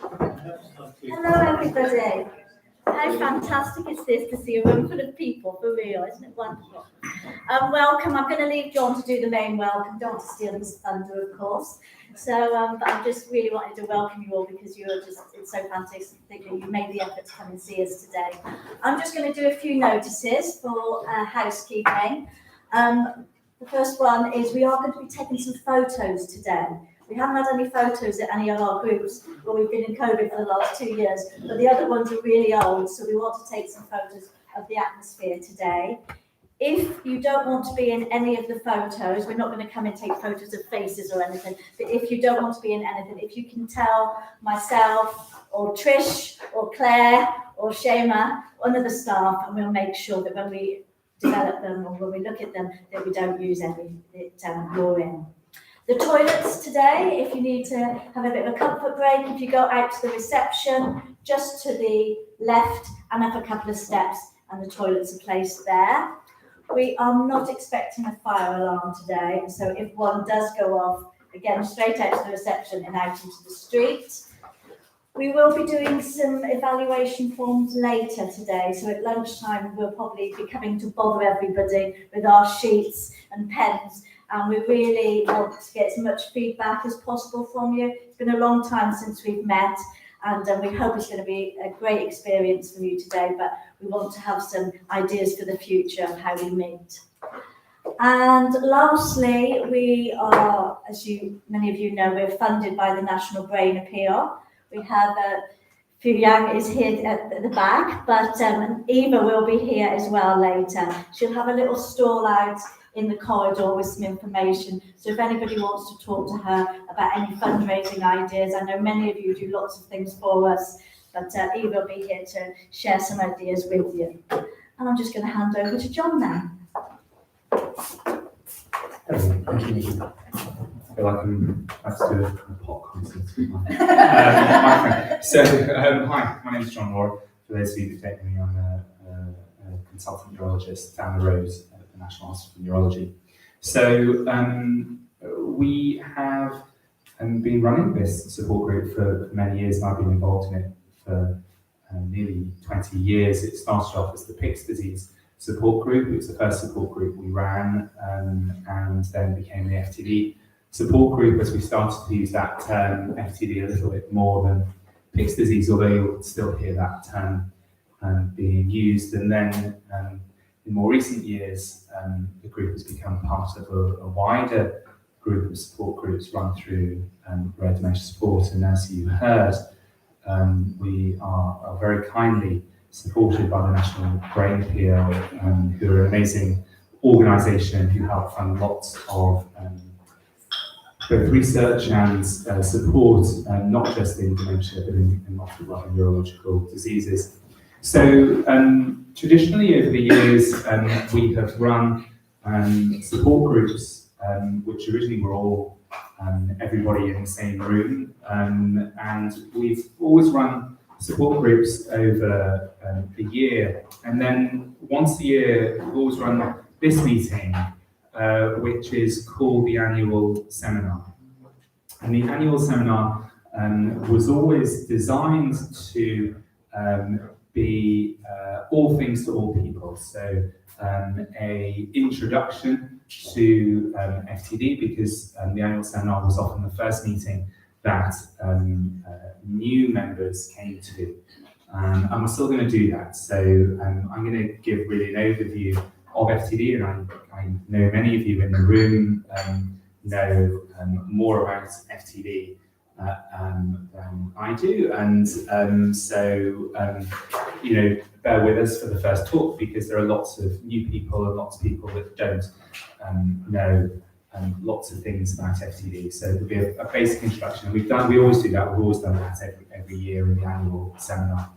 Hello everybody. How fantastic is this to see a room full of people, for real, isn't it wonderful? Welcome. I'm going to leave John to do the main welcome. Don't want to steal his thunder, of course. So, but I just really wanted to welcome you all because it's so fantastic that you made the effort to come and see us today. I'm just going to do a few notices for housekeeping. The first one is we are going to be taking some photos today. We haven't had any photos at any of our groups where we've been in COVID for the last 2 years, but the other ones are really old, so we want to take some photos of the atmosphere today. If you don't want to be in any of the photos, we're not going to come and take photos of faces or anything, but if you don't want to be in anything, if you can tell myself or Trish or Claire or Shema, one of the staff, and we'll make sure that when we develop them or when we look at them, that we don't use any that you're in. The toilets today, if you need to have a bit of a comfort break, if you go out to the reception, just to the left and up a couple of steps, and the toilets are placed there. We are not expecting a fire alarm today, so if one does go off, again, straight out to the reception and out into the street. We will be doing some evaluation forms later today, so at lunchtime we'll probably be coming to bother everybody with our sheets and pens. And we really want to get as much feedback as possible from you. It's been a long time since we've met, and we hope it's going to be a great experience for you today, but we want to have some ideas for the future of how we meet. And lastly, we are, as many of you know, we're funded by the National Brain Appeal. We have Fu Yang is here at the back, but Eva will be here as well later. She'll have a little stall out in the corridor with some information. So if anybody wants to talk to her about any fundraising ideas, I know many of you do lots of things for us, but Eva will be here to share some ideas with you. And I'm just going to hand over to John now. Thank you, Nikki. I feel like I'm about to do a pop concert. Hi, my name is John Rohrer. For those of you who don't know me, I'm a consultant neurologist down the road at the National Hospital for Neurology. So we have been running this support group for many years, and I've been involved in it for nearly 20 years. It started off as the Pick's disease support group. It was the first support group we ran, and then became the FTD support group as we started to use that term FTD a little bit more than Pick's disease, although you'll still hear that term being used. And then in more recent years, the group has become part of a wider group of support groups run through rare dementia support. And as you heard, we are very kindly supported by the National Brain Appeal, who are an amazing organisation who help fund lots of both research and support, not just in dementia, but in multiple other neurological diseases. So traditionally over the years, we have run support groups, which originally were all everybody in the same room, and we've always run support groups over a year, and then once a year we've always run this meeting, which is called the annual seminar. And the annual seminar was always designed to be all things to all people. So a introduction to FTD, because the annual seminar was often the first meeting that new members came to. And we're still going to do that. So I'm going to give really an overview of FTD, and I know many of you in the room know more about FTD than I do, and bear with us for the first talk, because there are lots of new people and lots of people that don't know lots of things about FTD. So there'll be a basic introduction. We always do that. We've always done that every year in the annual seminar.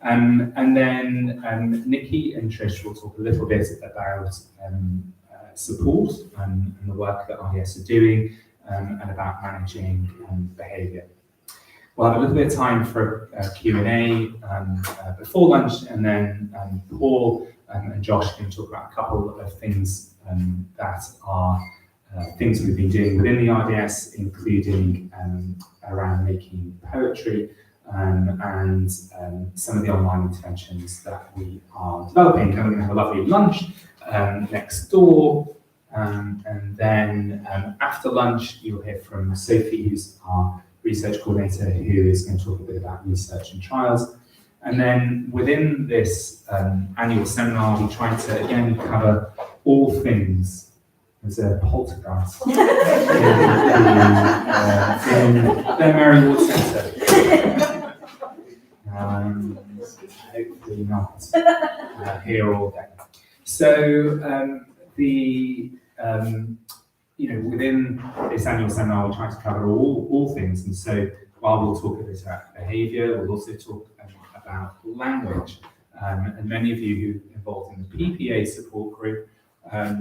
And then Nikki and Trish will talk a little bit about support and the work that RDS are doing, and about managing behaviour. We'll have a little bit of time for Q&A before lunch, and then Paul and Josh can talk about a couple of things that are things we've been doing within the RDS, including around making poetry and some of the online interventions that we are developing. And we're going to have a lovely lunch next door. And then after lunch, you'll hear from Sophie, who's our research coordinator, who is going to talk a bit about research and trials. And then within this annual seminar, we try to again cover all things. There's a poltergeist in the Mary Ward Centre. Hopefully not here all day. So within this annual seminar, we try to cover all things. And so while we'll talk a bit about behaviour, we'll also talk about language. And many of you who are involved in the PPA support group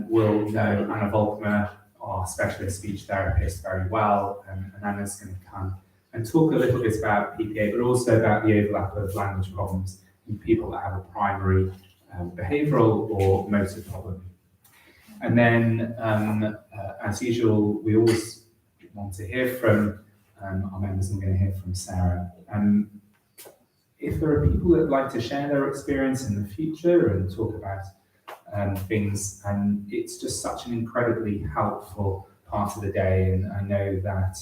will know Anna Volkmer, our specialist speech therapist, very well. And Anna's going to come and talk a little bit about PPA, but also about the overlap of language problems in people that have a primary behavioural or motor problem. And then, as usual, we always want to hear from our members. I'm going to hear from Sarah. If there are people that would like to share their experience in the future and talk about things, and it's just such an incredibly helpful part of the day. And I know that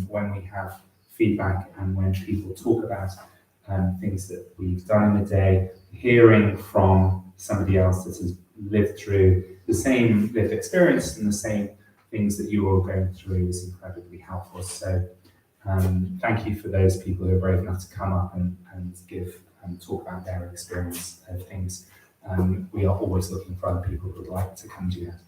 when we have feedback and when people talk about things that we've done in the day, hearing from somebody else that has lived through the same lived experience and the same things that you're all going through is incredibly helpful. So thank you for those people who are brave enough to come up and give and talk about their experience of things. We are always looking for other people who would like to come do that.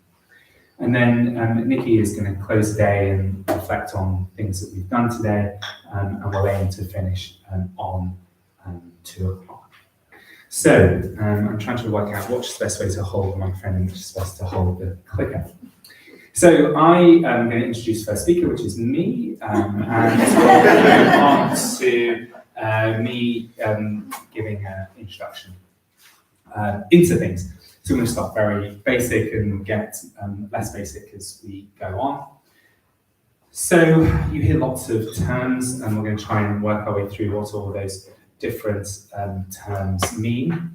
And then Nikki is going to close the day and reflect on things that we've done today, and we'll aim to finish on 2 o'clock. So I'm trying to work out which is the best way to hold the microphone and which is best to hold the clicker. So I am going to introduce the first speaker, which is me, and we'll go on to me giving an introduction into things. So we're going to start very basic and get less basic as we go on. So you hear lots of terms, and we're going to try and work our way through what all those different terms mean.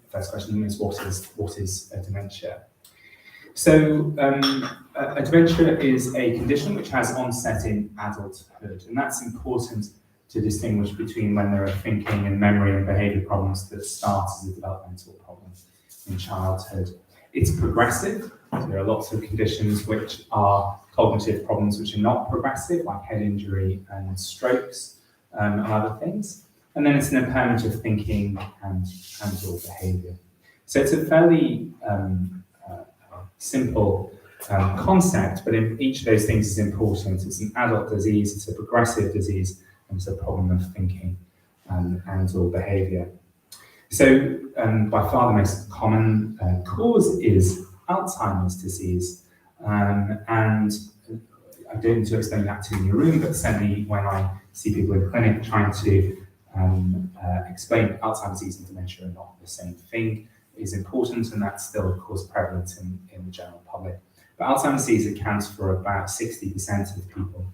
First question is what is a dementia? So a dementia is a condition which has onset in adulthood, and that's important to distinguish between when there are thinking and memory and behaviour problems that start as a developmental problem in childhood. It's progressive. So there are lots of conditions which are cognitive problems which are not progressive, like head injury and strokes and other things. And then it's an impairment of thinking and or behaviour. So it's a fairly simple concept, but in each of those things is important. It's an adult disease, it's a progressive disease, and it's a problem of thinking and or behaviour. So by far the most common cause is Alzheimer's disease. And I don't need to explain that to you in your room, but certainly when I see people in clinic trying to explain Alzheimer's disease and dementia are not the same thing is important, and that's still, of course, prevalent in the general public. But Alzheimer's disease accounts for about 60% of people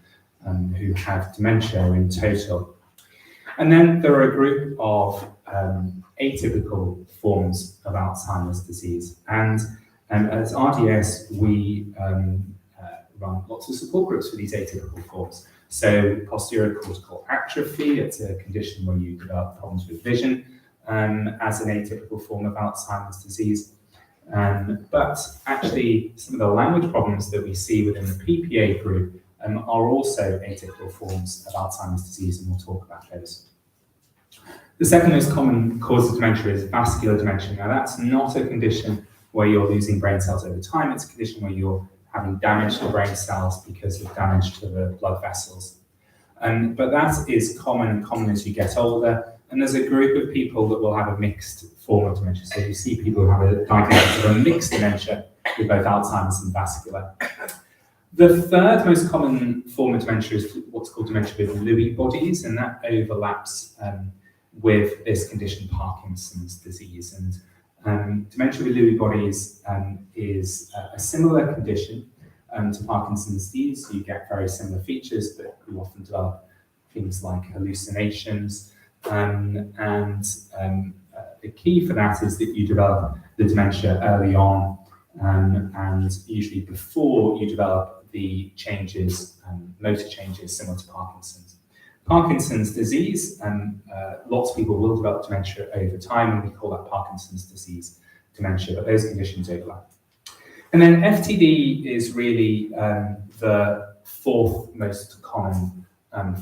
who have dementia in total. And then there are a group of atypical forms of Alzheimer's disease. And as RDS, we run lots of support groups for these atypical forms. So posterior cortical atrophy, it's a condition where you develop problems with vision as an atypical form of Alzheimer's disease. But actually, some of the language problems that we see within the PPA group are also atypical forms of Alzheimer's disease, and we'll talk about those. The second most common cause of dementia is vascular dementia. Now, that's not a condition where you're losing brain cells over time. It's a condition where you're having damage to brain cells because of damage to the blood vessels. But that is common as you get older. And there's a group of people that will have a mixed form of dementia. So you see people who have a diagnosis of a mixed dementia with both Alzheimer's and vascular. The third most common form of dementia is what's called dementia with Lewy bodies, and that overlaps with this condition, Parkinson's disease. Dementia with Lewy bodies is a similar condition to Parkinson's disease. You get very similar features, but you often develop things like hallucinations. The key for that is that you develop the dementia early on, and usually before you develop the changes, motor changes similar to Parkinson's. Parkinson's disease, lots of people will develop dementia over time, and we call that Parkinson's disease dementia, but those conditions overlap. And then FTD is really the fourth most common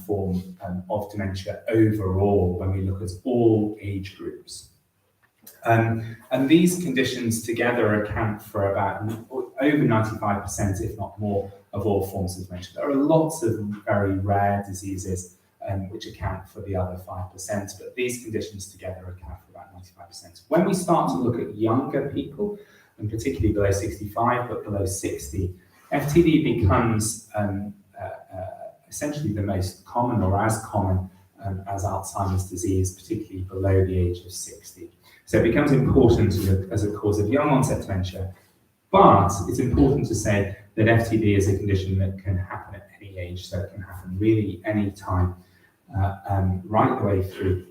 form of dementia overall when we look at all age groups. And these conditions together account for about over 95%, if not more, of all forms of dementia. There are lots of very rare diseases which account for the other 5%, but these conditions together account for about 95%. When we start to look at younger people, and particularly below 65, but below 60, FTD becomes essentially the most common or as common as Alzheimer's disease, particularly below the age of 60. So it becomes important as a cause of young onset dementia, but it's important to say that FTD is a condition that can happen at any age, so it can happen really any time, right the way through,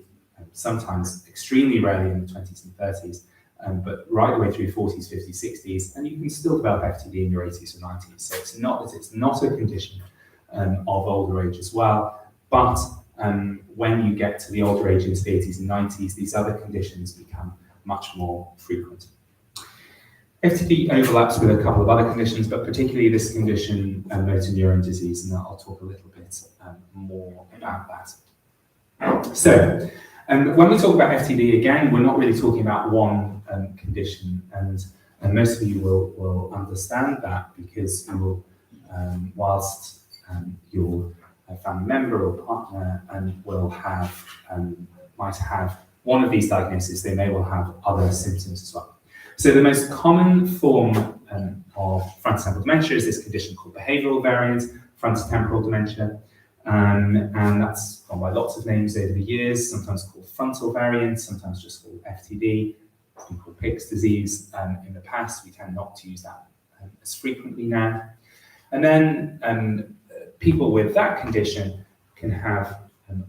sometimes extremely rarely in the 20s and 30s, but right the way through 40s, 50s, 60s, and you can still develop FTD in your 80s or 90s. So it's not a condition of older age as well, but when you get to the older ages, the 80s and 90s, these other conditions become much more frequent. FTD overlaps with a couple of other conditions, but particularly this condition, motor neuron disease, and I'll talk a little bit more about that. So, when we talk about FTD, again, we're not really talking about one condition, and most of you will understand that because you will, whilst your family member or partner might have one of these diagnoses, they may well have other symptoms as well. So the most common form of frontotemporal dementia is this condition called behavioural variant frontotemporal dementia, and that's gone by lots of names over the years, sometimes called frontal variant, sometimes just called FTD, it's been called Pick's disease in the past. We tend not to use that as frequently now. And then people with that condition can have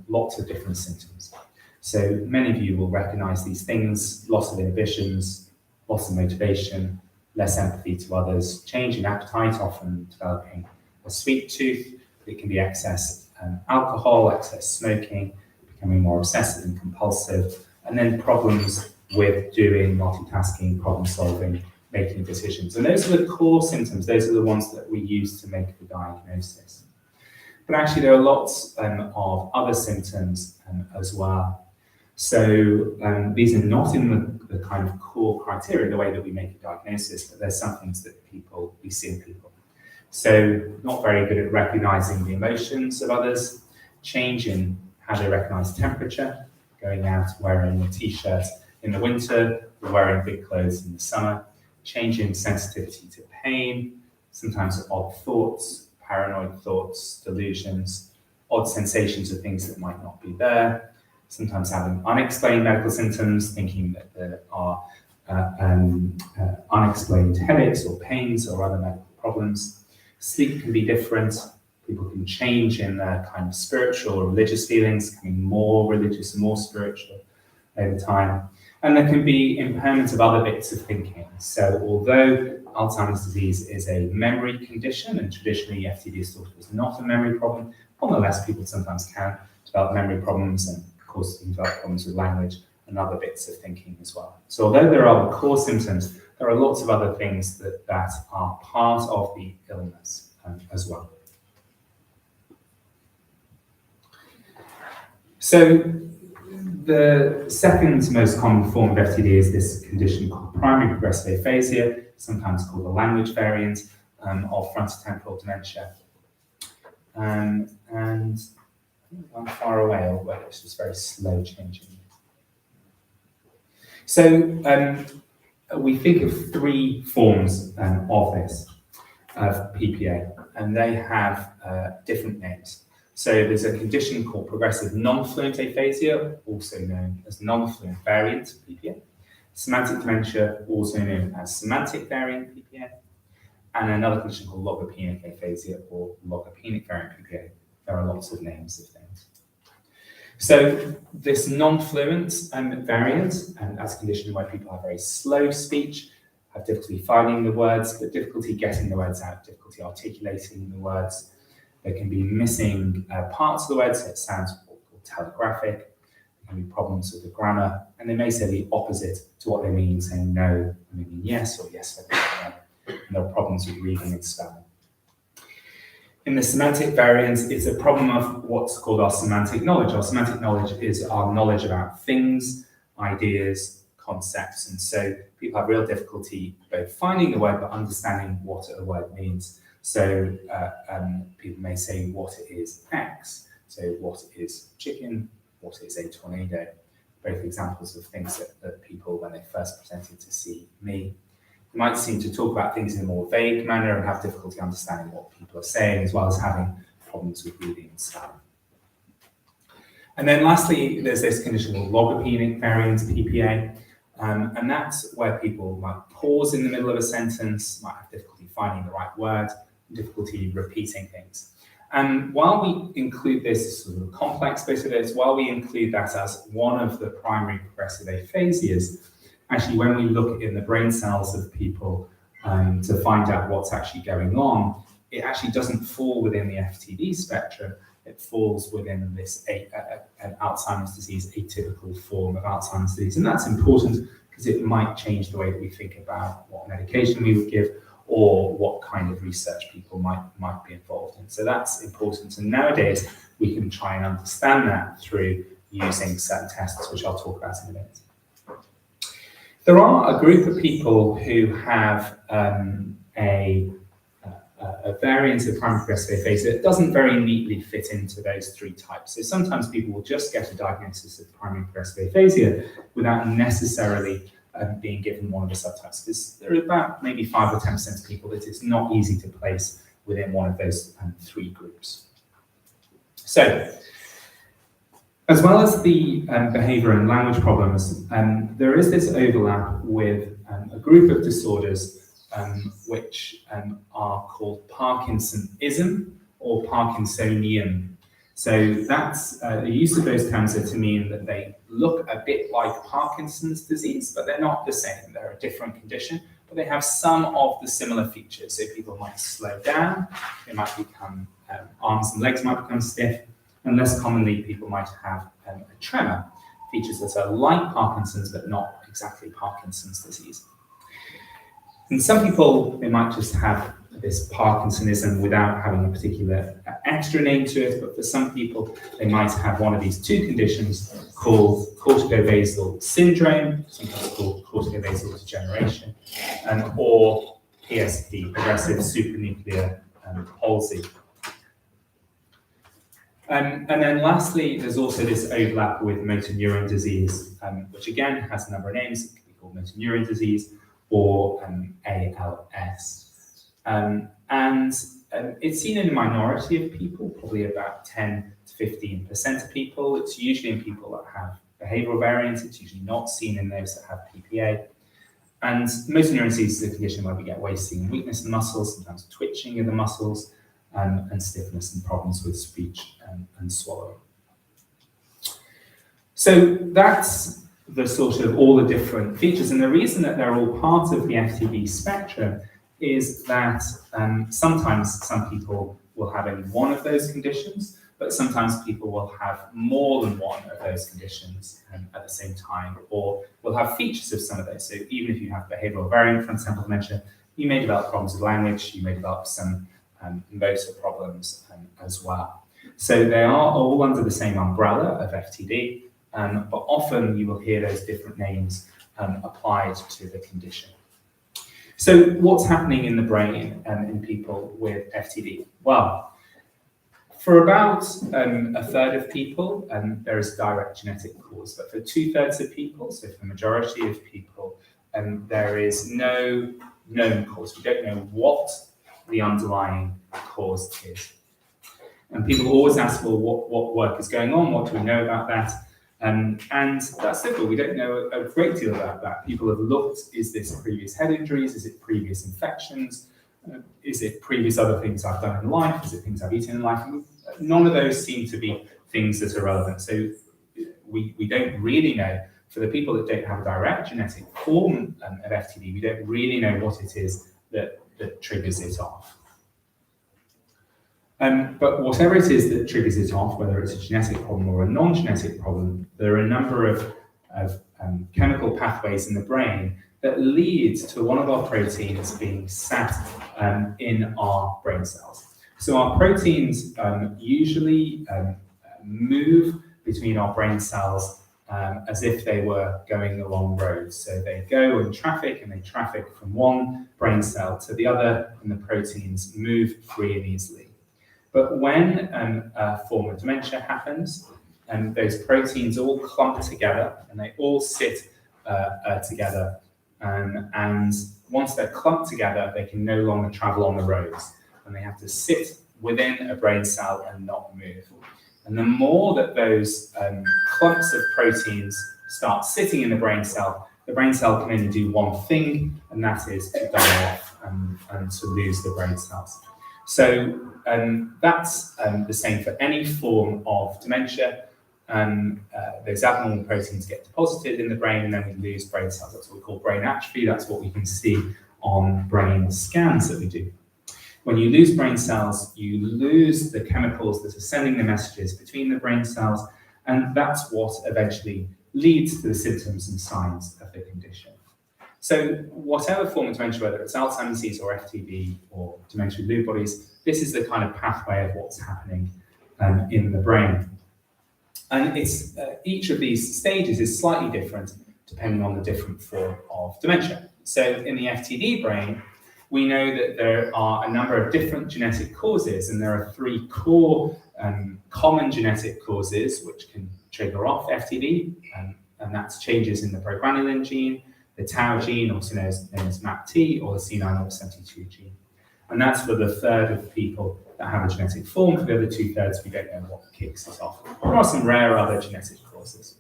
lots of different symptoms. So many of you will recognise these things: loss of inhibitions, loss of motivation, less empathy to others, change in appetite, often developing a sweet tooth. It can be excess alcohol, excess smoking, becoming more obsessive and compulsive, and then problems with doing, multitasking, problem solving, making decisions. And those are the core symptoms. Those are the ones that we use to make the diagnosis. But actually there are lots of other symptoms as well. So these are not in the kind of core criteria, the way that we make a diagnosis, but there's some things that we see in people. So not very good at recognizing the emotions of others, change in how they recognize temperature, going out wearing a t-shirt in the winter, or wearing big clothes in the summer, change in sensitivity to pain, sometimes odd thoughts, paranoid thoughts, delusions, odd sensations of things that might not be there, sometimes having unexplained medical symptoms, thinking that there are unexplained headaches or pains or other medical problems. Sleep can be different. People can change in their kind of spiritual or religious feelings, becoming more religious and more spiritual over time. And there can be impairment of other bits of thinking. So although Alzheimer's disease is a memory condition, and traditionally FTD is thought of as not a memory problem, nonetheless people sometimes can develop memory problems, and of course you can develop problems with language and other bits of thinking as well. So although there are the core symptoms, there are lots of other things that are part of the illness as well. So the second most common form of FTD is this condition called primary progressive aphasia, sometimes called the language variant of frontotemporal dementia. And I'm far away, although it's just very slow changing. So we think of three forms of this, of PPA, and they have different names. So there's a condition called progressive non-fluent aphasia, also known as non-fluent variant PPA. semantic dementia, also known as semantic variant PPA, and another condition called logopenic aphasia or logopenic variant PPA. There are lots of names of things. So this non-fluent variant, and that's a condition where people have very slow speech, have difficulty finding the words, but difficulty getting the words out, difficulty articulating the words. There can be missing parts of the words, so it sounds called telegraphic. There can be problems with the grammar, and they may say the opposite to what they mean, saying no, and they mean yes, or yes, or no. And there are problems with reading and spelling. In the semantic variant, it's a problem of what's called our semantic knowledge. Our semantic knowledge is our knowledge about things, ideas, concepts, and so people have real difficulty both finding the word but understanding what a word means. So people may say what is X, so what is chicken, what is a tornado, both examples of things that people, when they first presented to see me, might seem to talk about things in a more vague manner and have difficulty understanding what people are saying, as well as having problems with reading and spelling. And then lastly, there's this condition called logopenic variant PPA, and that's where people might pause in the middle of a sentence, might have difficulty finding the right word, difficulty repeating things. And while we include this sort of complex bit of it, while we include that as one of the primary progressive aphasias, actually, when we look in the brain cells of people to find out what's actually going on, it actually doesn't fall within the FTD spectrum. It falls within this an Alzheimer's disease, atypical form of Alzheimer's disease. And that's important because it might change the way that we think about what medication we would give or what kind of research people might be involved in. So that's important. And nowadays, we can try and understand that through using certain tests, which I'll talk about in a minute. There are a group of people who have a variant of primary progressive aphasia that doesn't very neatly fit into those three types. So sometimes people will just get a diagnosis of primary progressive aphasia without necessarily being given one of the subtypes. Because there are about maybe 5 or 10% of people that it's not easy to place within one of those three groups. So, as well as the behavior and language problems, there is this overlap with a group of disorders which are called Parkinsonism or Parkinsonian. So that's the use of those terms are to mean that they look a bit like Parkinson's disease, but they're not the same. They're a different condition, but they have some of the similar features. So people might slow down, they might become, arms and legs might become stiff, and less commonly, people might have a tremor, features that are like Parkinson's, but not exactly Parkinson's disease. And some people, they might just have this Parkinsonism without having a particular extra name to it, but for some people, they might have one of these two conditions called corticobasal syndrome, sometimes called corticobasal degeneration, or PSP, progressive supranuclear palsy. And then lastly, there's also this overlap with motor neuron disease, which again has a number of names. It could be called motor neuron disease or ALS. And it's seen in a minority of people, probably about 10 to 15% of people. It's usually in people that have behavioral variants. It's usually not seen in those that have PPA. And motor neuron disease is a condition where we get wasting and weakness in the muscles, sometimes twitching of the muscles, and stiffness and problems with speech and swallowing. So that's the sort of all the different features. And the reason that they're all part of the FTD spectrum is that sometimes some people will have only one of those conditions, but sometimes people will have more than one of those conditions at the same time, or will have features of some of those. So even if you have behavioral variant frontotemporal dementia, you may develop problems with language, you may develop some motor problems as well. So they are all under the same umbrella of FTD, but often you will hear those different names applied to the condition. So what's happening in the brain in people with FTD? Well, for about a third of people, there is a direct genetic cause, but for 2/3 of people, so for the majority of people, there is no known cause. We don't know what the underlying cause is. And people always ask, well, what work is going on? What do we know about that? And that's simple. We don't know a great deal about that. People have looked, is this previous head injuries? Is it previous infections? Is it previous other things I've done in life? Is it things I've eaten in life? None of those seem to be things that are relevant. So we don't really know. For the people that don't have a direct genetic form of FTD, we don't really know what it is that triggers it off. But whatever it is that triggers it off, whether it's a genetic problem or a non-genetic problem, there are a number of chemical pathways in the brain that lead to one of our proteins being sat in our brain cells. So our proteins usually move between our brain cells as if they were going along roads. So they go in traffic, and they traffic from one brain cell to the other, and the proteins move free and easily. But when a form of dementia happens, those proteins all clump together, and they all sit together. And once they're clumped together, they can no longer travel on the roads, and they have to sit within a brain cell and not move. And the more that those clumps of proteins start sitting in the brain cell can only do one thing, and that is to die off and to lose the brain cells. So that's the same for any form of dementia. Those abnormal proteins get deposited in the brain, and then we lose brain cells. That's what we call brain atrophy. That's what we can see on brain scans that we do. When you lose brain cells, you lose the chemicals that are sending the messages between the brain cells, and that's what eventually leads to the symptoms and signs of the condition. So whatever form of dementia, whether it's Alzheimer's disease or FTD or dementia with Lewy bodies, this is the kind of pathway of what's happening in the brain. And it's each of these stages is slightly different depending on the different form of dementia. So in the FTD brain, we know that there are a number of different genetic causes, and there are three core common genetic causes which can trigger off FTD, and that's changes in the progranulin gene, the tau gene, also known as MAPT, or the C9orf72 gene. And that's for the third of people that have a genetic form. For the other 2/3, we don't know what kicks it off. There are some rare other genetic causes.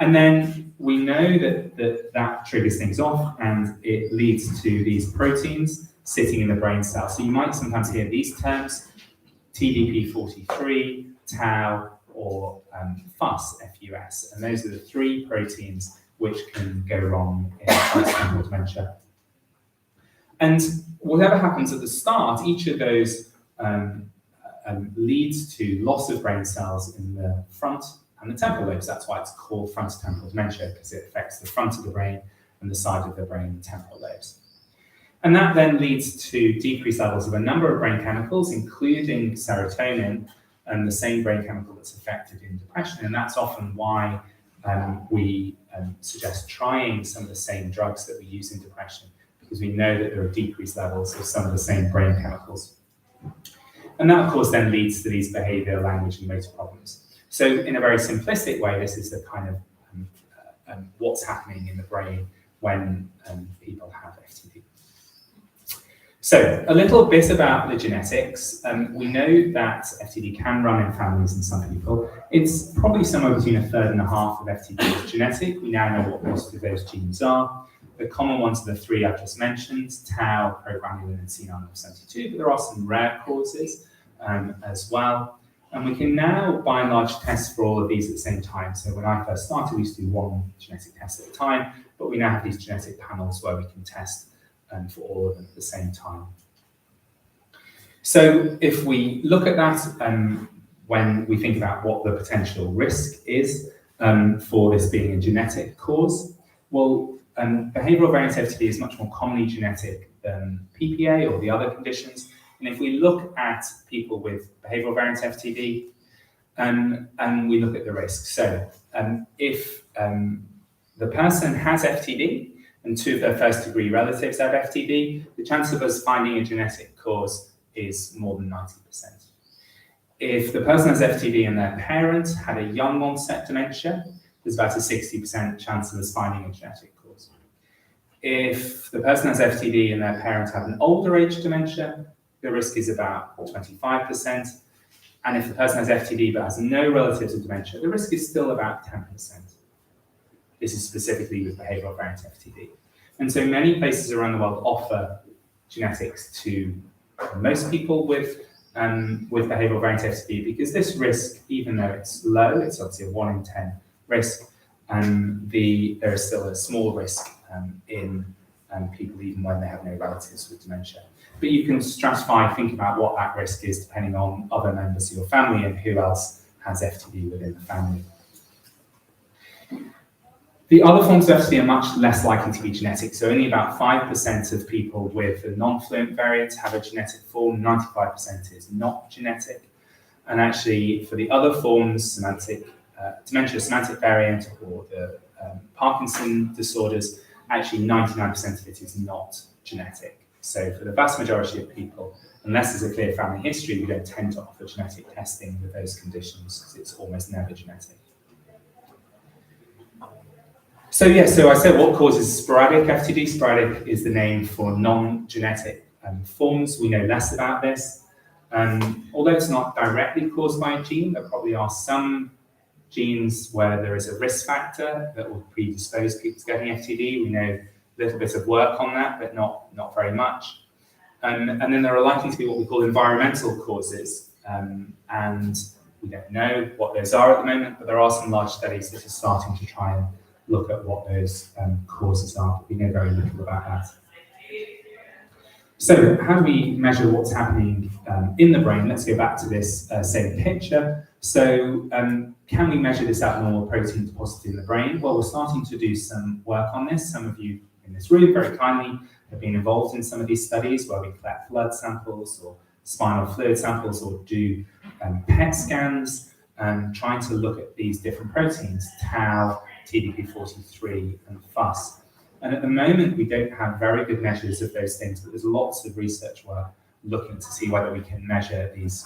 And then we know that triggers things off, and it leads to these proteins sitting in the brain cell. So you might sometimes hear these terms, TDP43, tau, or FUS, F-U-S. And those are the three proteins which can go wrong in frontotemporal dementia. And whatever happens at the start, each of those leads to loss of brain cells in the front and the temporal lobes. That's why it's called frontotemporal dementia, because it affects the front of the brain and the side of the brain, the temporal lobes. And that then leads to decreased levels of a number of brain chemicals, including serotonin, and the same brain chemical that's affected in depression. And that's often why we suggest trying some of the same drugs that we use in depression, because we know that there are decreased levels of some of the same brain chemicals. And that, of course, then leads to these behavior, language, and motor problems. So in a very simplistic way, this is the kind of what's happening in the brain when people have FTD. So a little bit about the genetics. We know that FTD can run in families in some people. It's probably somewhere between 1/3 and 1/2 of FTD is genetic. We now know what most of those genes are. The common ones are the three I've just mentioned, tau, progranulin, and C9orf72, but there are some rare causes as well. And we can now, by and large, test for all of these at the same time. So when I first started, we used to do one genetic test at a time, but we now have these genetic panels where we can test for all of them at the same time. So if we look at that, when we think about what the potential risk is for this being a genetic cause, well, behavioural variant FTD is much more commonly genetic than PPA or the other conditions. And if we look at people with behavioural variant FTD, and we look at the risk, so if the person has FTD and two of their first-degree relatives have FTD, the chance of us finding a genetic cause is more than 90%. If the person has FTD and their parents had a young onset dementia, there's about a 60% chance of us finding a genetic cause. If the person has FTD and their parents have an older age dementia, the risk is about 25%. and if the person has FTD but has no relatives with dementia, the risk is still about 10%. This is specifically with behavioural variant FTD. And so many places around the world offer genetics to most people with behavioural variant FTD, because this risk, even though it's low, it's obviously a 1 in 10 risk, there is still a small risk in people even when they have no relatives with dementia. But you can stratify, think about what that risk is depending on other members of your family and who else has FTD within the family. The other forms of FTD are much less likely to be genetic, so only about 5% of people with the non-fluent variant have a genetic form, 95% is not genetic. And actually, for the other forms, dementia semantic variant or the Parkinson disorders, actually 99% of it is not genetic. So for the vast majority of people, unless there's a clear family history, we don't tend to offer genetic testing with those conditions because it's almost never genetic. So I said what causes sporadic FTD. Sporadic is the name for non-genetic forms. We know less about this. Although it's not directly caused by a gene, there probably are some genes where there is a risk factor that will predispose people to getting FTD. We know a little bit of work on that, but not very much. And then there are likely to be what we call environmental causes. And we don't know what those are at the moment, but there are some large studies that are starting to try and look at what those causes are. But we know very little about that. So how do we measure what's happening in the brain? Let's go back to this same picture. So can we measure this abnormal protein deposited in the brain? Well, we're starting to do some work on this. Some of you in this room very kindly have been involved in some of these studies where we collect blood samples or spinal fluid samples or do PET scans, trying to look at these different proteins, tau, TDP43 and FUS. And at the moment, we don't have very good measures of those things, but there's lots of research work looking to see whether we can measure these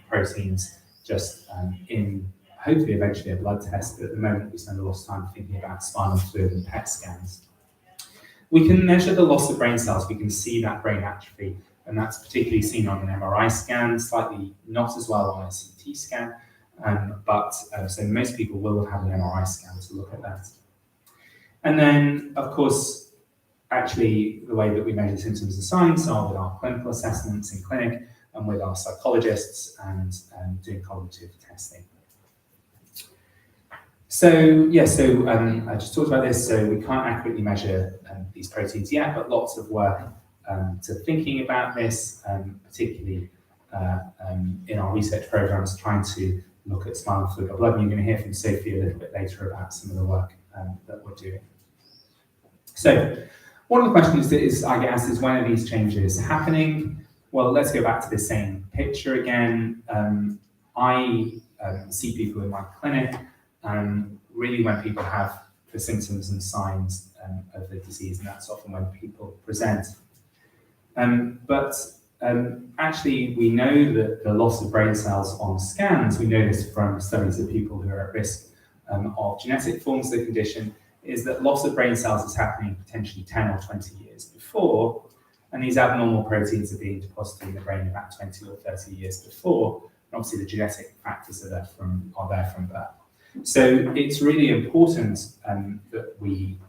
proteins just in, hopefully, eventually a blood test. But at the moment, we spend a lot of time thinking about spinal fluid and PET scans. We can measure the loss of brain cells. We can see that brain atrophy, and that's particularly seen on an MRI scan, slightly not as well on a CT scan. So most people will have an MRI scan to look at that. And then, of course, actually, the way that we measure symptoms and signs are with our clinical assessments in clinic and with our psychologists and doing cognitive testing. So I just talked about this. So we can't accurately measure these proteins yet, but lots of work to thinking about this, particularly in our research programs, trying to look at spinal fluid or blood. And you're going to hear from Sophie a little bit later about some of the work that we're doing. So one of the questions that I get asked is, when are these changes happening? Well, let's go back to the same picture again. I see people in my clinic really when people have the symptoms and signs of the disease, and that's often when people present. Actually, we know that the loss of brain cells on scans, we know this from studies of people who are at risk of genetic forms of the condition, is that loss of brain cells is happening potentially 10 or 20 years before, and these abnormal proteins are being deposited in the brain about 20 or 30 years before. And obviously, the genetic factors are there from birth. So it's really important that we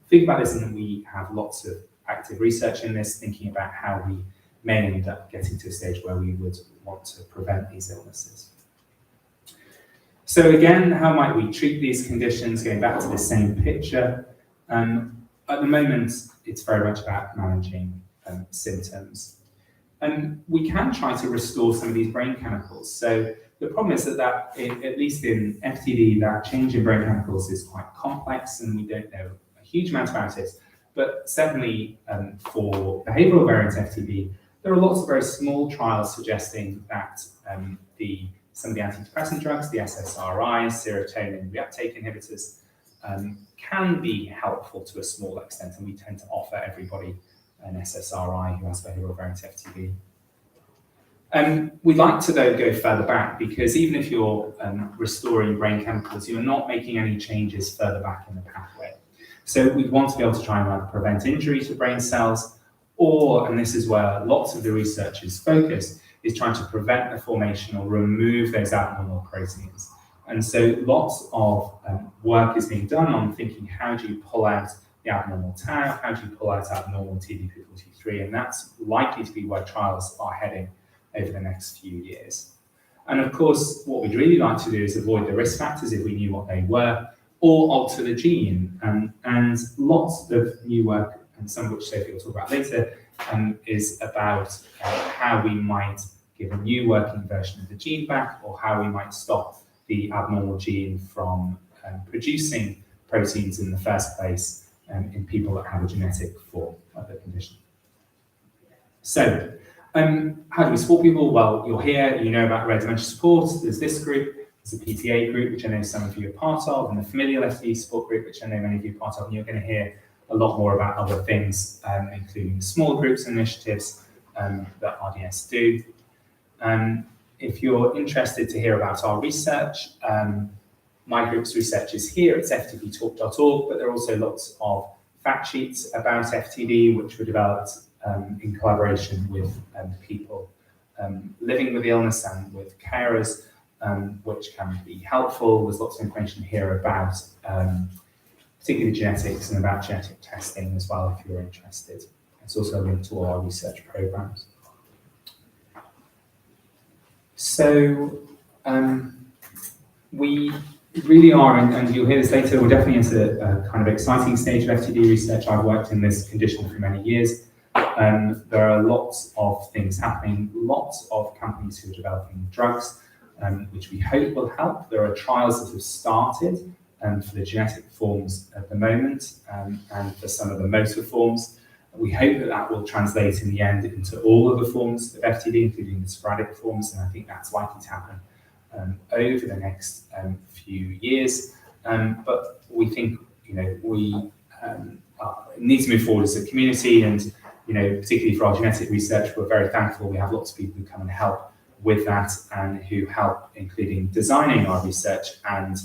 think about this and that we have lots of active research in this, thinking about how we may end up getting to a stage where we would want to prevent these illnesses. So again, how might we treat these conditions? Going back to the same picture, at the moment, it's very much about managing symptoms. And we can try to restore some of these brain chemicals. So the problem is that at least in FTD, that change in brain chemicals is quite complex and we don't know a huge amount about it. But certainly for behavioural variant FTD, there are lots of very small trials suggesting that some of the antidepressant drugs, the SSRIs, serotonin reuptake inhibitors, can be helpful to a small extent, and we tend to offer everybody an SSRI who has behavioural variant FTD. We'd like to, though, go further back, because even if you're restoring brain chemicals, you're not making any changes further back in the pathway. So we'd want to be able to try and either prevent injury to brain cells, or, and this is where lots of the research is focused, is trying to prevent the formation or remove those abnormal proteins. And so lots of work is being done on thinking, how do you pull out the abnormal tau, how do you pull out abnormal TDP43, and that's likely to be where trials are heading over the next few years. And of course, what we'd really like to do is avoid the risk factors if we knew what they were, or alter the gene. And lots of new work, and some of which Sophie will talk about later, is about how we might give a new working version of the gene back, or how we might stop the abnormal gene from producing proteins in the first place in people that have a genetic form of the condition. So, how do we support people? Well, you're here, you know about rare dementia support. There's this group, there's a PTA group, which I know some of you are part of, and the familial FTD support group, which I know many of you are part of, and you're going to hear a lot more about other things, including small groups and initiatives that RDS do. If you're interested to hear about our research, my group's research is here. It's ftdtalk.org, but there are also lots of fact sheets about FTD, which were developed in collaboration with people living with the illness and with carers, which can be helpful. There's lots of information here about particularly genetics and about genetic testing as well, if you're interested. It's also linked to all our research programs. So we really are, and you'll hear this later, we're definitely into a kind of exciting stage of FTD research. I've worked in this condition for many years. There are lots of things happening, lots of companies who are developing drugs, which we hope will help. There are trials that have started for the genetic forms at the moment, and for some of the motor forms. We hope that that will translate in the end into all of the forms of FTD, including the sporadic forms, and I think that's likely to happen over the next few years. But we think, we need to move forward as a community, and particularly for our genetic research, we're very thankful. We have lots of people who come and help with that, and who help, including designing our research and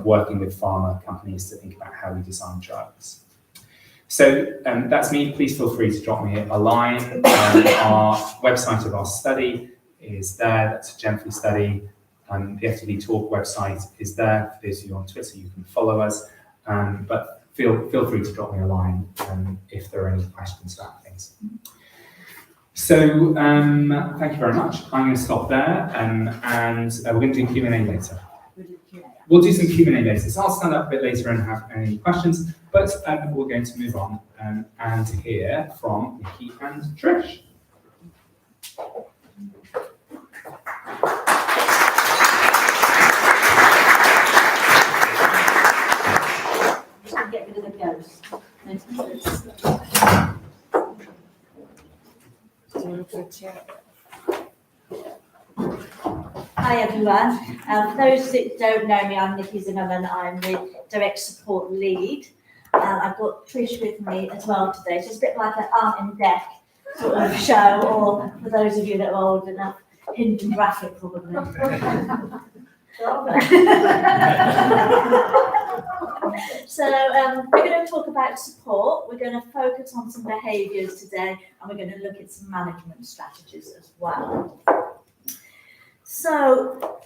working with pharma companies to think about how we design drugs. So that's me. Please feel free to drop me a line. Our website of our study is there. That's a Genfrey study. The FTD Talk website is there. For those of you on Twitter, you can follow us. But feel free to drop me a line if there are any questions about things. So thank you very much. I'm going to stop there, and we're going to do Q&A later. We'll do some Q&A later, so I'll stand up a bit later and have any questions, but we're going to move on and hear from Nikki and Trish. Get rid of the ghost. Hi everyone. For those that don't know me, I'm Nikki Zimmermann. I'm the direct support lead. I've got Trish with me as well today. So it's a bit like an art in deck sort of show, or for those of you that are old enough, hint and graphic probably. So we're going to talk about support. We're going to focus on some behaviours today, and we're going to look at some management strategies as well. So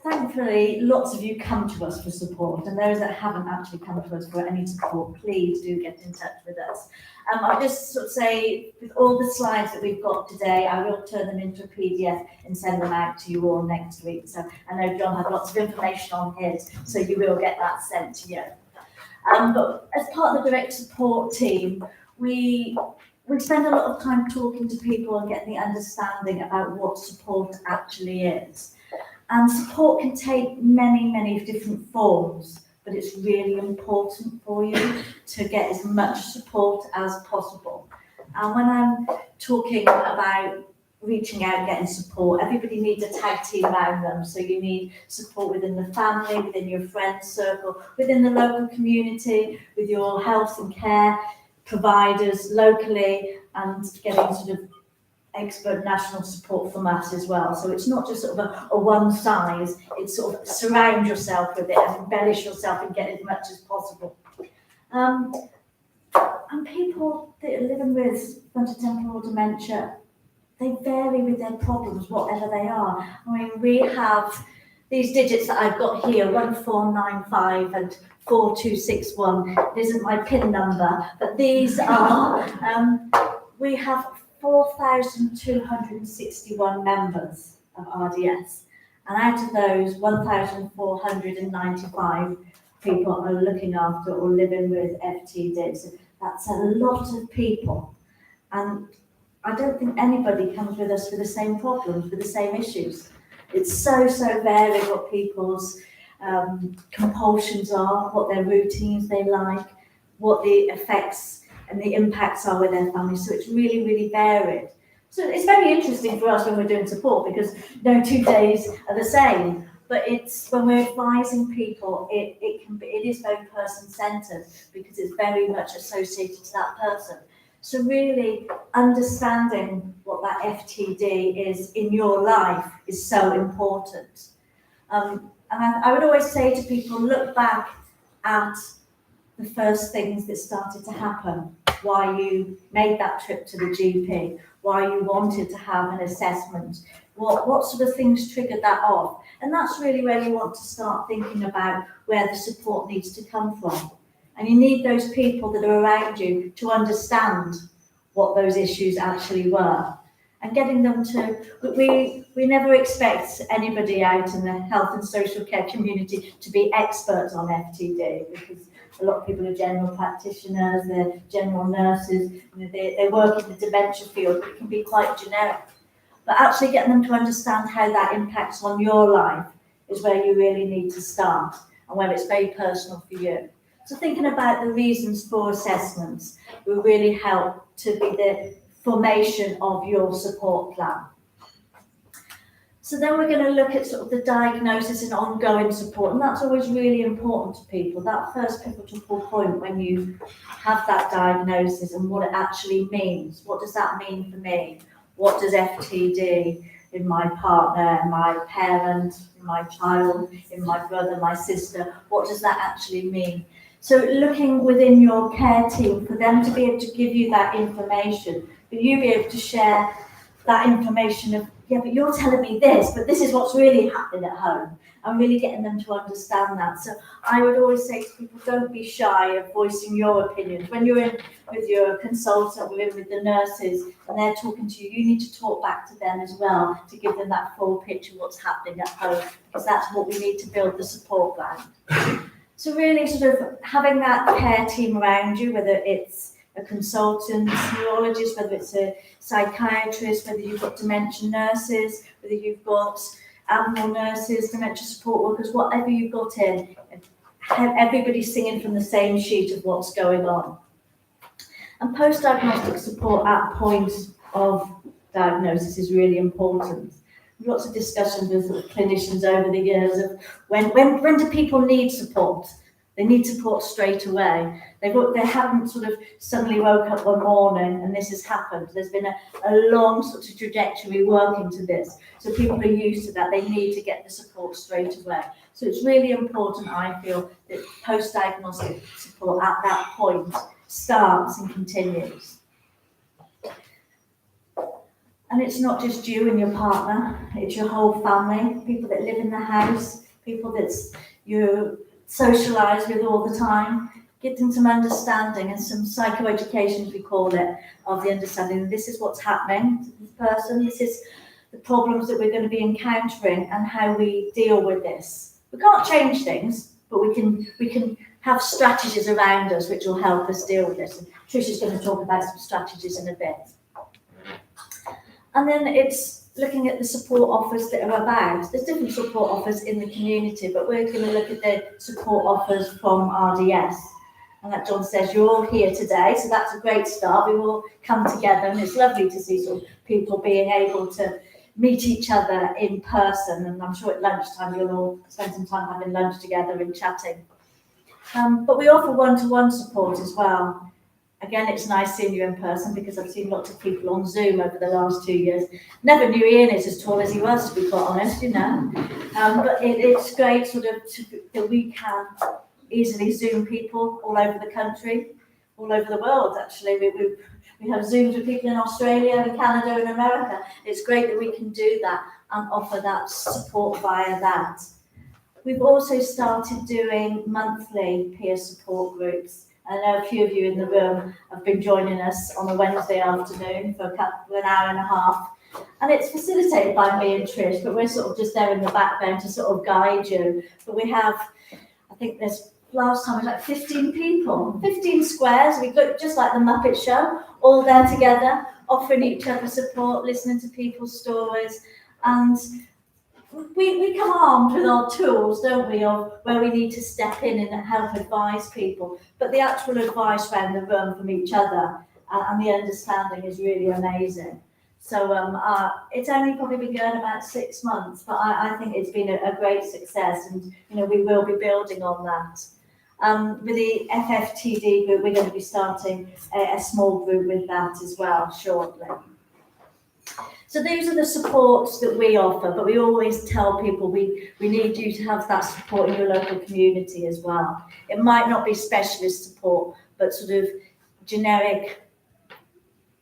thankfully, lots of you come to us for support, and those that haven't actually come to us for any support, please do get in touch with us. I'll just sort of say, with all the slides that we've got today, I will turn them into a PDF and send them out to you all next week. So I know John had lots of information on his, so you will get that sent to you. But as part of the direct support team, we spend a lot of time talking to people and getting the understanding about what support actually is. And support can take many, many different forms, but it's really important for you to get as much support as possible. And when I'm talking about reaching out and getting support, everybody needs a tag team around them. So you need support within the family, within your friend circle, within the local community, with your health and care providers locally, and getting sort of expert national support from us as well. So it's not just sort of a one size, it's sort of surround yourself with it and embellish yourself and get as much as possible. And people that are living with frontotemporal dementia, they vary with their problems, whatever they are. I mean, we have these digits that I've got here, 1495 and 4261. It isn't my PIN number, but these are, we have 4,261 members of RDS. And out of those, 1,495 people are looking after or living with FTD. So that's a lot of people. And I don't think anybody comes with us with the same problems, with the same issues. It's so varied what people's compulsions are, what their routines they like, what the effects and the impacts are with their families. So it's really varied. So it's very interesting for us when we're doing support, because no 2 days are the same. But it's when we're advising people, it is very person-centered, because it's very much associated to that person. So really understanding what that FTD is in your life is so important. And I would always say to people, look back at the first things that started to happen, why you made that trip to the GP, why you wanted to have an assessment, what sort of things triggered that off. And that's really where you want to start thinking about where the support needs to come from. And you need those people that are around you to understand what those issues actually were. And getting them to, we never expect anybody out in the health and social care community to be experts on FTD, because a lot of people are general practitioners, they're general nurses, they work in the dementia field, but it can be quite generic. But actually getting them to understand how that impacts on your life is where you really need to start, and where it's very personal for you. So thinking about the reasons for assessments will really help to be the formation of your support plan. So then we're going to look at sort of the diagnosis and ongoing support, and that's always really important to people, that first pivotal point when you have that diagnosis and what it actually means. What does that mean for me? What does FTD in my partner, my parent, in my child, in my brother, my sister, what does that actually mean? So looking within your care team for them to be able to give you that information, but you be able to share that information of, yeah, but you're telling me this, but this is what's really happening at home, and really getting them to understand that. So I would always say to people, don't be shy of voicing your opinions. When you're in with your consultant, we're in with the nurses, and they're talking to you, you need to talk back to them as well to give them that full picture of what's happening at home, because that's what we need to build the support plan. So really sort of having that care team around you, whether it's a consultant, neurologist, whether it's a psychiatrist, whether you've got dementia nurses, whether you've got animal nurses, dementia support workers, whatever you've got in, have everybody singing from the same sheet of what's going on. And post-diagnostic support at point of diagnosis is really important. Lots of discussions with clinicians over the years of when do people need support? They need support straight away. They haven't sort of suddenly woke up one morning and this has happened. There's been a long sort of trajectory working to this. So people are used to that. They need to get the support straight away. So it's really important, I feel, that post-diagnostic support at that point starts and continues. And it's not just you and your partner, it's your whole family, people that live in the house, people that you socialise with all the time, getting some understanding and some psychoeducation, as we call it, of the understanding this is what's happening to this person, this is the problems that we're going to be encountering and how we deal with this. We can't change things, but we can have strategies around us which will help us deal with this. And Trish is going to talk about some strategies in a bit. And then it's looking at the support offers that are about. There's different support offers in the community, but we're going to look at the support offers from RDS. And like John says, you're all here today, so that's a great start. We will come together, and it's lovely to see sort of people being able to meet each other in person. And I'm sure at lunchtime you'll all spend some time having lunch together and chatting. But we offer one-to-one support as well. Again, it's nice seeing you in person, because I've seen lots of people on Zoom over the last 2 years. Never knew Ian is as tall as he was, to be quite honest, you know. But it's great sort of that we can easily Zoom people all over the country, all over the world, actually. We We have Zooms with people in Australia and Canada and America. It's great that we can do that and offer that support via that. We've also started doing monthly peer support groups. I know a few of you in the room have been joining us on a Wednesday afternoon for an hour and a half. And it's facilitated by me and Trish, but we're sort of just there in the background to sort of guide you. But we have, I think last time it was like 15 people, 15 squares. We look just like the Muppet Show, all there together, offering each other support, listening to people's stories. And we come armed with our tools, don't we, of where we need to step in and help advise people. But the actual advice around the room from each other and the understanding is really amazing. So it's only probably been going about 6 months, but I think it's been a great success, and we will be building on that. With the FFTD group, we're going to be starting a small group with that as well shortly. So these are the supports that we offer, but we always tell people we need you to have that support in your local community as well. It might not be specialist support, but sort of generic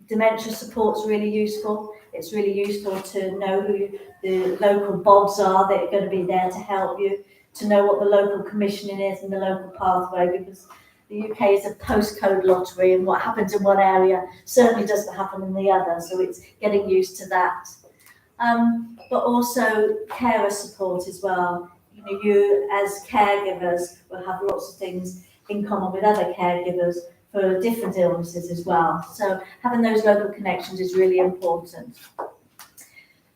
dementia support's really useful. It's really useful to know who the local BODs are that are going to be there to help you, to know what the local commissioning is and the local pathway, because the UK is a postcode lottery, and what happens in one area certainly doesn't happen in the other, so it's getting used to that. But also carer support as well. You as caregivers will have lots of things in common with other caregivers for different illnesses as well. So having those local connections is really important.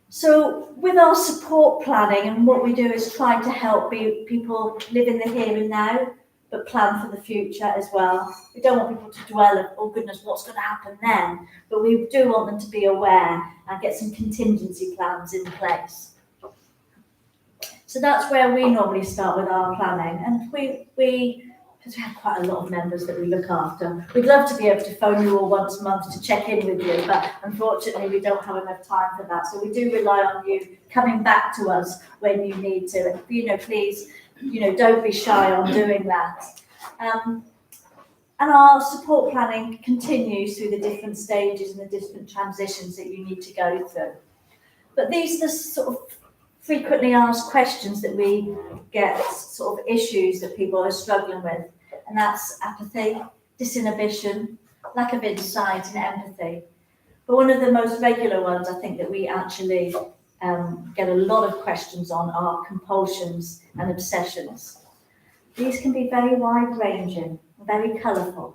So with our support planning, and what we do is try to help people live in the here and now, but plan for the future as well. We don't want people to dwell on, oh goodness, what's going to happen then? But we do want them to be aware and get some contingency plans in place. So that's where we normally start with our planning. And because we have quite a lot of members that we look after, we'd love to be able to phone you all once a month to check in with you, but unfortunately we don't have enough time for that. So we do rely on you coming back to us when you need to. And, please, don't be shy on doing that. And our support planning continues through the different stages and the different transitions that you need to go through. But these are the sort of frequently asked questions that we get, sort of issues that people are struggling with. And that's apathy, disinhibition, lack of insight and empathy. But one of the most regular ones I think that we actually get a lot of questions on are compulsions and obsessions. These can be very wide-ranging, very colourful.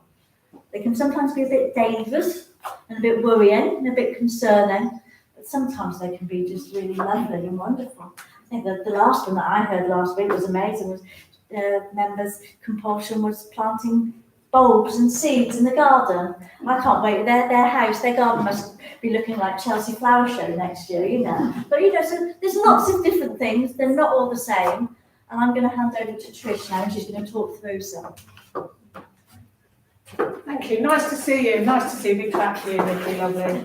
They can sometimes be a bit dangerous and a bit worrying and a bit concerning, but sometimes they can be just really lovely and wonderful. I think that the last one that I heard last week was amazing. Was members' compulsion was planting bulbs and seeds in the garden. I can't wait. Their house, their garden must be looking like Chelsea Flower Show next year, But so there's lots of different things. They're not all the same. And I'm going to hand over to Trish now, and she's going to talk through some. Thank you. Nice to see you. Nice to see you. Big clap here, Nikki. Lovely.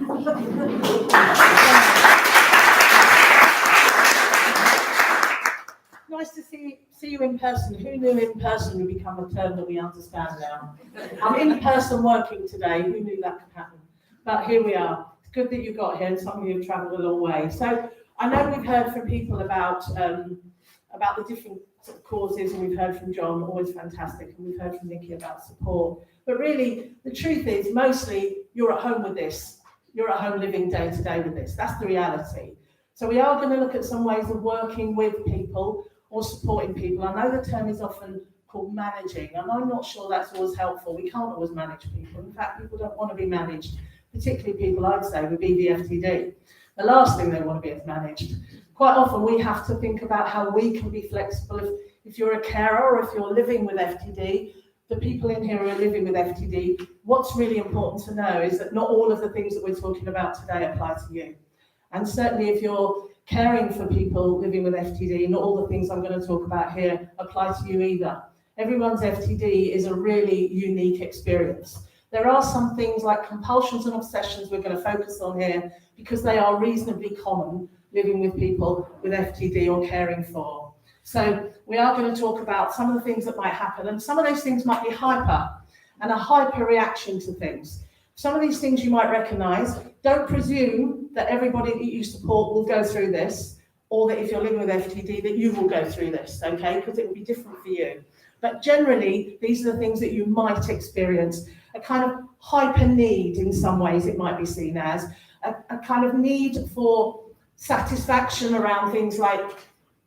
Nice to see you in person. Who knew in person would become a term that we understand now? I'm in person working today. Who knew that could happen? But here we are. It's good that you got here, and some of you have travelled a long way. So I know we've heard from people about the different causes, and we've heard from John, always fantastic, and we've heard from Nikki about support. But really, the truth is, mostly you're at home with this. You're at home living day to day with this. That's the reality. So we are going to look at some ways of working with people or supporting people. I know the term is often called managing, and I'm not sure that's always helpful. We can't always manage people. In fact, people don't want to be managed, particularly people, I'd say, with BVFTD. The last thing they want to be is managed. Quite often we have to think about how we can be flexible. If you're a carer or if you're living with FTD, the people in here who are living with FTD, what's really important to know is that not all of the things that we're talking about today apply to you. And certainly if you're caring for people living with FTD, not all the things I'm going to talk about here apply to you either. Everyone's FTD is a really unique experience. There are some things like compulsions and obsessions we're going to focus on here because they are reasonably common living with people with FTD or caring for. So we are going to talk about some of the things that might happen, and some of those things might be hyper and a hyper reaction to things. Some of these things you might recognise. Don't presume that everybody that you support will go through this, or that if you're living with FTD that you will go through this, okay? Because it will be different for you. But generally, these are the things that you might experience. A kind of hyper need, in some ways it might be seen as, a kind of need for satisfaction around things like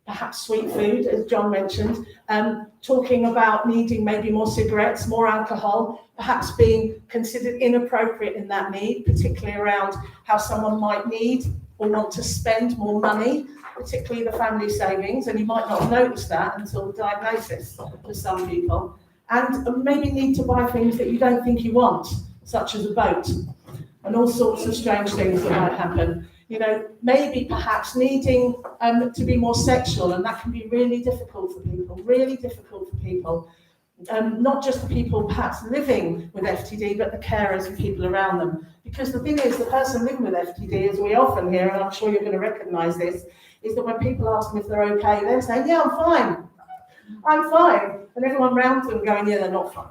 perhaps sweet food, as John mentioned, talking about needing maybe more cigarettes, more alcohol, perhaps being considered inappropriate in that need, particularly around how someone might need or want to spend more money, particularly the family savings, and you might not notice that until the diagnosis for some people, and maybe need to buy things that you don't think you want, such as a boat, and all sorts of strange things that might happen. You know, maybe perhaps needing to be more sexual, and that can be really difficult for people, not just the people perhaps living with FTD, but the carers and people around them. Because the thing is, the person living with FTD, as we often hear, and I'm sure you're going to recognise this, is that when people ask them if they're okay, they're saying, yeah, I'm fine. And everyone around them going, yeah, they're not fine.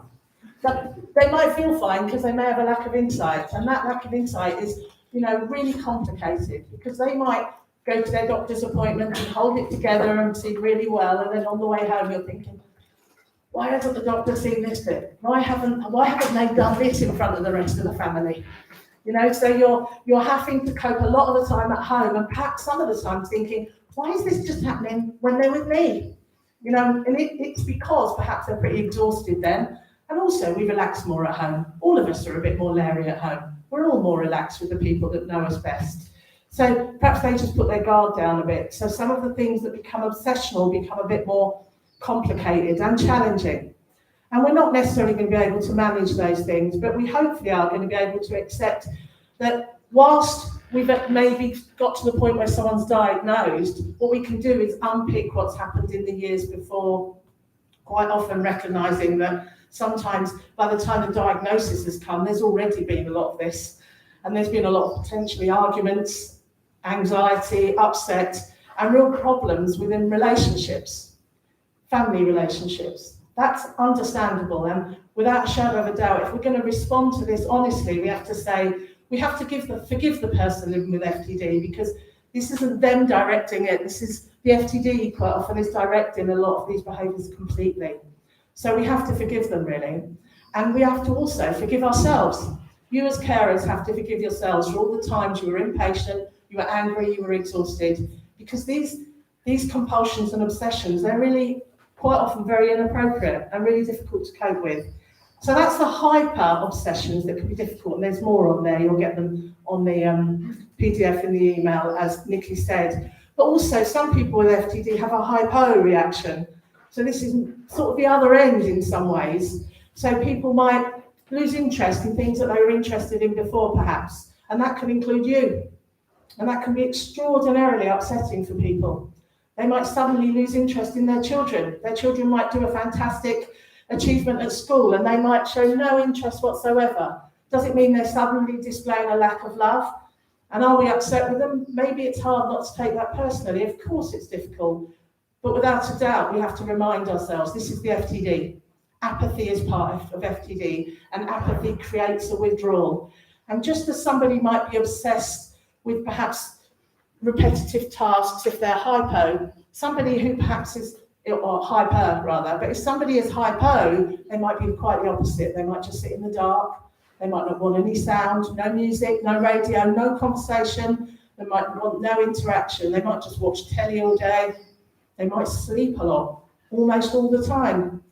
But they might feel fine because they may have a lack of insight, and that lack of insight is, you know, really complicated, because they might go to their doctor's appointment and hold it together and see really well, and then on the way home you're thinking, why hasn't the doctor seen this bit? Why haven't they done this in front of the rest of the family? You know, so you're having to cope a lot of the time at home, and perhaps some of the time thinking, why is this just happening when they're with me? You know, and it's because perhaps they're pretty exhausted then, and also we relax more at home. All of us are a bit more leery at home. We're all more relaxed with the people that know us best. So perhaps they just put their guard down a bit. So some of the things that become obsessional become a bit more complicated and challenging. And we're not necessarily going to be able to manage those things, but we hopefully are going to be able to accept that whilst we've maybe got to the point where someone's diagnosed, what we can do is unpick what's happened in the years before, quite often recognising that sometimes by the time the diagnosis has come, there's already been a lot of this, and there's been a lot of potentially arguments, anxiety, upset, and real problems within relationships, family relationships. That's understandable, and without a shadow of a doubt, if we're going to respond to this honestly, we have to say, we have to forgive the person living with FTD, because this isn't them directing it, this is the FTD quite often is directing a lot of these behaviours completely. So we have to forgive them, really. And we have to also forgive ourselves. You as carers have to forgive yourselves for all the times you were impatient, you were angry, you were exhausted, because these compulsions and obsessions, they're really quite often very inappropriate and really difficult to cope with. So that's the hyper obsessions that can be difficult, and there's more on there. You'll get them on the PDF in the email, as Nikki said. But also, some people with FTD have a hypo reaction. So this is sort of the other end in some ways. So people might lose interest in things that they were interested in before, perhaps, and that can include you. And that can be extraordinarily upsetting for people. They might suddenly lose interest in their children. Their children might do a fantastic achievement at school and they might show no interest whatsoever. Does it mean they're suddenly displaying a lack of love? And are we upset with them? Maybe it's hard not to take that personally. Of course it's difficult. But without a doubt, we have to remind ourselves, this is the FTD. Apathy is part of FTD, and apathy creates a withdrawal. And just as somebody might be obsessed with perhaps repetitive tasks if they're hypo, somebody who perhaps is, or hyper rather, but if somebody is hypo, they might be quite the opposite. They might just sit in the dark. They might not want any sound, no music, no radio, no conversation. They might want no interaction. They might just watch telly all day. They might sleep a lot, almost all the time.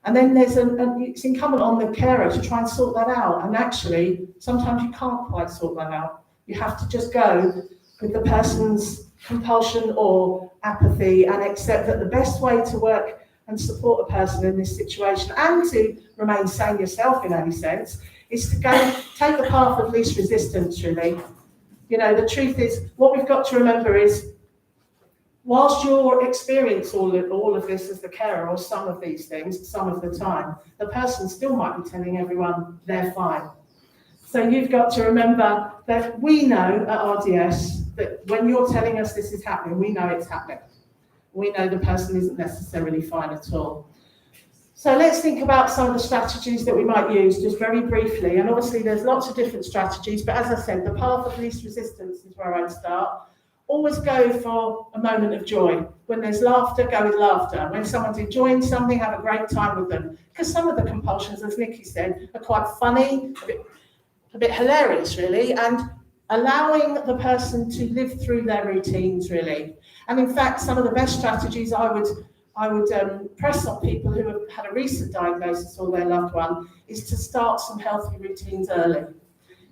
And then it's incumbent on the carer to try and sort that out. And actually, sometimes you can't quite sort that out. You have to just go with the person's compulsion or apathy and accept that the best way to work and support a person in this situation, and to remain sane yourself in any sense, is to go take the path of least resistance, really. You know, the truth is, what we've got to remember is, whilst you're experiencing all of this as the carer, or some of these things, some of the time, the person still might be telling everyone they're fine. So you've got to remember that we know at RDS that when you're telling us this is happening, we know it's happening. We know the person isn't necessarily fine at all. So let's think about some of the strategies that we might use, just very briefly. And obviously there's lots of different strategies, but as I said, the path of least resistance is where I'd start. Always go for a moment of joy. When there's laughter, go with laughter. When someone's enjoying something, have a great time with them. Because some of the compulsions, as Nikki said, are quite funny, a bit hilarious, really, and allowing the person to live through their routines, really. And in fact, some of the best strategies I would press on people who have had a recent diagnosis or their loved one is to start some healthy routines early.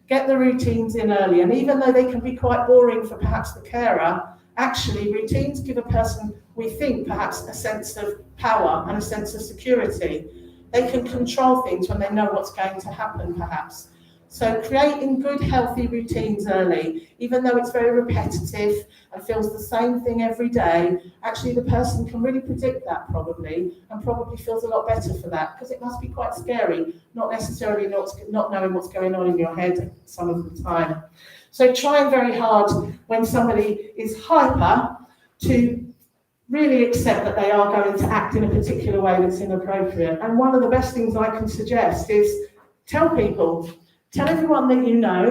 Get the routines in early, and even though they can be quite boring for perhaps the carer, actually routines give a person, we think, perhaps a sense of power and a sense of security. They can control things when they know what's going to happen, perhaps. So creating good, healthy routines early, even though it's very repetitive and feels the same thing every day, actually the person can really predict that probably, and probably feels a lot better for that, because it must be quite scary, not necessarily not knowing what's going on in your head some of the time. So trying very hard when somebody is hyper to really accept that they are going to act in a particular way that's inappropriate. And one of the best things I can suggest is tell everyone that you know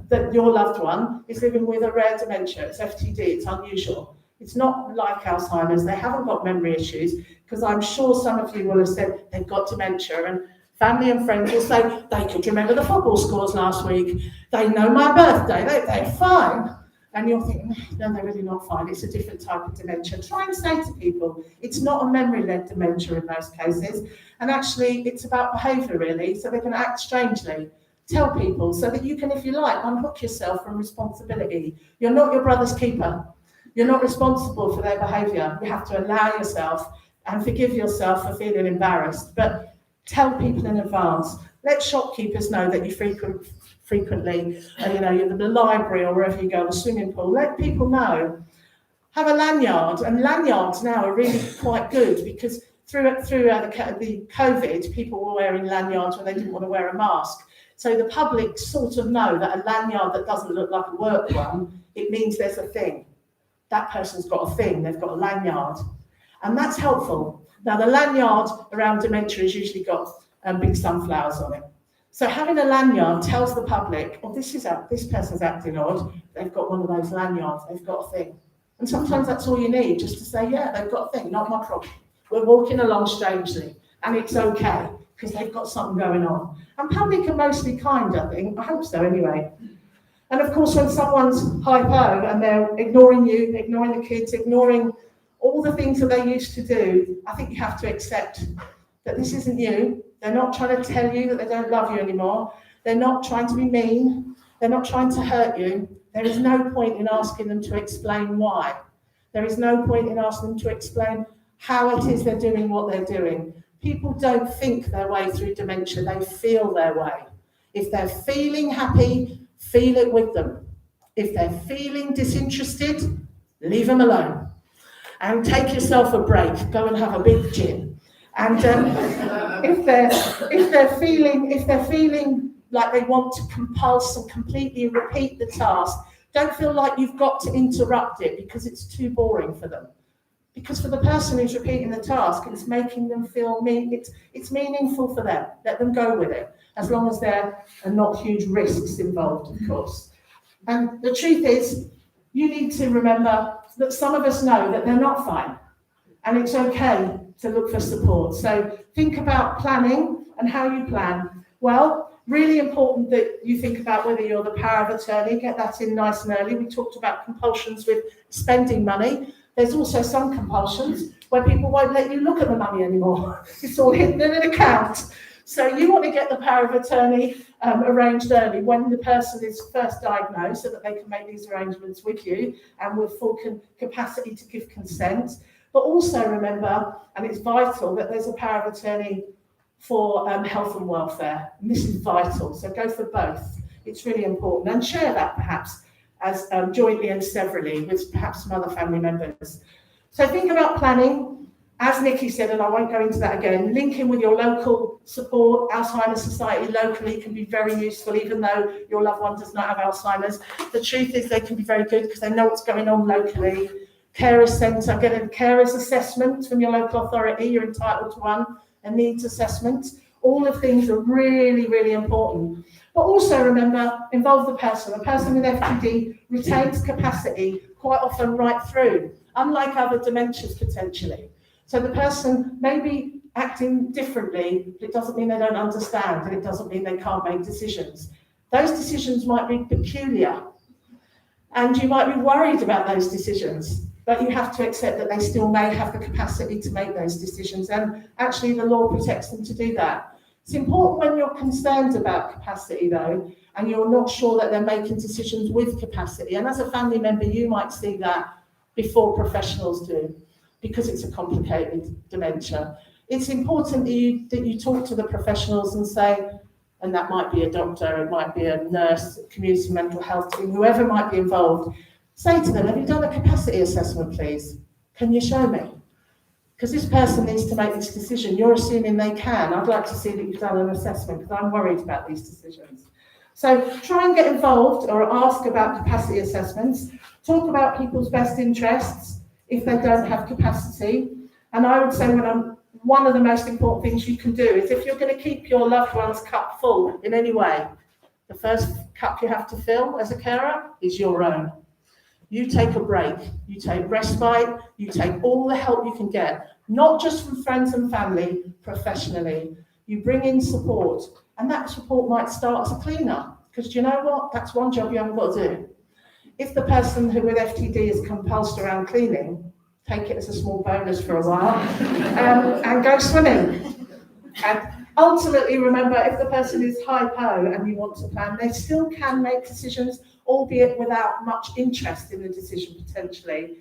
that your loved one is living with a rare dementia. It's FTD, it's unusual. It's not like Alzheimer's, they haven't got memory issues, because I'm sure some of you will have said they've got dementia, and family and friends will say, they could remember the football scores last week, they know my birthday, they're fine. And you're thinking, no, they're really not fine, it's a different type of dementia. Try and say to people, it's not a memory-led dementia in most cases, and actually it's about behaviour really, so they can act strangely. Tell people so that you can, if you like, unhook yourself from responsibility. You're not your brother's keeper. You're not responsible for their behaviour. You have to allow yourself and forgive yourself for feeling embarrassed. But tell people in advance. Let shopkeepers know that you frequently, you're in the library or wherever you go, the swimming pool. Let people know. Have a lanyard, and lanyards now are really quite good, because through the COVID, people were wearing lanyards when they didn't want to wear a mask. So the public sort of know that a lanyard that doesn't look like a work one, it means there's a thing. That person's got a thing, they've got a lanyard. And that's helpful. Now the lanyard around dementia has usually got big sunflowers on it. So having a lanyard tells the public, oh, this person's acting odd, they've got one of those lanyards, they've got a thing. And sometimes that's all you need, just to say, yeah, they've got a thing, not my problem. We're walking along strangely, and it's okay, because they've got something going on. And public are mostly kind, I think. I hope so, anyway. And of course, when someone's hypo and they're ignoring you, ignoring the kids, ignoring all the things that they used to do, I think you have to accept that this isn't you. They're not trying to tell you that they don't love you anymore. They're not trying to be mean. They're not trying to hurt you. There is no point in asking them to explain why. There is no point in asking them to explain how it is they're doing what they're doing. People don't think their way through dementia, they feel their way. If they're feeling happy, feel it with them. If they're feeling disinterested, leave them alone. And take yourself a break, go and have a big gin. And if they're feeling like they want to compulse and completely repeat the task, don't feel like you've got to interrupt it because it's too boring for them. Because for the person who's repeating the task, it's making them feel it's meaningful for them. Let them go with it, as long as there are not huge risks involved, of course. And the truth is, you need to remember that some of us know that they're not fine, and it's okay to look for support. So think about planning and how you plan. Well, really important that you think about whether you're the power of attorney, get that in nice and early. We talked about compulsions with spending money. There's also some compulsions where people won't let you look at the money anymore. It's all hidden in an account. So you want to get the power of attorney arranged early when the person is first diagnosed, so that they can make these arrangements with you and with full capacity to give consent. But also remember, and it's vital, that there's a power of attorney for health and welfare. And this is vital, so go for both. It's really important. And share that perhaps as jointly and severally with perhaps some other family members. So think about planning. As Nikki said, and I won't go into that again, linking with your local support. Alzheimer's Society locally can be very useful, even though your loved one does not have Alzheimer's. The truth is they can be very good because they know what's going on locally. Carers centre, get a carers assessment from your local authority, you're entitled to one. a needs assessment. All of things are really, really important. But also remember, involve the person. A person with FTD retains capacity quite often right through, unlike other dementias potentially. So the person may be acting differently, but it doesn't mean they don't understand, and it doesn't mean they can't make decisions. Those decisions might be peculiar, and you might be worried about those decisions, but you have to accept that they still may have the capacity to make those decisions, and actually the law protects them to do that. It's important when you're concerned about capacity though, and you're not sure that they're making decisions with capacity, and as a family member you might see that before professionals do, because it's a complicated dementia. It's important that you talk to the professionals and say, and that might be a doctor, it might be a nurse, community mental health team, whoever might be involved, say to them, have you done a capacity assessment, please? Can you show me? Because this person needs to make this decision. You're assuming they can. I'd like to see that you've done an assessment because I'm worried about these decisions. So try and get involved or ask about capacity assessments. Talk about people's best interests if they don't have capacity. And I would say one of the most important things you can do is if you're going to keep your loved one's cup full in any way, the first cup you have to fill as a carer is your own. You take a break, you take respite, you take all the help you can get, not just from friends and family, professionally. You bring in support, and that support might start as a cleaner, because do you know what? That's one job you haven't got to do. If the person who with FTD is compulsed around cleaning, take it as a small bonus for a while, and go swimming. And ultimately, remember, if the person is hypo and you want to plan, they still can make decisions, albeit without much interest in the decision potentially.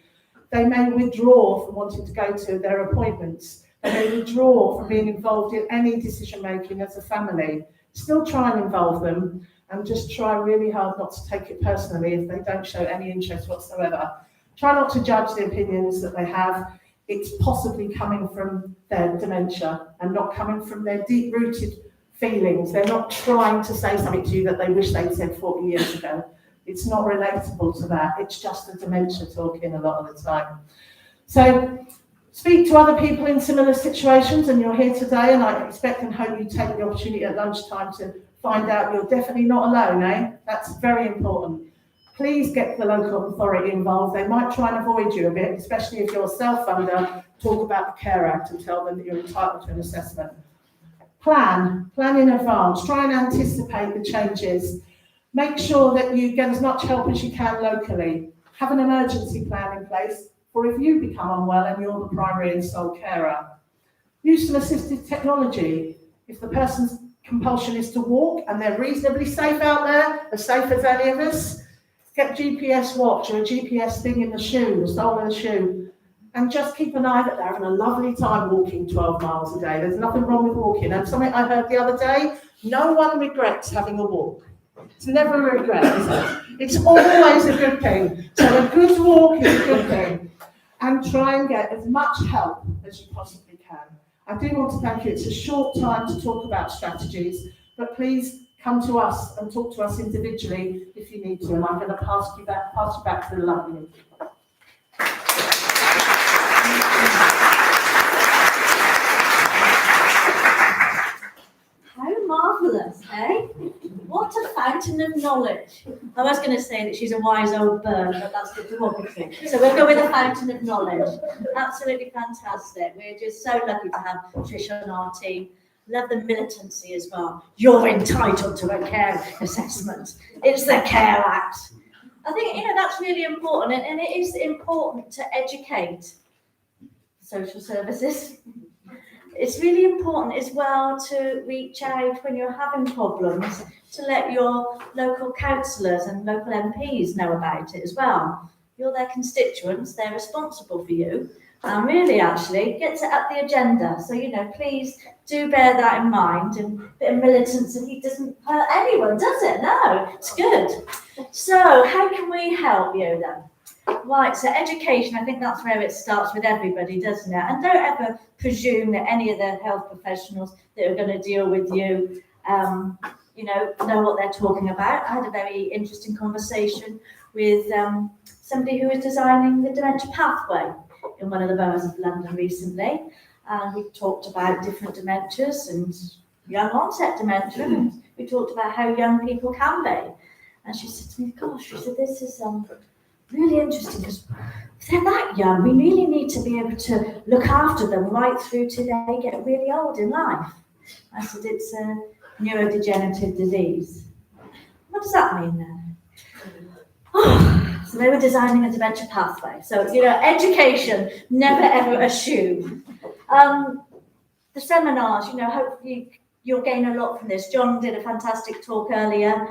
They may withdraw from wanting to go to their appointments. They may withdraw from being involved in any decision making as a family. Still try and involve them, and just try really hard not to take it personally if they don't show any interest whatsoever. Try not to judge the opinions that they have. It's possibly coming from their dementia and not coming from their deep-rooted feelings. They're not trying to say something to you that they wish they'd said 40 years ago. It's not relatable to that. It's just the dementia talking a lot of the time. So speak to other people in similar situations, and you're here today, and I expect and hope you take the opportunity at lunchtime to find out you're definitely not alone, eh? That's very important. Please get the local authority involved. They might try and avoid you a bit, especially if you're self-funder. Talk about the Care Act and tell them that you're entitled to an assessment. Plan in advance. Try and anticipate the changes. Make sure that you get as much help as you can locally. Have an emergency plan in place for if you become unwell and you're the primary and sole carer. Use some assistive technology. If the person's compulsion is to walk and they're reasonably safe out there, as safe as any of us, get a GPS watch or a GPS thing in the shoe, the sole of the shoe, and just keep an eye that they're having a lovely time walking 12 miles a day. There's nothing wrong with walking. And something I heard the other day, no one regrets having a walk. It's never a regret, is it? It's always a good thing. So a good walk is a good thing. And try and get as much help as you possibly can. I do want to thank you. It's a short time to talk about strategies, but please come to us and talk to us individually if you need to. And I'm going to pass you back to the lovely Nikki. How marvellous, eh? What a fountain of knowledge. I was going to say that she's a wise old bird, but that's the democracy. So we'll go with a fountain of knowledge. Absolutely fantastic. We're just so lucky to have Trish on our team. Love the militancy as well. You're entitled to a care assessment. It's the Care Act. I think, that's really important, and it is important to educate social services. It's really important as well to reach out when you're having problems, to let your local councillors and local MPs know about it as well. You're their constituents, they're responsible for you, and really actually gets it up the agenda. So, please do bear that in mind, and a bit of militancy doesn't hurt anyone, does it? No, it's good. So how can we help you then? Right, so education, I think that's where it starts with everybody, doesn't it? And don't ever presume that any of the health professionals that are going to deal with you, know what they're talking about. I had a very interesting conversation with somebody who was designing the dementia pathway in one of the boroughs of London recently. and we talked about different dementias and young onset dementia, and we talked about how young people can be. And she said to me, gosh, she said, this is really interesting, because if they're that young, we really need to be able to look after them right through till they get really old in life. I said, it's a neurodegenerative disease. What does that mean then? Oh, so they were designing a dementia pathway. So, education, never ever assume. The seminars, hopefully you'll gain a lot from this. John did a fantastic talk earlier.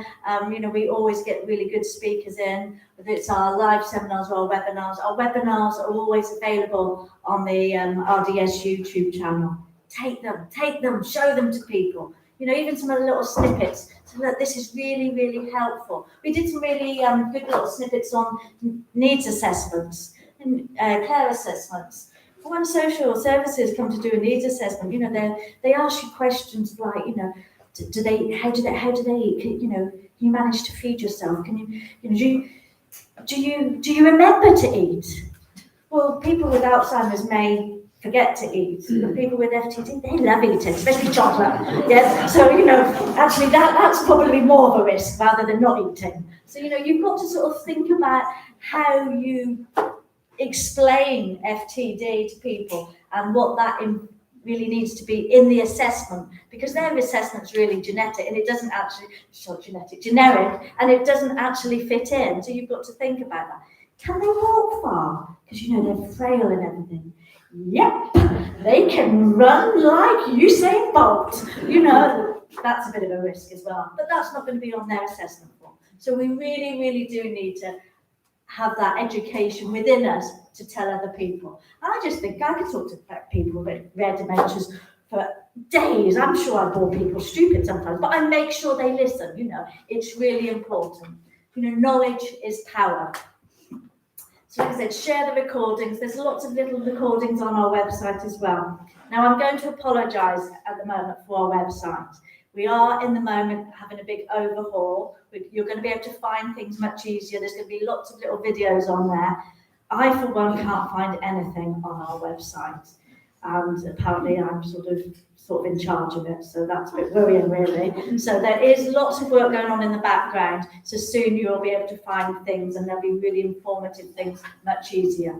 We always get really good speakers in, whether it's our live seminars or our webinars. Our webinars are always available on the RDS YouTube channel. Take them, show them to people. Even some of the little snippets, so that this is really, really helpful. We did some really good little snippets on needs assessments and care assessments. When social services come to do a needs assessment, they ask you questions like, how do they eat? Can you manage to feed yourself? Can you, do you remember to eat? Well, people with Alzheimer's may forget to eat, but people with FTD, they love eating, especially chocolate. Yes, so actually that's probably more of a risk rather than not eating. So you've got to sort of think about how you explain FTD to people and what that really needs to be in the assessment, because their assessment's really genetic and it doesn't actually, generic, and it doesn't actually fit in. So you've got to think about that. Can they walk far? Because they're frail and everything. Yep, they can run like Usain Bolt. That's a bit of a risk as well, but that's not going to be on their assessment form. So we really, really do need to have that education within us to tell other people. I just think I could talk to people with rare dementias for days. I'm sure I bore people stupid sometimes, but I make sure they listen. It's really important. Knowledge is power. So like I said, share the recordings. There's lots of little recordings on our website as well. Now I'm going to apologise at the moment for our website. We are in the moment having a big overhaul. You're going to be able to find things much easier. There's going to be lots of little videos on there. I, for one, can't find anything on our website. And apparently I'm sort of in charge of it. So that's a bit worrying, really. So there is lots of work going on in the background. So soon you'll be able to find things, and there'll be really informative things much easier.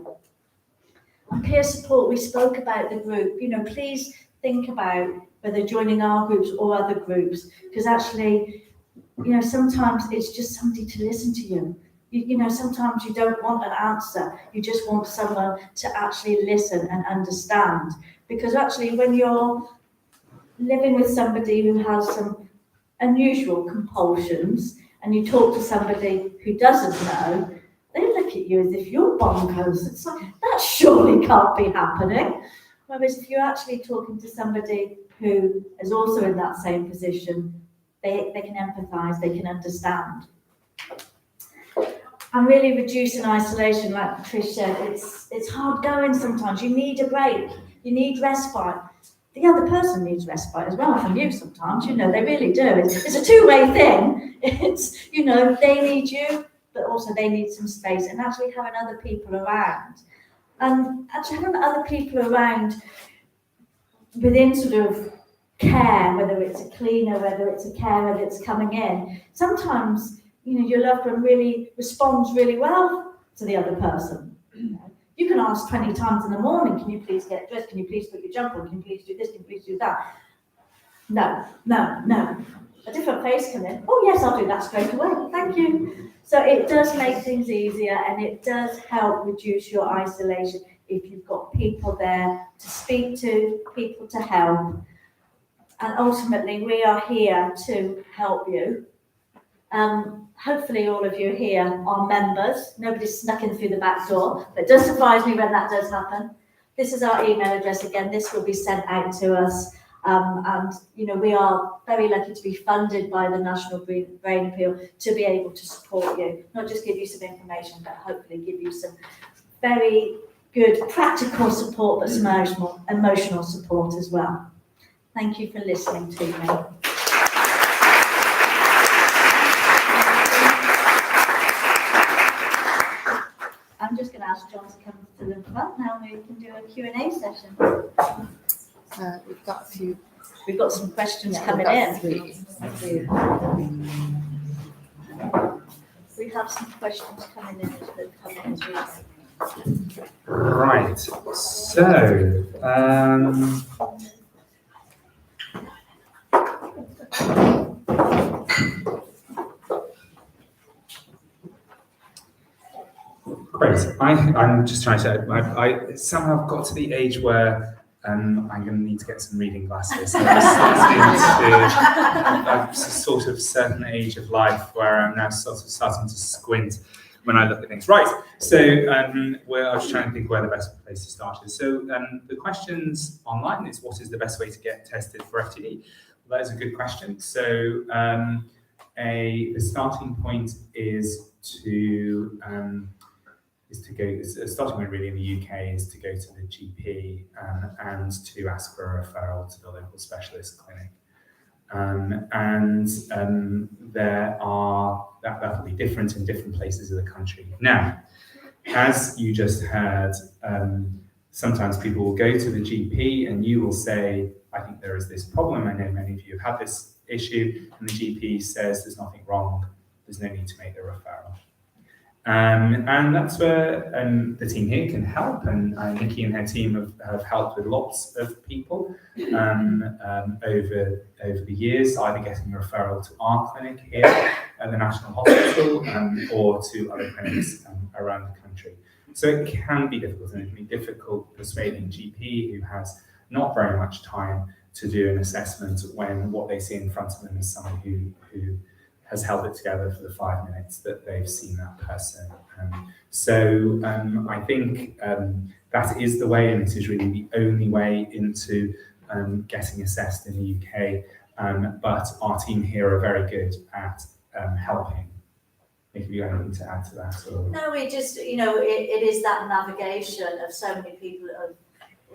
And peer support, we spoke about the group. Please think about whether joining our groups or other groups, because actually, sometimes it's just somebody to listen to you. Sometimes you don't want an answer. You just want someone to actually listen and understand. Because actually, when you're living with somebody who has some unusual compulsions, and you talk to somebody who doesn't know, they look at you as if you're bonkers. It's like, that surely can't be happening. Whereas if you're actually talking to somebody who is also in that same position, they can empathise, they can understand. And really reducing isolation, like Trish said, it's hard going sometimes. You need a break, you need respite. The other person needs respite as well from you sometimes, they really do. It's a two-way thing. It's, they need you, but also they need some space, and actually having other people around. And actually having other people around within sort of care, whether it's a cleaner, whether it's a carer that's coming in, sometimes, your loved one really responds really well to the other person. You can ask 20 times in the morning, can you please get dressed? Can you please put your jumper on? Can you please do this? Can you please do that? No. A different face come in. Oh yes, I'll do that straight away. Thank you. So it does make things easier, and it does help reduce your isolation if you've got people there to speak to, people to help. And ultimately, we are here to help you. Hopefully all of you here are members. Nobody's snuck in through the back door, but it does surprise me when that does happen. This is our email address again. This will be sent out to us. And we are very lucky to be funded by the National Brain Appeal to be able to support you, not just give you some information, but hopefully give you some very good practical support, but some emotional support as well. Thank you for listening to me. I'm just going to ask John to come to the front now, and we can do a Q&A session. We've got a few. We've got some questions Yeah, coming we've in. got three. We have some questions coming in that come in as well. Right. So, great. I'm just trying to. I somehow got to the age where I'm going to need to get some reading glasses. So I'm sort of certain age of life where I'm now sort of starting to squint when I look at things. Right. So I was trying to think where the best place to start is. So the questions online is, what is the best way to get tested for FTD? Well, that is a good question. So the starting point is to go. A starting point really in the UK is to go to the GP and to ask for a referral to the local specialist clinic. That will be different in different places of the country. Now, as you just heard, sometimes people will go to the GP and you will say, I think there is this problem. I know many of you have had this issue, and the GP says there's nothing wrong. There's no need to make the referral. And that's where the team here can help, and Nikki and her team have helped with lots of people over the years, either getting a referral to our clinic here at the National Hospital or to other clinics around the country. So it can be difficult, and it can be difficult persuading GP who has not very much time to do an assessment when what they see in front of them is someone who has held it together for the 5 minutes that they've seen that person. I think that is the way, and it is really the only way into getting assessed in the UK. But our team here are very good at helping. If you have anything to add to that? Or... No, we just, it is that navigation of so many people that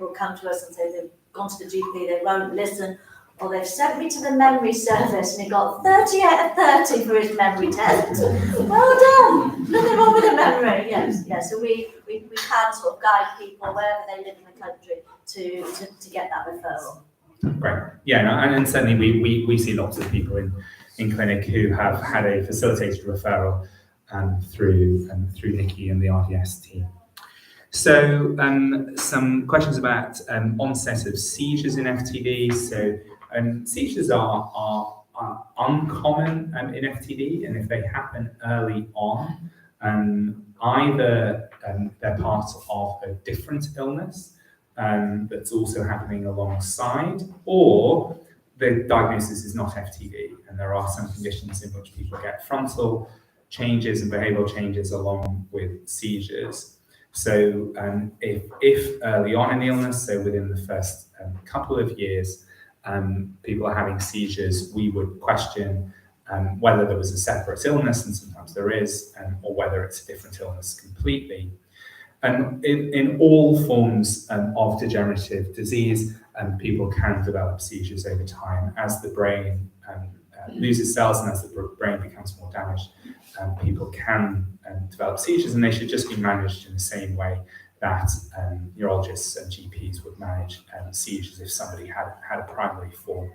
will come to us and say they've gone to the GP, they won't listen, or they've sent me to the memory service and he got 30 out of 30 for his memory test. Well done! Nothing wrong with the memory. Yes. So we can sort of guide people wherever they live in the country to get that referral. Great. Yeah, and certainly we see lots of people in clinic who have had a facilitated referral through Nikki and the RDS team. So some questions about onset of seizures in FTD. So seizures are uncommon in FTD, and if they happen early on, either they're part of a different illness that's also happening alongside, or the diagnosis is not FTD, and there are some conditions in which people get frontal changes and behavioural changes along with seizures. So if early on in the illness, so within the first couple of years, people are having seizures, we would question whether there was a separate illness, and sometimes there is, or whether it's a different illness completely. And in all forms of degenerative disease, people can develop seizures over time as the brain loses cells and as the brain becomes more damaged. People can develop seizures, and they should just be managed in the same way that neurologists and GPs would manage seizures if somebody had a primary form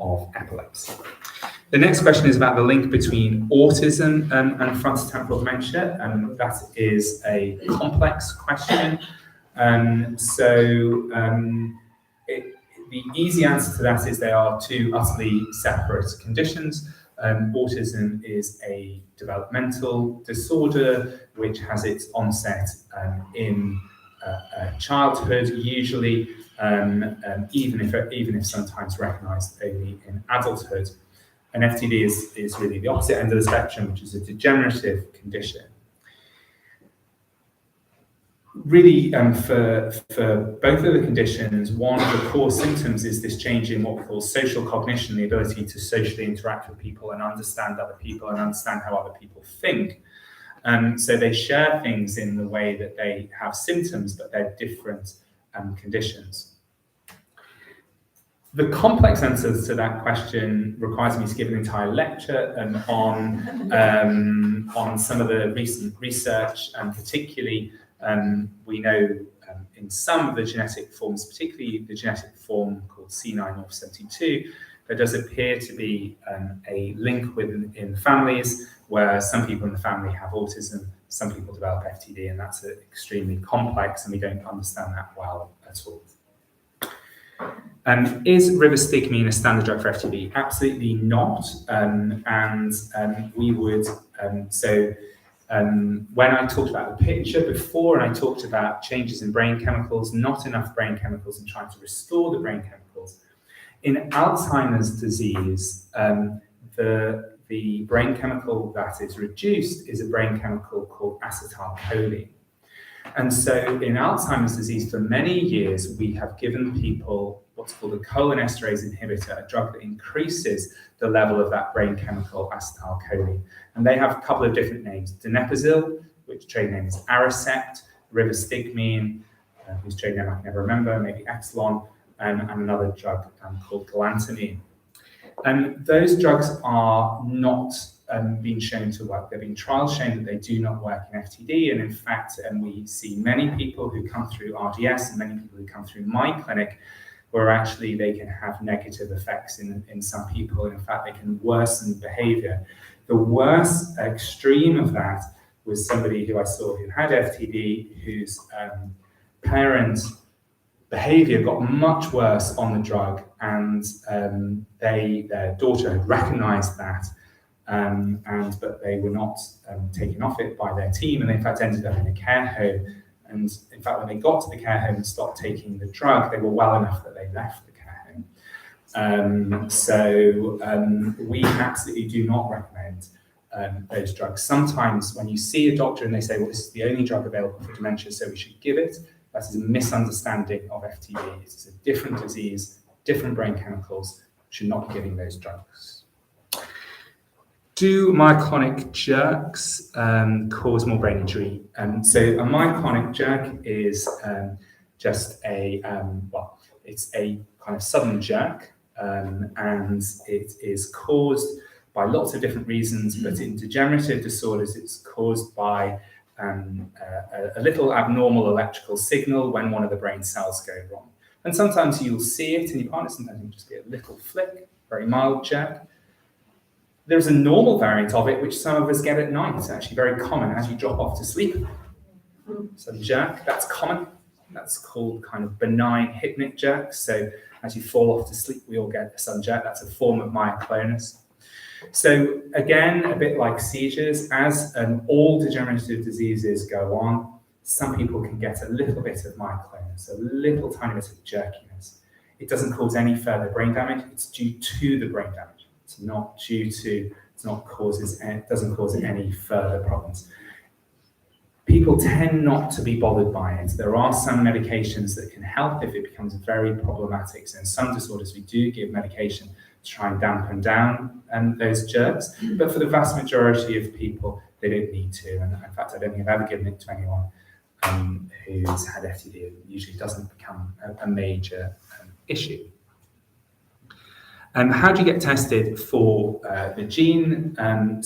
of epilepsy. The next question is about the link between autism and frontotemporal dementia, and that is a complex question. The easy answer to that is they are two utterly separate conditions. Autism is a developmental disorder which has its onset in childhood, usually, even if sometimes recognised only in adulthood. And FTD is really the opposite end of the spectrum, which is a degenerative condition. Really, for both of the conditions, one of the core symptoms is this change in what we call social cognition, the ability to socially interact with people and understand other people and understand how other people think. So they share things in the way that they have symptoms, but they're different conditions. The complex answer to that question requires me to give an entire lecture on some of the recent research, and particularly we know in some of the genetic forms, particularly the genetic form called C9orf72, there does appear to be a link in families where some people in the family have autism, some people develop FTD, and that's extremely complex, and we don't understand that well at all. Is rivastigmine a standard drug for FTD? Absolutely not. We would, when I talked about the picture before, and I talked about changes in brain chemicals, not enough brain chemicals, and trying to restore the brain chemicals. In Alzheimer's disease, the brain chemical that is reduced is a brain chemical called acetylcholine. And so in Alzheimer's disease, for many years, we have given people what's called a cholinesterase inhibitor, a drug that increases the level of that brain chemical acetylcholine. And they have a couple of different names: donepezil, which trade name is Aricept, rivastigmine, whose trade name I can never remember, maybe Exelon, and another drug called galantamine. Those drugs are not being shown to work. There have been trials showing that they do not work in FTD, and in fact, we see many people who come through RDS and many people who come through my clinic where actually they can have negative effects in some people. In fact, they can worsen behavior. The worst extreme of that was somebody who I saw who had FTD, whose parents' behavior got much worse on the drug, and their daughter had recognized that, but they were not taken off it by their team, and they in fact ended up in a care home. And in fact, when they got to the care home and stopped taking the drug, they were well enough that they left the care home. We absolutely do not recommend those drugs. Sometimes when you see a doctor and they say, well, this is the only drug available for dementia, so we should give it, that is a misunderstanding of FTD. It's a different disease, different brain chemicals, should not be giving those drugs. Do myoclonic jerks cause more brain injury? So a myoclonic jerk is just it's a kind of sudden jerk, and it is caused by lots of different reasons, but in degenerative disorders, it's caused by a little abnormal electrical signal when one of the brain cells go wrong. And sometimes you'll see it in your partner, sometimes it'll just be a little flick, very mild jerk. There's a normal variant of it, which some of us get at night. It's actually very common as you drop off to sleep. Some jerk, that's common. That's called kind of benign hypnic jerk. So as you fall off to sleep, we all get a sudden jerk. That's a form of myoclonus. So again, a bit like seizures, as all degenerative diseases go on, some people can get a little bit of myoclonus, a little tiny bit of jerkiness. It doesn't cause any further brain damage. It's due to the brain damage. It doesn't cause any further problems. People tend not to be bothered by it. There are some medications that can help if it becomes very problematic. So in some disorders, we do give medication to try and dampen down those jerks. But for the vast majority of people, they don't need to. And in fact, I don't think I've ever given it to anyone who's had FTD. It usually doesn't become a major issue. How do you get tested for the gene? Our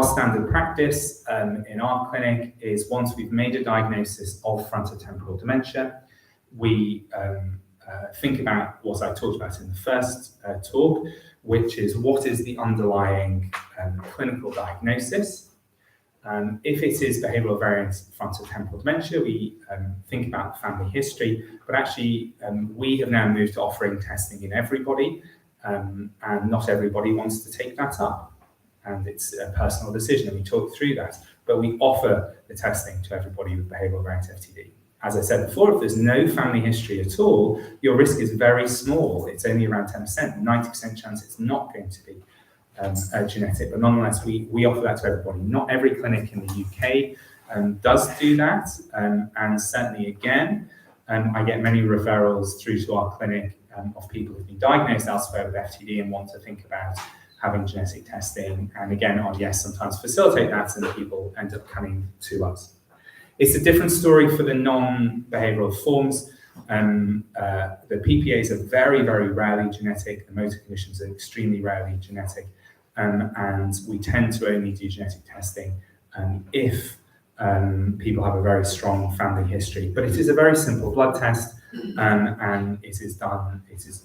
standard practice in our clinic is once we've made a diagnosis of frontotemporal dementia, we think about what I talked about in the first talk, which is what is the underlying clinical diagnosis. If it is behavioural variant frontotemporal dementia, we think about family history, but actually we have now moved to offering testing in everybody, and not everybody wants to take that up. And it's a personal decision, and we talk through that, but we offer the testing to everybody with behavioural variant FTD. As I said before, if there's no family history at all, your risk is very small. It's only around 10%, 90% chance it's not going to be genetic, but nonetheless, we offer that to everybody. Not every clinic in the UK does do that, and certainly again, I get many referrals through to our clinic of people who've been diagnosed elsewhere with FTD and want to think about having genetic testing, and again, RDS sometimes facilitate that, and people end up coming to us. It's a different story for the non-behavioural forms. The PPAs are very, very rarely genetic. The motor conditions are extremely rarely genetic. And we tend to only do genetic testing if people have a very strong family history. But it is a very simple blood test, and it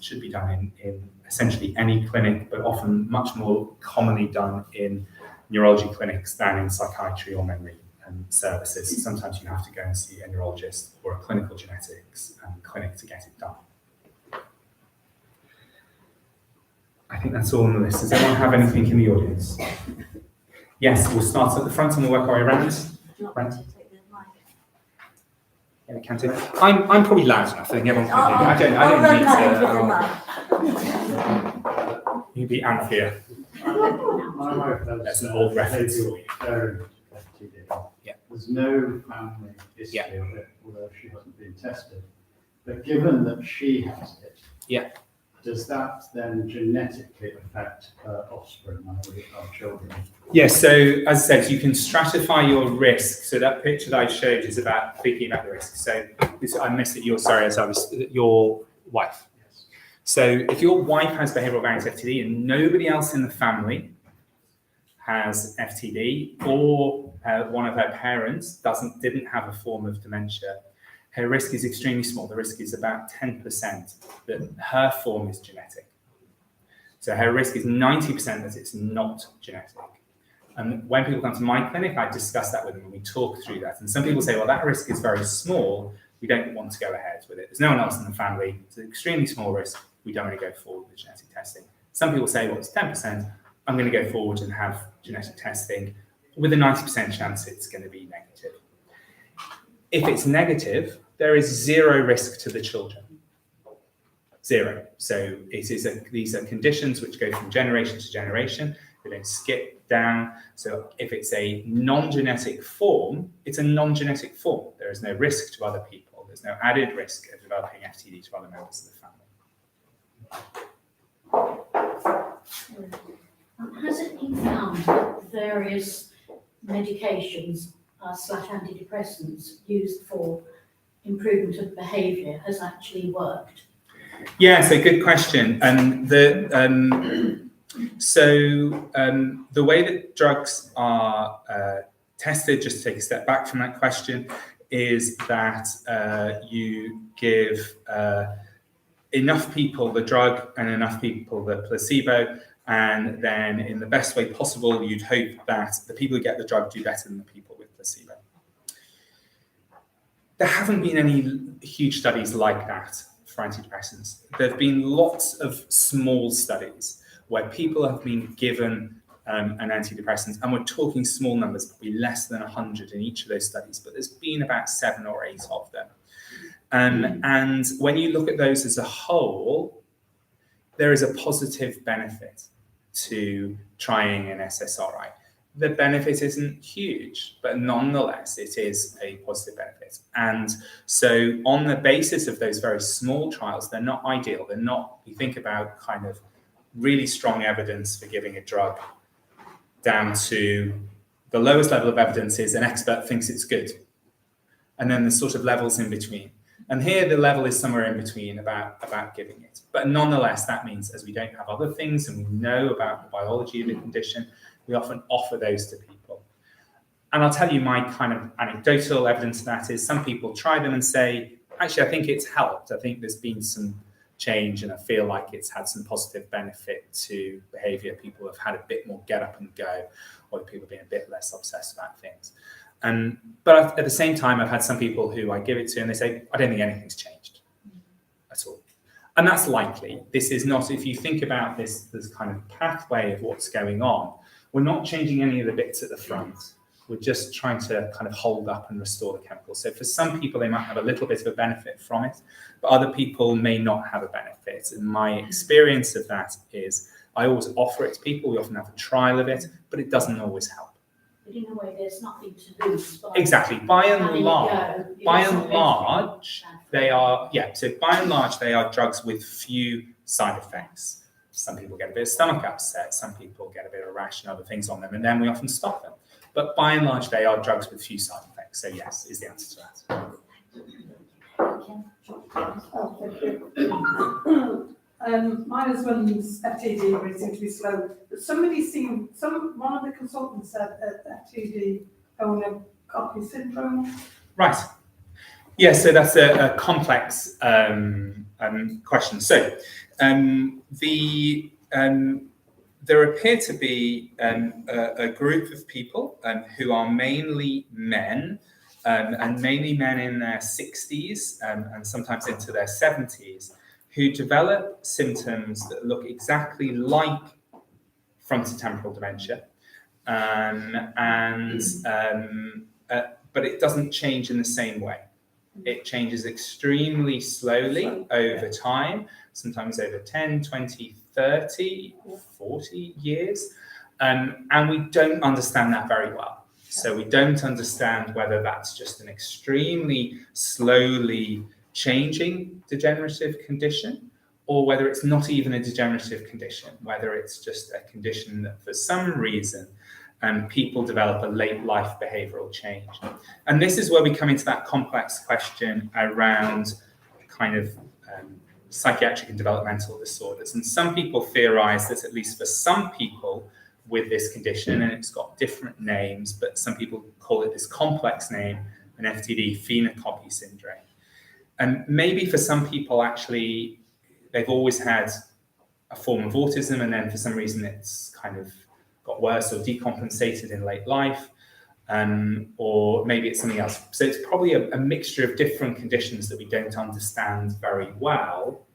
should be done in essentially any clinic, but often much more commonly done in neurology clinics than in psychiatry or memory services. Sometimes you have to go and see a neurologist or a clinical genetics clinic to get it done. I think that's all on the list. Does anyone have anything in the audience? Yes, we'll start at the front and we'll work our way around. Right. Yeah, we can do. I'm probably loud enough. I think everyone can hear me. I don't need to. You be Anthea. My wife does. That's an old reference for you. FTD. Yeah. There's no family history of it, although she hasn't been tested. But given that she has it, does that then genetically affect her offspring, our children? Yes, so as I said, you can stratify your risk. So that picture that I showed is about thinking about the risk. So I missed it. Your wife. Yes. So if your wife has behavioural variant FTD and nobody else in the family has FTD, or one of her parents didn't have a form of dementia, her risk is extremely small. The risk is about 10% that her form is genetic. So her risk is 90% that it's not genetic. And when people come to my clinic, I discuss that with them and we talk through that. And some people say, well, that risk is very small. We don't want to go ahead with it. There's no one else in the family. It's an extremely small risk. We don't want to go forward with genetic testing. Some people say, well, it's 10%. I'm going to go forward and have genetic testing. With a 90% chance, it's going to be negative. If it's negative, there is zero risk to the children. Zero. So these are conditions which go from generation to generation. They don't skip down. So if it's a non-genetic form, it's a non-genetic form. There is no risk to other people. There's no added risk of developing FTD to other members of the family. Has it been found that various medications / antidepressants used for improvement of behaviour has actually worked? Yeah, so good question. The way that drugs are tested, just to take a step back from that question, is that you give enough people the drug and enough people the placebo, and then in the best way possible, you'd hope that the people who get the drug do better than the people with placebo. There haven't been any huge studies like that for antidepressants. There have been lots of small studies where people have been given an antidepressant, and we're talking small numbers, probably less than 100 in each of those studies, but there's been about 7 or 8 of them. And when you look at those as a whole, there is a positive benefit to trying an SSRI. The benefit isn't huge, but nonetheless, it is a positive benefit. And so on the basis of those very small trials, they're not ideal. They're not, you think about kind of really strong evidence for giving a drug down to the lowest level of evidence is an expert thinks it's good. And then the sort of levels in between. And here the level is somewhere in between about giving it. But nonetheless, that means as we don't have other things and we know about the biology of the condition, we often offer those to people. And I'll tell you my kind of anecdotal evidence of that is some people try them and say, actually, I think it's helped. I think there's been some change and I feel like it's had some positive benefit to behavior. People have had a bit more get up and go, or people have been a bit less obsessed about things. But at the same time, I've had some people who I give it to and they say, I don't think anything's changed at all. And that's likely. This is not, if you think about this kind of pathway of what's going on, we're not changing any of the bits at the front. We're just trying to kind of hold up and restore the chemicals. So for some people, they might have a little bit of a benefit from it, but other people may not have a benefit. And my experience of that is I always offer it to people. We often have a trial of it, but it doesn't always help. But in a way, there's nothing to lose. Exactly. By and large, they are, so by and large, they are drugs with few side effects. Some people get a bit of stomach upset, some people get a bit of a rash and other things on them, and then we often stop them. But by and large, they are drugs with few side effects. So yes, is the answer to that. Oh, thank you. My husband's FTD really seemed to be slow, but one of the consultants said FTD only copy syndrome? Right. Yeah, so that's a complex question. So there appear to be a group of people who are mainly men, and mainly men in their 60s and sometimes into their 70s, who develop symptoms that look exactly like frontotemporal dementia, but it doesn't change in the same way. It changes extremely slowly over time, sometimes over 10, 20, 30, 40 years. And we don't understand that very well. So we don't understand whether that's just an extremely slowly changing degenerative condition, or whether it's not even a degenerative condition, whether it's just a condition that for some reason people develop a late life behavioral change. And this is where we come into that complex question around kind of psychiatric and developmental disorders. And some people theorize that at least for some people with this condition, and it's got different names, but some people call it this complex name, an FTD phenocopy syndrome. And maybe for some people, actually, they've always had a form of autism, and then for some reason it's kind of got worse or decompensated in late life, or maybe it's something else. So it's probably a mixture of different conditions that we don't understand very well.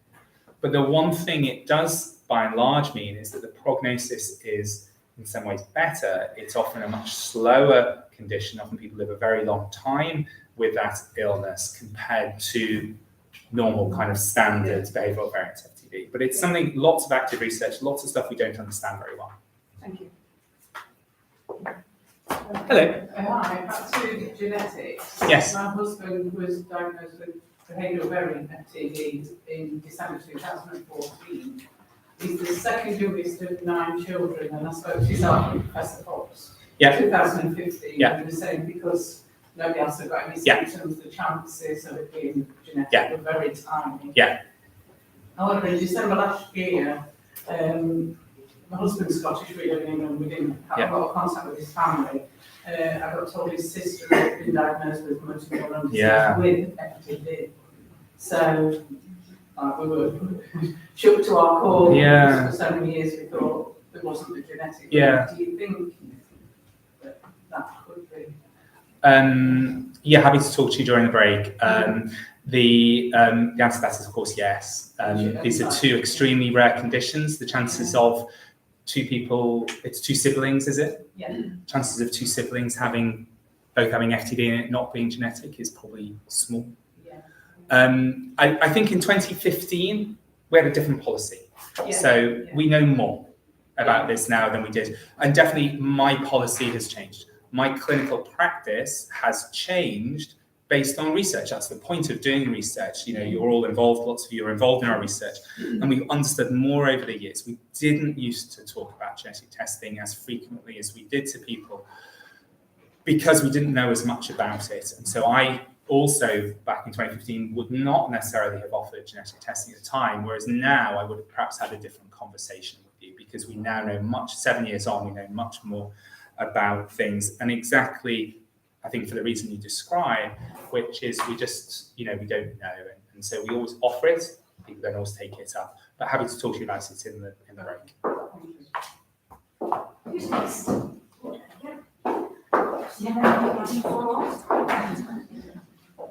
But the one thing it does, by and large, mean is that the prognosis is in some ways better. It's often a much slower condition. Often people live a very long time with that illness compared to normal kind of standard behavioural variant FTD. But it's something, lots of active research, lots of stuff we don't understand very well. Thank you. Hello. Hi, back to genetics. Yes. My husband was diagnosed with behavioural variant FTD in December 2014. He's the second youngest of 9 children, and I spoke to his aunt, Professor Fox, in 2015, and was saying because nobody else had got any symptoms, the chances of it being genetic were very tiny. However, in December last year, my husband's Scottish, we live in England, we didn't have a lot of contact with his family. I got told his sister had been diagnosed with multiple neuron disease with FTD. So we were shook to our core for so many years we thought there wasn't a genetic. Do you think that could be? Happy to talk to you during the break. The answer to that is, of course, yes. These are 2 extremely rare conditions. The chances of 2 people, it's 2 siblings, is it? Yeah. Chances of 2 siblings both having FTD and it not being genetic is probably small. Yeah. I think in 2015, we had a different policy. So we know more about this now than we did. And definitely my policy has changed. My clinical practice has changed based on research. That's the point of doing research. You know, you're all involved, lots of you are involved in our research, and we've understood more over the years. We didn't used to talk about genetic testing as frequently as we did to people because we didn't know as much about it. And so I also, back in 2015, would not necessarily have offered genetic testing at the time, whereas now I would have perhaps had a different conversation with you because we now know much, 7 years on, we know much more about things. And exactly, I think for the reason you describe, which is we just, we don't know. And so we always offer it, people don't always take it up. But happy to talk to you about it in the break. Who's next?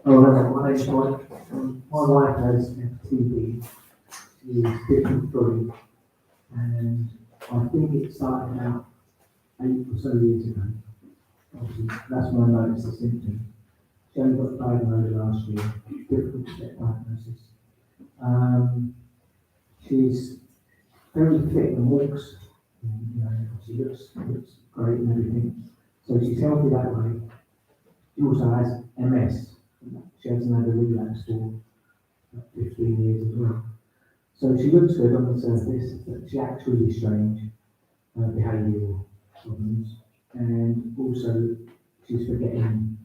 My name's Mike. My wife has FTD. She's 53, and I think it started out 8 or so years ago. Obviously, that's when I noticed the symptom. She only got diagnosed last year, difficult to get diagnosis. She's very fit and walks, she looks great and everything. So she's healthy that way. She also has MS. She hasn't had a relapse for 15 years as well. So she looks good on the surface, but she acts really strange, behavioural problems. And also, she's forgetting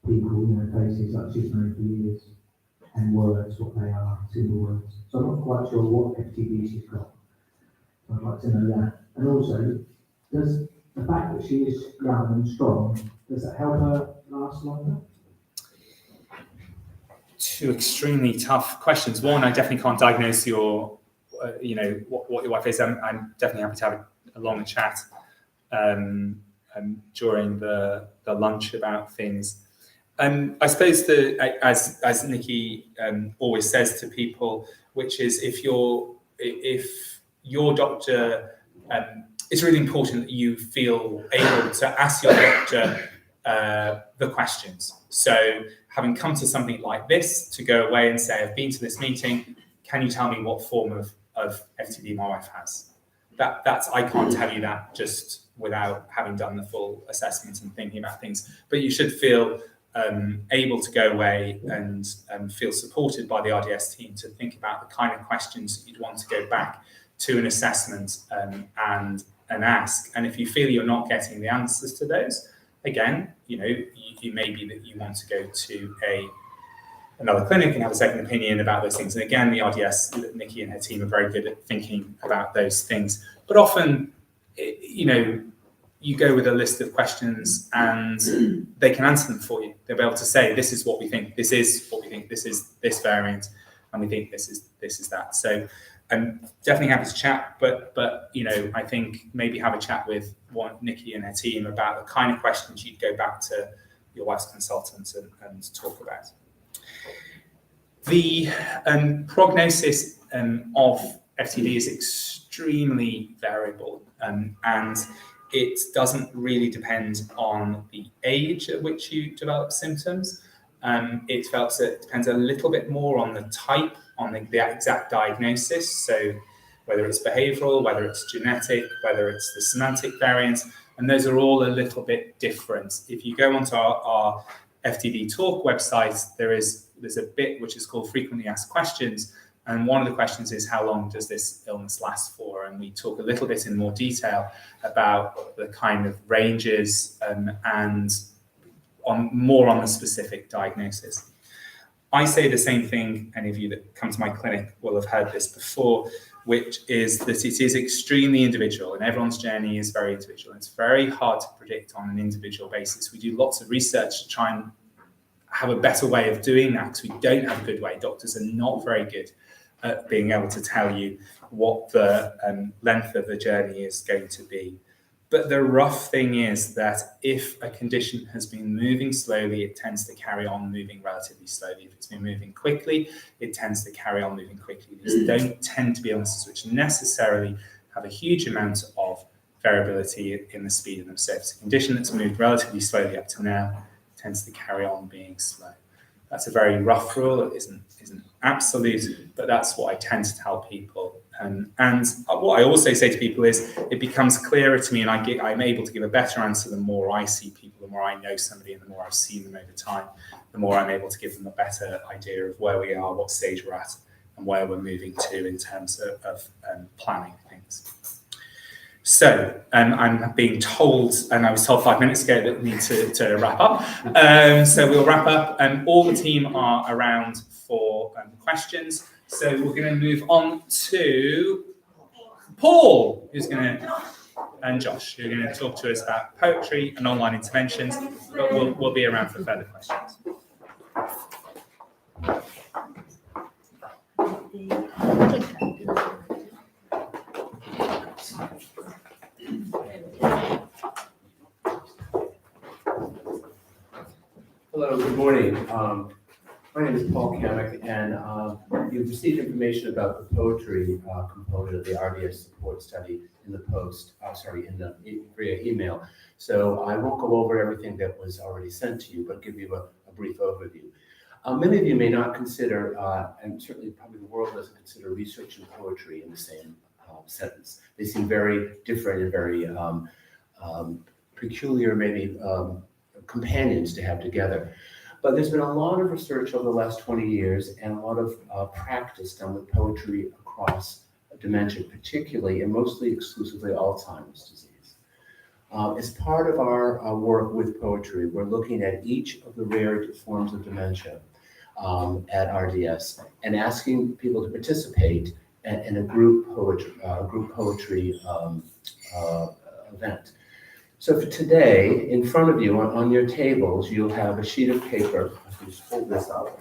people, faces like she's known for years, and words, what they are, simple words. So I'm not quite sure what FTD she's got. So I'd like to know that. And also, does the fact that she is young and strong, does that help her last longer? Two extremely tough questions. One, I definitely can't diagnose your, what your wife is. I'm definitely happy to have a long chat during the lunch about things. I suppose as Nikki always says to people, which is if your doctor, it's really important that you feel able to ask your doctor the questions. So having come to something like this, to go away and say, I've been to this meeting, can you tell me what form of FTD my wife has? That's I can't tell you that just without having done the full assessment and thinking about things. But you should feel able to go away and feel supported by the RDS team to think about the kind of questions that you'd want to go back to an assessment and ask. And if you feel you're not getting the answers to those, again, you may be that you want to go to another clinic and have a second opinion about those things. And again, the RDS, Nikki and her team are very good at thinking about those things. But often, you go with a list of questions and they can answer them for you. They'll be able to say, this is what we think, this is what we think, this is this variant, and we think this is that. So I'm definitely happy to chat, but I think maybe have a chat with Nikki and her team about the kind of questions you'd go back to your wife's consultant and talk about. The prognosis of FTD is extremely variable, and it doesn't really depend on the age at which you develop symptoms. It depends a little bit more on the type, on the exact diagnosis. So whether it's behavioural, whether it's genetic, whether it's the semantic variant, and those are all a little bit different. If you go onto our FTD Talk website, there's a bit which is called Frequently Asked Questions. And one of the questions is, how long does this illness last for? And we talk a little bit in more detail about the kind of ranges and more on the specific diagnosis. I say the same thing, any of you that come to my clinic will have heard this before, which is that it is extremely individual and everyone's journey is very individual. It's very hard to predict on an individual basis. We do lots of research to try and have a better way of doing that because we don't have a good way. Doctors are not very good at being able to tell you what the length of the journey is going to be. But the rough thing is that if a condition has been moving slowly, it tends to carry on moving relatively slowly. If it's been moving quickly, it tends to carry on moving quickly. These don't tend to be illnesses which necessarily have a huge amount of variability in the speed of them. So if it's a condition that's moved relatively slowly up to now, it tends to carry on being slow. That's a very rough rule. It isn't absolute, but that's what I tend to tell people. And what I also say to people is, it becomes clearer to me, and I'm able to give a better answer the more I see people, the more I know somebody, and the more I've seen them over time, the more I'm able to give them a better idea of where we are, what stage we're at, and where we're moving to in terms of planning things. So I'm being told, and I was told 5 minutes ago that we need to wrap up. So we'll wrap up. All the team are around for questions. So we're going to move on to Paul, and Josh, who are going to talk to us about poetry and online interventions, but we'll be around for further questions. Hello, good morning. My name is Paul Camic, and you've received information about the poetry component of the RDS support study in the via email. So I won't go over everything that was already sent to you, but give you a brief overview. Many of you may not consider, and certainly probably the world doesn't consider research and poetry in the same sentence. They seem very different and very peculiar, maybe companions to have together. But there's been a lot of research over the last 20 years and a lot of practice done with poetry across dementia, particularly and mostly exclusively Alzheimer's disease. As part of our work with poetry, we're looking at each of the rare forms of dementia at RDS and asking people to participate in a group poetry event. So for today, in front of you on your tables, you'll have a sheet of paper. I can just hold this up.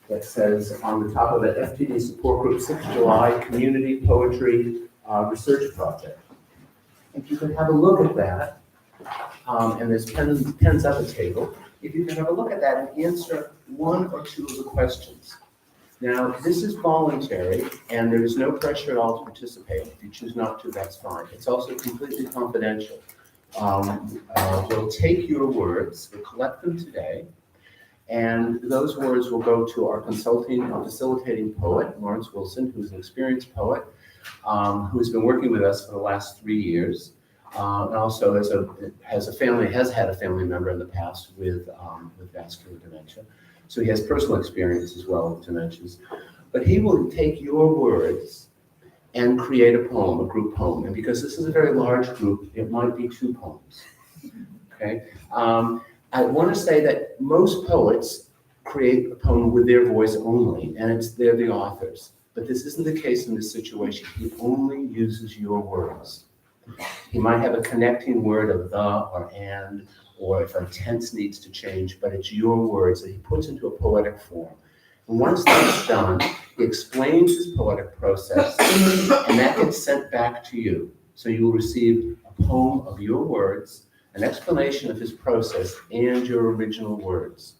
That says on the top of it, FTD Support Group 6 July Community Poetry Research Project. If you could have a look at that, and there's pens at the table, if you can have a look at that and answer one or two of the questions. Now, this is voluntary, and there is no pressure at all to participate. If you choose not to, that's fine. It's also completely confidential. We'll take your words, we'll collect them today, and those words will go to our facilitating poet, Lawrence Wilson, who's an experienced poet, who's been working with us for the last 3 years, and also has had a family member in the past with vascular dementia. So he has personal experience as well with dementias. But he will take your words and create a poem, a group poem. And because this is a very large group, it might be 2 poems. Okay. I want to say that most poets create a poem with their voice only, and they're the authors. But this isn't the case in this situation. He only uses your words. He might have a connecting word of the or and, or if a tense needs to change, but it's your words that he puts into a poetic form. And once that's done, he explains his poetic process, and that gets sent back to you. So you will receive a poem of your words, an explanation of his process, and your original words.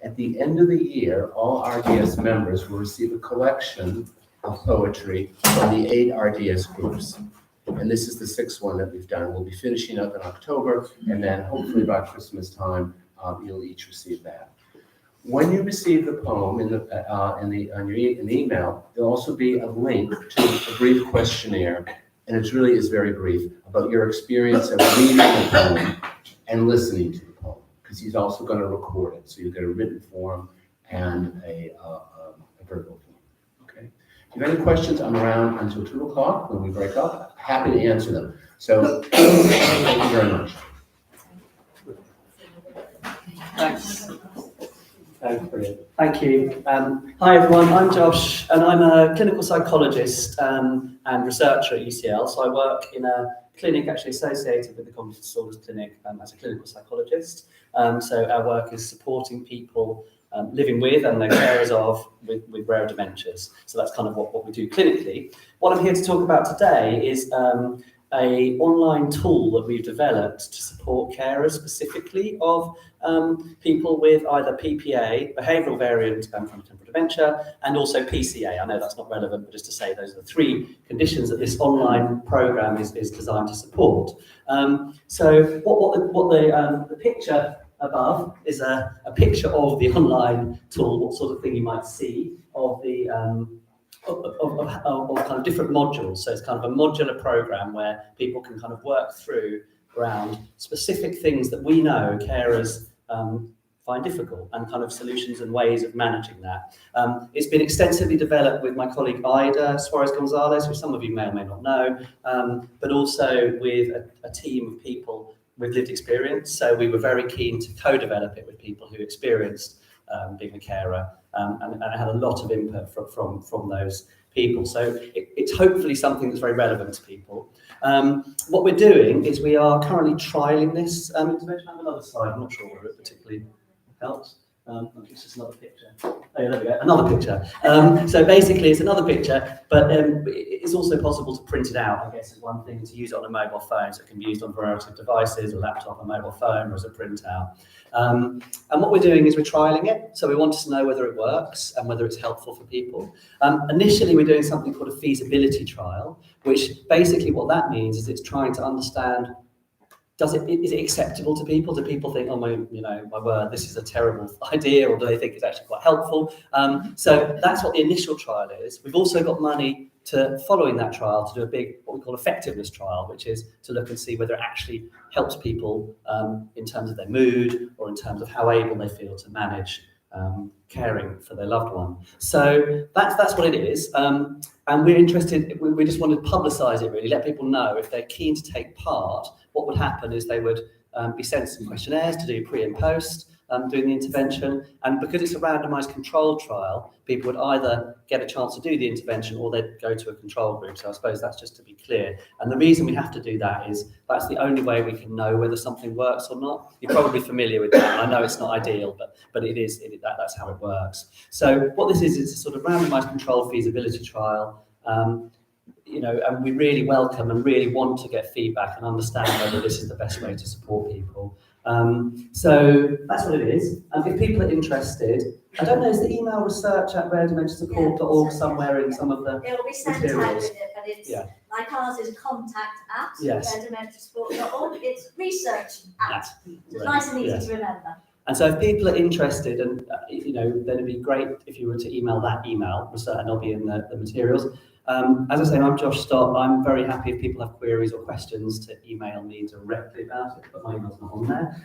At the end of the year, all RDS members will receive a collection of poetry from the 8 RDS groups. And this is the 6th one that we've done. We'll be finishing up in October, and then hopefully by Christmas time, you'll each receive that. When you receive the poem in the email, there'll also be a link to a brief questionnaire, and it really is very brief, about your experience of reading the poem and listening to the poem, because he's also going to record it. So you get a written form and a verbal form. Okay. If you have any questions, I'm around until 2 o'clock when we break up. Happy to answer them. So thank you very much. Thanks. Thanks, brilliant. Thank you. Hi everyone, I'm Josh, and I'm a clinical psychologist and researcher at UCL. So I work in a clinic actually associated with the Cognitive Disorders Clinic as a clinical psychologist. So our work is supporting people living with and their carers of with rare dementias. So that's kind of what we do clinically. What I'm here to talk about today is a online tool that we've developed to support carers specifically of people with either PPA, behavioural variant frontotemporal dementia, and also PCA. I know that's not relevant, but just to say those are the 3 conditions that this online programme is designed to support. So what the picture above is a picture of the online tool, what sort of thing you might see of the of kind of different modules. So it's kind of a modular program where people can kind of work through around specific things that we know carers find difficult, and kind of solutions and ways of managing that. It's been extensively developed with my colleague Ida Suarez-Gonzalez, who some of you may or may not know, but also with a team of people with lived experience. So we were very keen to co-develop it with people who experienced being a carer, and I had a lot of input from those people. So it's hopefully something that's very relevant to people. What we're doing is we are currently trialling this. I have another slide, I'm not sure whether it particularly helps. It's just another picture. Oh, yeah, there we go, another picture. So basically it's another picture, but it's also possible to print it out, I guess, is one thing, to use it on a mobile phone. So it can be used on a variety of devices, a laptop, a mobile phone, or as a printout. And what we're doing is we're trialing it. So we want to know whether it works and whether it's helpful for people. Initially, we're doing something called a feasibility trial, which basically what that means is it's trying to understand, is it acceptable to people? Do people think, oh my word, this is a terrible idea, or do they think it's actually quite helpful? So that's what the initial trial is. We've also got money following that trial to do a big, what we call effectiveness trial, which is to look and see whether it actually helps people in terms of their mood, or in terms of how able they feel to manage caring for their loved one. So that's what it is. And we're interested, we just want to publicise it really, let people know if they're keen to take part. What would happen is they would be sent some questionnaires to do pre and post. doing the intervention. And because it's a randomised controlled trial, people would either get a chance to do the intervention or they'd go to a control group. So I suppose that's just to be clear. And the reason we have to do that is that's the only way we can know whether something works or not. You're probably familiar with that. I know it's not ideal, but that's how it works. So what this is, it's a sort of randomised controlled feasibility trial. And we really welcome and really want to get feedback and understand whether this is the best way to support people. So that's what it is. If people are interested, I don't know, is the email research@raredementia-support.org somewhere in some of the It'll be sent out materials? with it, but it's like ours is contact@raredementia-support.org. It's research at. It's nice and easy to remember. And so if people are interested, and then it'd be great if you were to email that email, research, and it'll be in the materials. As I say, I'm Josh Stott. I'm very happy if people have queries or questions to email me directly about it, but my email's not on there.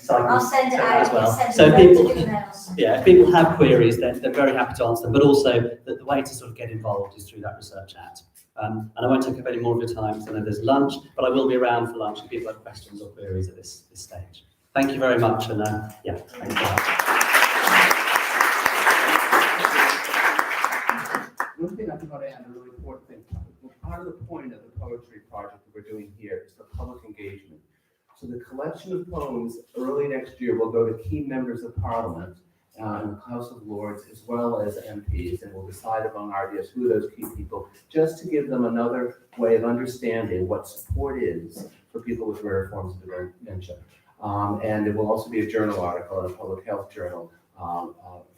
So I'll send it out as well. Send So emails. if people have queries, then they're very happy to answer them. But also, the way to sort of get involved is through that research at. And I won't take up any more of your time because I know there's lunch, but I will be around for lunch if people have questions or queries at this stage. Thank you very much, and thanks for that. One thing I thought I had a really important thing. Part of the point of the poetry project that we're doing here is the public engagement. So the collection of poems early next year will go to key members of Parliament in the House of Lords as well as MPs, and we'll decide among RDS who are those key people, just to give them another way of understanding what support is for people with rare forms of dementia. And there will also be a journal article, a public health journal,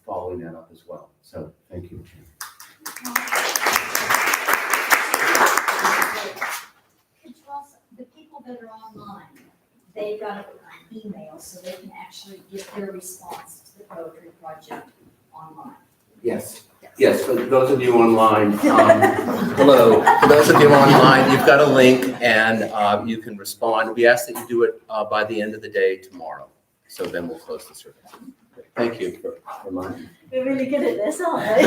following that up as well. So thank you. The people that are online, they got an email so they can actually get their response to the poetry project online. Yes, for those of you online, hello. For those of you online, you've got a link and you can respond. We ask that you do it by the end of the day tomorrow. So then we'll close the survey. Thank you for reminding me. We're really good at this, aren't we?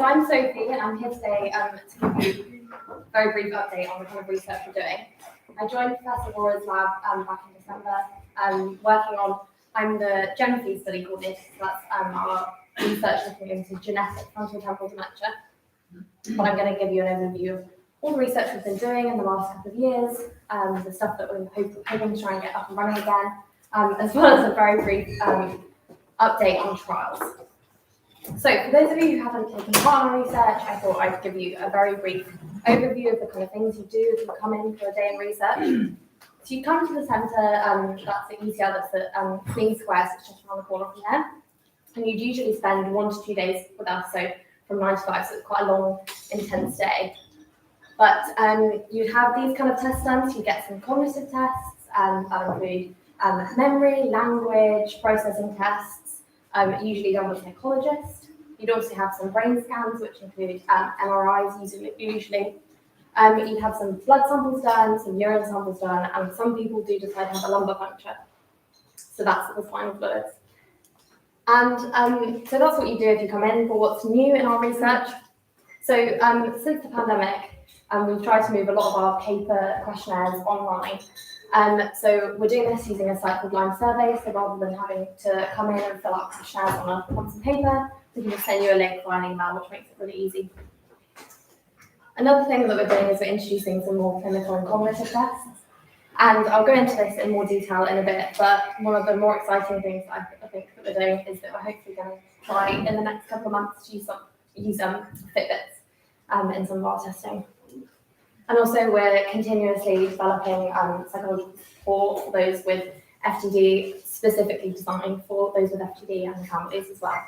I'm Sophie, and I'm here today to give you a very brief update on the kind of research we're doing. I joined Professor Rohrer's lab back in December, I'm the GenFeed study coordinator, so that's our research looking into genetic frontotemporal dementia. But I'm going to give you an overview of all the research we've been doing in the last couple of years, the stuff that we're hoping to try and get up and running again, as well as a very brief update on trials. So for those of you who haven't taken part in our research, I thought I'd give you a very brief overview of the kind of things you do if you come in for a day in research. So you come to the centre, that's the ECR, that's the Queen Square, so it's just around the corner from there. And you'd usually spend 1 to 2 days with us, so from 9 to 5, so it's quite a long, intense day. But you'd have these kind of tests done, so you get some cognitive tests, that include memory, language, processing tests, usually done with a psychologist. You'd also have some brain scans, which include MRIs usually. You'd have some blood samples done, some urine samples done, and some people do decide to have a lumbar puncture. So that's the spinal fluids. And so that's what you do if you come in for what's new in our research. So since the pandemic, we've tried to move a lot of our paper questionnaires online. So we're doing this using a site called Lime Survey. So rather than having to come in and fill out questionnaires on some paper, we can just send you a link via an email, which makes it really easy. Another thing that we're doing is we're introducing some more clinical and cognitive tests. And I'll go into this in more detail in a bit, but one of the more exciting things I think that we're doing is that we're hopefully going to try in the next couple of months to use Fitbits in some of our testing. And also we're continuously developing psychological support for those with FTD, specifically designed for those with FTD and families as well.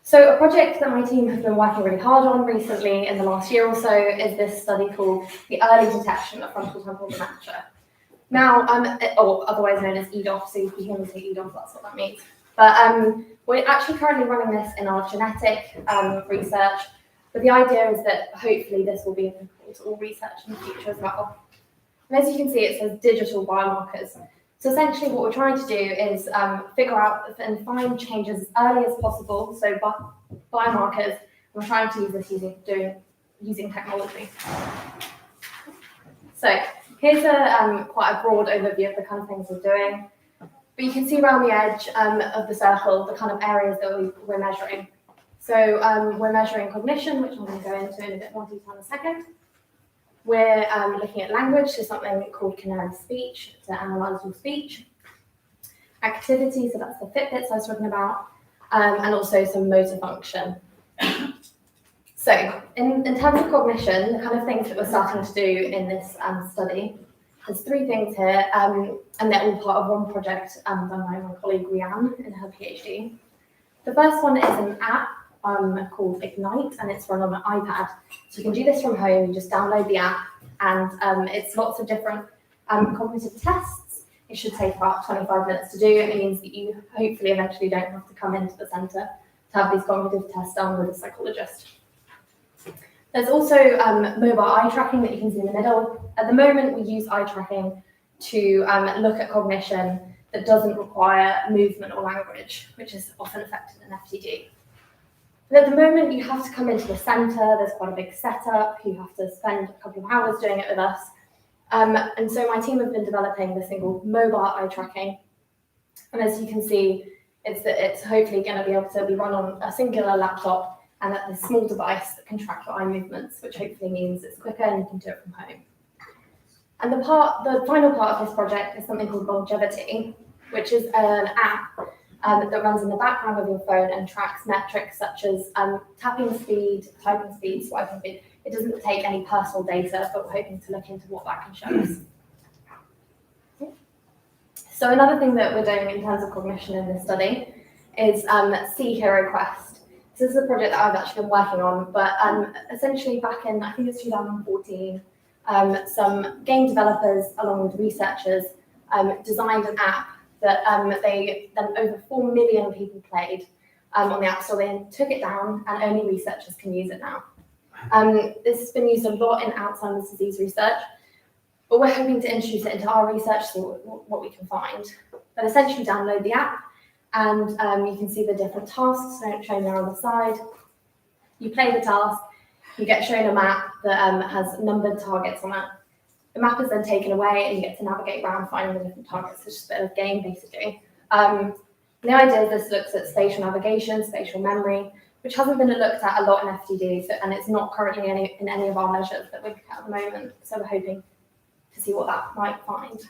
So a project that my team have been working really hard on recently in the last year or so is this study called the Early Detection of Frontotemporal Dementia. Now, or otherwise known as EDOF, so if you hear me say EDOF, that's what that means. But we're actually currently running this in our genetic research, but the idea is that hopefully this will be applicable to all research in the future as well. And as you can see, it says digital biomarkers. So essentially what we're trying to do is figure out and find changes as early as possible, so biomarkers. We're trying to use this using technology. So here's quite a broad overview of the kind of things we're doing. But you can see around the edge of the circle the kind of areas that we're measuring. So we're measuring cognition, which I'm going to go into in a bit more detail in a second. We're looking at language, so something called canary speech, to analyse your speech. Activity, so that's the Fitbits I was talking about, and also some motor function. So in terms of cognition, the kind of things that we're starting to do in this study, there's 3 things here, and they're all part of one project done by my colleague Rianne in her PhD. The first one is an app called Ignite, and it's run on an iPad. So you can do this from home, you just download the app, and it's lots of different cognitive tests. It should take about 25 minutes to do. It means that you hopefully eventually don't have to come into the centre to have these cognitive tests done with a psychologist. There's also mobile eye tracking that you can see in the middle. At the moment, we use eye tracking to look at cognition that doesn't require movement or language, which is often affected in FTD. But at the moment, you have to come into the centre. There's quite a big setup. You have to spend a couple of hours doing it with us. And so my team have been developing this thing called mobile eye tracking. And as you can see, it's hopefully going to be able to be run on a singular laptop and at this small device that can track your eye movements, which hopefully means it's quicker and you can do it from home. And the final part of this project is something called Longevity, which is an app that runs in the background of your phone and tracks metrics such as tapping speed, typing speed, swiping speed. It doesn't take any personal data, but we're hoping to look into what that can show us. So another thing that we're doing in terms of cognition in this study is See Hero Quest. This is a project that I've actually been working on, but essentially back in, I think it's 2014, some game developers along with researchers designed an app that then over 4 million people played on the App Store. They took it down and only researchers can use it now. This has been used a lot in Alzheimer's disease research, but we're hoping to introduce it into our research, see what we can find. But essentially download the app, and you can see the different tasks shown there on the side. You play the task, you get shown a map that has numbered targets on it. The map is then taken away and you get to navigate around finding the different targets. It's just a bit of a game basically. The idea is this looks at spatial navigation, spatial memory, which hasn't been looked at a lot in FTD, and it's not currently in any of our measures that we look at the moment. So we're hoping to see what that might find.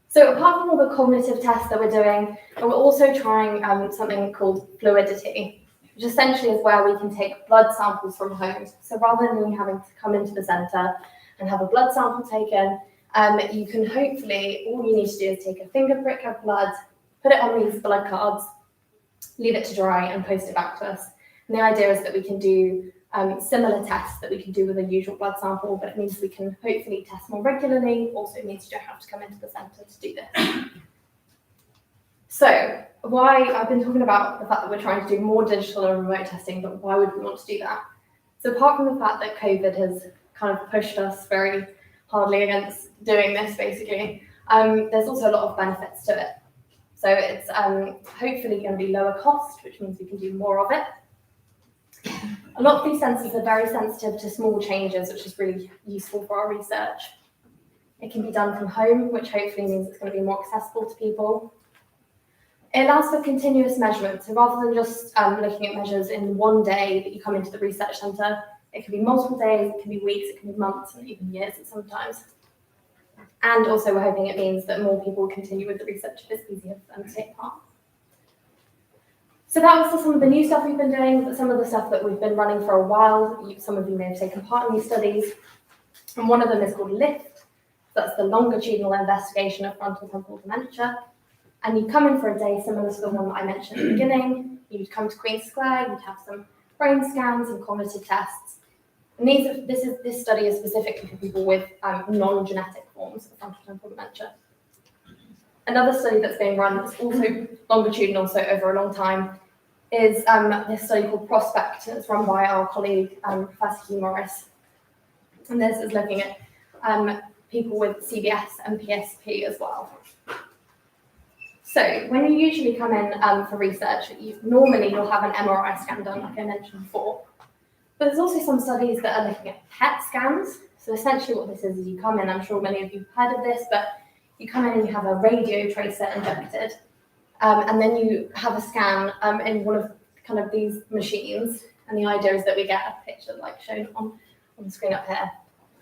So apart from all the cognitive tests that we're doing, we're also trying something called fluidity, which essentially is where we can take blood samples from home. So rather than you having to come into the centre and have a blood sample taken, you can hopefully, all you need to do is take a finger prick of blood, put it on these blood cards, leave it to dry and post it back to us. And the idea is that we can do similar tests that we can do with a usual blood sample, but it means we can hopefully test more regularly. Also it means you don't have to come into the centre to do this. So why, I've been talking about the fact that we're trying to do more digital and remote testing, but why would we want to do that? So apart from the fact that COVID has kind of pushed us very hardly against doing this basically, there's also a lot of benefits to it. So it's hopefully going to be lower cost, which means we can do more of it. A lot of these sensors are very sensitive to small changes, which is really useful for our research. It can be done from home, which hopefully means it's going to be more accessible to people. It allows for continuous measurement. So rather than just looking at measures in one day that you come into the research centre, it can be multiple days, it can be weeks, it can be months, and even years sometimes. And also we're hoping it means that more people continue with the research if it's easier for them to take part. So that was some of the new stuff we've been doing, but some of the stuff that we've been running for a while. Some of you may have taken part in these studies. And one of them is called LIFT. That's the longitudinal investigation of frontal temporal dementia. And you come in for a day similar to the one that I mentioned at the beginning. You'd come to Queen's Square, you'd have some brain scans and cognitive tests. And this study is specifically for people with non-genetic forms of frontal temporal dementia. Another study that's being run, that's also longitudinal, so over a long time, is this study called Prospect. It's run by our colleague, Professor Morris. And this is looking at people with CBS and PSP as well. So when you usually come in for research, normally you'll have an MRI scan done, like I mentioned before. But there's also some studies that are looking at PET scans. So essentially what this is you come in, I'm sure many of you have heard of this, but you come in and you have a radio tracer injected. And then you have a scan in one of kind of these machines. And the idea is that we get a picture like shown on the screen up here.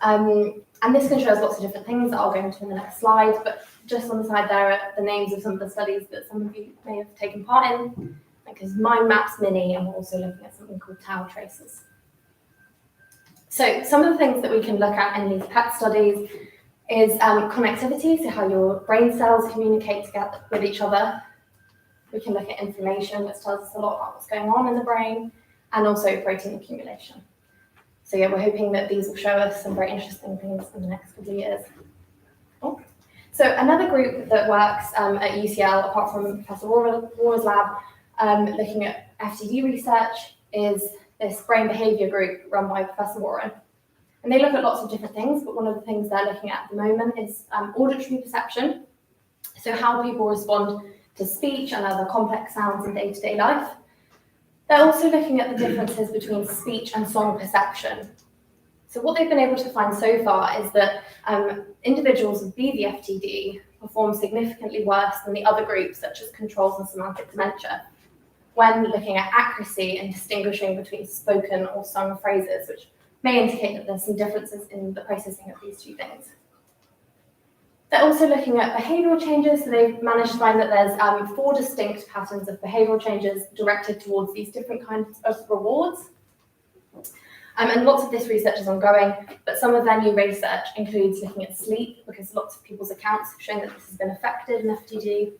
And this can show us lots of different things that I'll go into in the next slide, but just on the side there are the names of some of the studies that some of you may have taken part in, because Mind Maps Mini, and we're also looking at something called Tau tracers. So some of the things that we can look at in these PET studies is connectivity, so how your brain cells communicate together with each other. We can look at inflammation, which tells us a lot about what's going on in the brain, and also protein accumulation. So yeah, we're hoping that these will show us some very interesting things in the next couple of years. Oh. So another group that works at UCL, apart from Professor Rohrer's lab, looking at FTD research, is this brain behaviour group run by Professor Rohrer. And they look at lots of different things, but one of the things they're looking at the moment is auditory perception. So how people respond to speech and other complex sounds in day-to-day life. They're also looking at the differences between speech and song perception. So what they've been able to find so far is that individuals with BVFTD perform significantly worse than the other groups, such as controls and semantic dementia, when looking at accuracy and distinguishing between spoken or sung phrases, which may indicate that there's some differences in the processing of these two things. They're also looking at behavioural changes, so they've managed to find that there's 4 distinct patterns of behavioural changes directed towards these different kinds of rewards. And lots of this research is ongoing, but some of their new research includes looking at sleep, because lots of people's accounts have shown that this has been affected in FTD.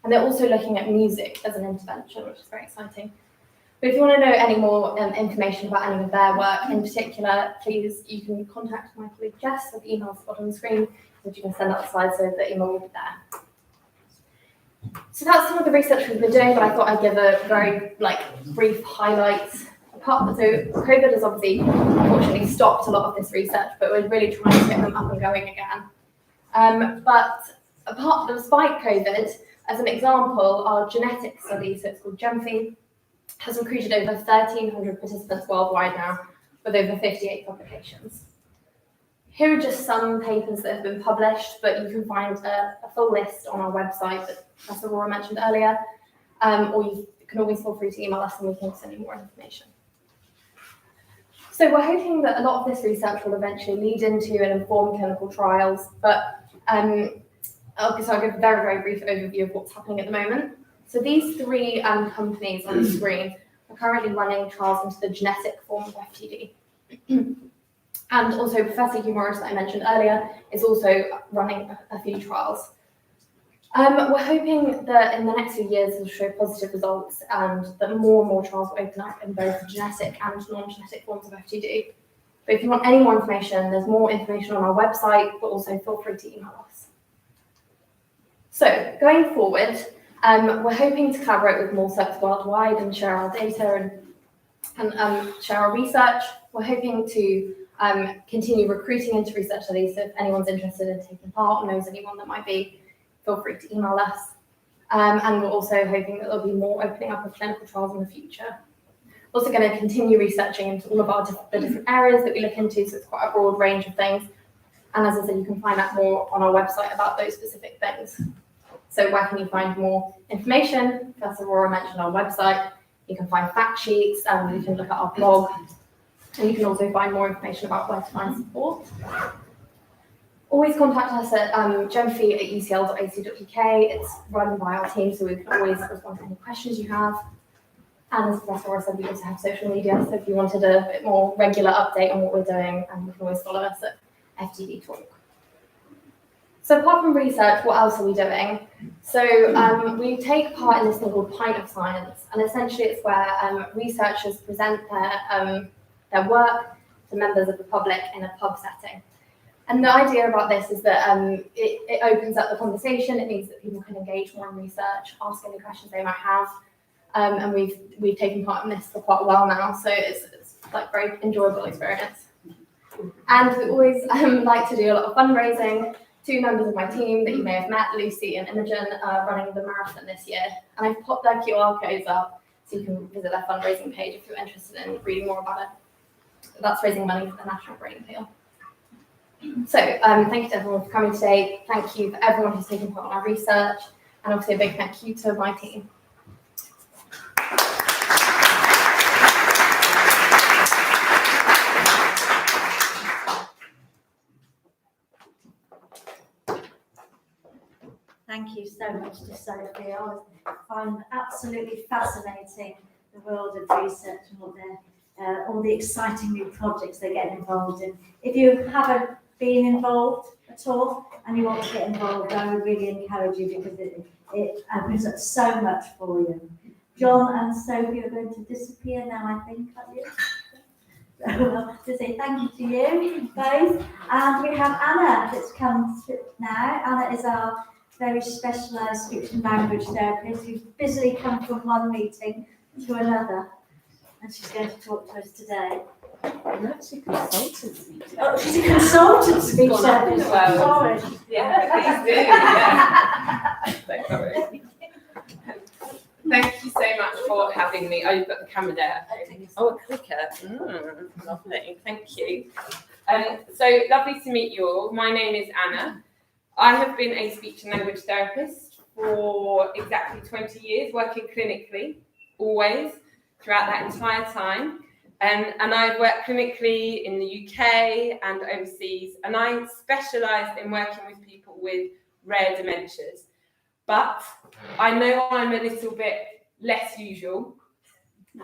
And they're also looking at music as an intervention, which is very exciting. But if you want to know any more information about any of their work in particular, please, you can contact my colleague Jess with the email spot on the screen, which you can send out the slides so the email will be there. So that's some of the research we've been doing, but I thought I'd give a very brief highlights. So COVID has obviously unfortunately stopped a lot of this research, but we're really trying to get them up and going again. But despite COVID, as an example, our genetic study, so it's called GEMFI, has recruited over 1,300 participants worldwide now, with over 58 publications. Here are just some papers that have been published, but you can find a full list on our website that Professor Rohrer mentioned earlier, or you can always feel free to email us and we can send you more information. So we're hoping that a lot of this research will eventually lead into and inform clinical trials, but I'll give a very, very brief overview of what's happening at the moment. So these 3 companies on the screen are currently running trials into the genetic form of FTD. And also Professor Morris, that I mentioned earlier, is also running a few trials. We're hoping that in the next few years we'll show positive results and that more and more trials will open up in both genetic and non-genetic forms of FTD. But if you want any more information, there's more information on our website, but also feel free to email us. So going forward, we're hoping to collaborate with more sites worldwide and share our data and share our research. We're hoping to continue recruiting into research studies, so if anyone's interested in taking part or knows anyone that might be, feel free to email us. And we're also hoping that there'll be more opening up of clinical trials in the future. We're also going to continue researching into all of the different areas that we look into, so it's quite a broad range of things. And as I said, you can find out more on our website about those specific things. So where can you find more information? Professor Rohrer mentioned our website. You can find fact sheets, you can look at our blog, and you can also find more information about where to find support. Always contact us at gemfi@ucl.ac.uk. It's run by our team, so we can always respond to any questions you have. And as Professor Rohrer said, we also have social media, so if you wanted a bit more regular update on what we're doing, you can always follow us at FTD Talk. So apart from research, what else are we doing? So we take part in this thing called Pint of Science, and essentially it's where researchers present their work to members of the public in a pub setting. And the idea about this is that it opens up the conversation. It means that people can engage more in research, ask any questions they might have. And we've taken part in this for quite a while now, so it's like a very enjoyable experience. And we always like to do a lot of fundraising. two members of my team that you may have met, Lucy and Imogen, running the marathon this year. And I've popped their QR codes up so you can visit their fundraising page if you're interested in reading more about it. That's raising money for the National Brain Appeal. So thank you to everyone for coming today. Thank you for everyone who's taken part in our research. And obviously a big thank you to my team. Thank you so much to Sophie. I find absolutely fascinating the world of research and all the exciting new projects they get involved in. If you haven't been involved at all and you want to get involved, I would really encourage you because it opens up so much for you. John and Sophie are going to disappear now, I think, aren't you? To say thank you to you both. And we have Anna that's come now. Anna is our very specialised speech and language therapist who's busily come from one meeting to another. And she's going to talk to us today. I'm actually a consultant speech. Oh, she's a consultant speech therapist. Sorry. Yeah, please do. Yeah. Thank you so much for having me. Oh, you've got the camera there. Oh, a clicker. Lovely. Thank you. So lovely to meet you all. My name is Anna. I have been a speech and language therapist for exactly 20 years, working clinically, always, throughout that entire time. And I've worked clinically in the UK and overseas, and I specialised in working with people with rare dementias. But I know I'm a little bit less usual,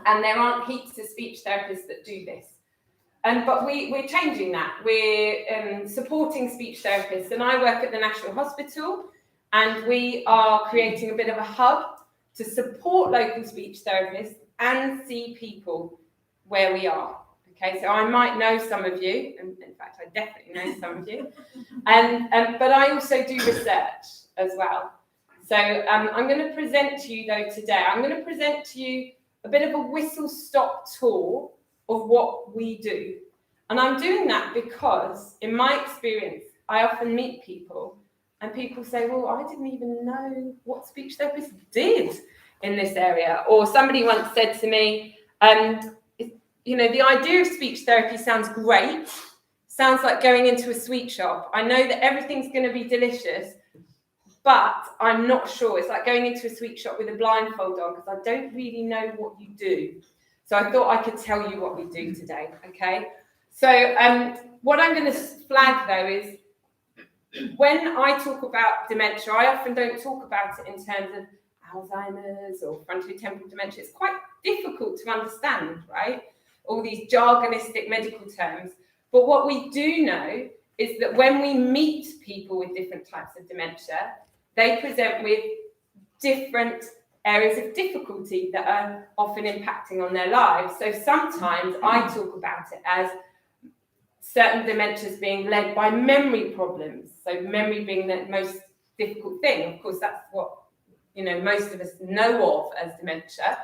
and there aren't heaps of speech therapists that do this. But we're changing that. We're supporting speech therapists, and I work at the National Hospital, and we are creating a bit of a hub to support local speech therapists and see people where we are. Okay, so I might know some of you, and in fact, I definitely know some of you, but I also do research as well. So I'm going to present to you, though, today. I'm going to present to you a bit of a whistle-stop tour of what we do. And I'm doing that because, in my experience, I often meet people, and people say, well, I didn't even know what speech therapists did in this area. Or somebody once said to me, you know, the idea of speech therapy sounds great, sounds like going into a sweet shop. I know that everything's going to be delicious, but I'm not sure. It's like going into a sweet shop with a blindfold on because I don't really know what you do. So I thought I could tell you what we do today, okay? So what I'm going to flag, though, is when I talk about dementia, I often don't talk about it in terms of Alzheimer's or frontotemporal dementia. It's quite difficult to understand, right? All these jargonistic medical terms. But what we do know is that when we meet people with different types of dementia, they present with different areas of difficulty that are often impacting on their lives. So sometimes I talk about it as certain dementias being led by memory problems. So memory being the most difficult thing. Of course, that's what, you know, most of us know of as dementia.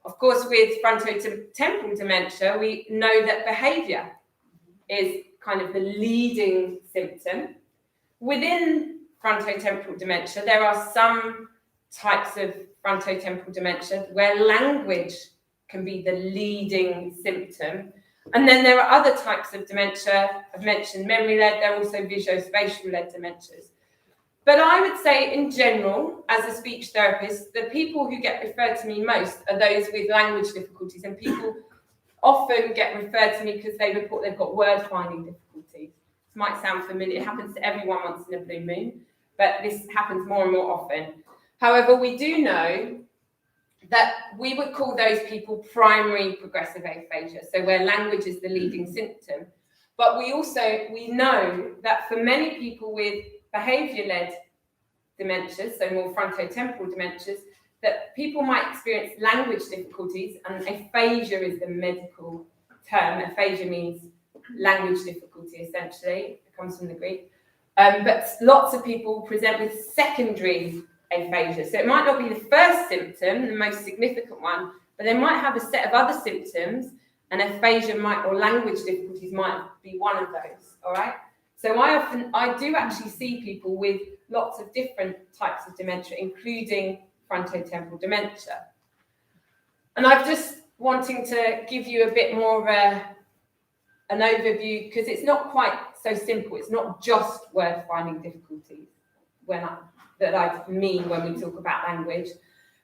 Of course, with frontotemporal dementia, we know that behaviour is kind of the leading symptom. Within frontotemporal dementia, there are some types of frontotemporal dementia where language can be the leading symptom. And then there are other types of dementia. I've mentioned memory-led, there are also visuospatial-led dementias. But I would say in general, as a speech therapist, the people who get referred to me most are those with language difficulties, and people often get referred to me because they report they've got word-finding difficulties. This might sound familiar, it happens to everyone once in a blue moon, but this happens more and more often. However, we do know that we would call those people primary progressive aphasia, so where language is the leading symptom. But we know that for many people with behaviour-led dementias, so more frontotemporal dementias, that people might experience language difficulties, and aphasia is the medical term. Aphasia means language difficulty, essentially. It comes from the Greek. But lots of people present with secondary aphasia. So it might not be the first symptom, the most significant one, but they might have a set of other symptoms, and aphasia or language difficulties might be one of those, all right? So I do actually see people with lots of different types of dementia, including frontotemporal dementia. And I'm just wanting to give you a bit more of an overview, because it's not quite so simple. It's not just word finding difficulties that I mean when we talk about language.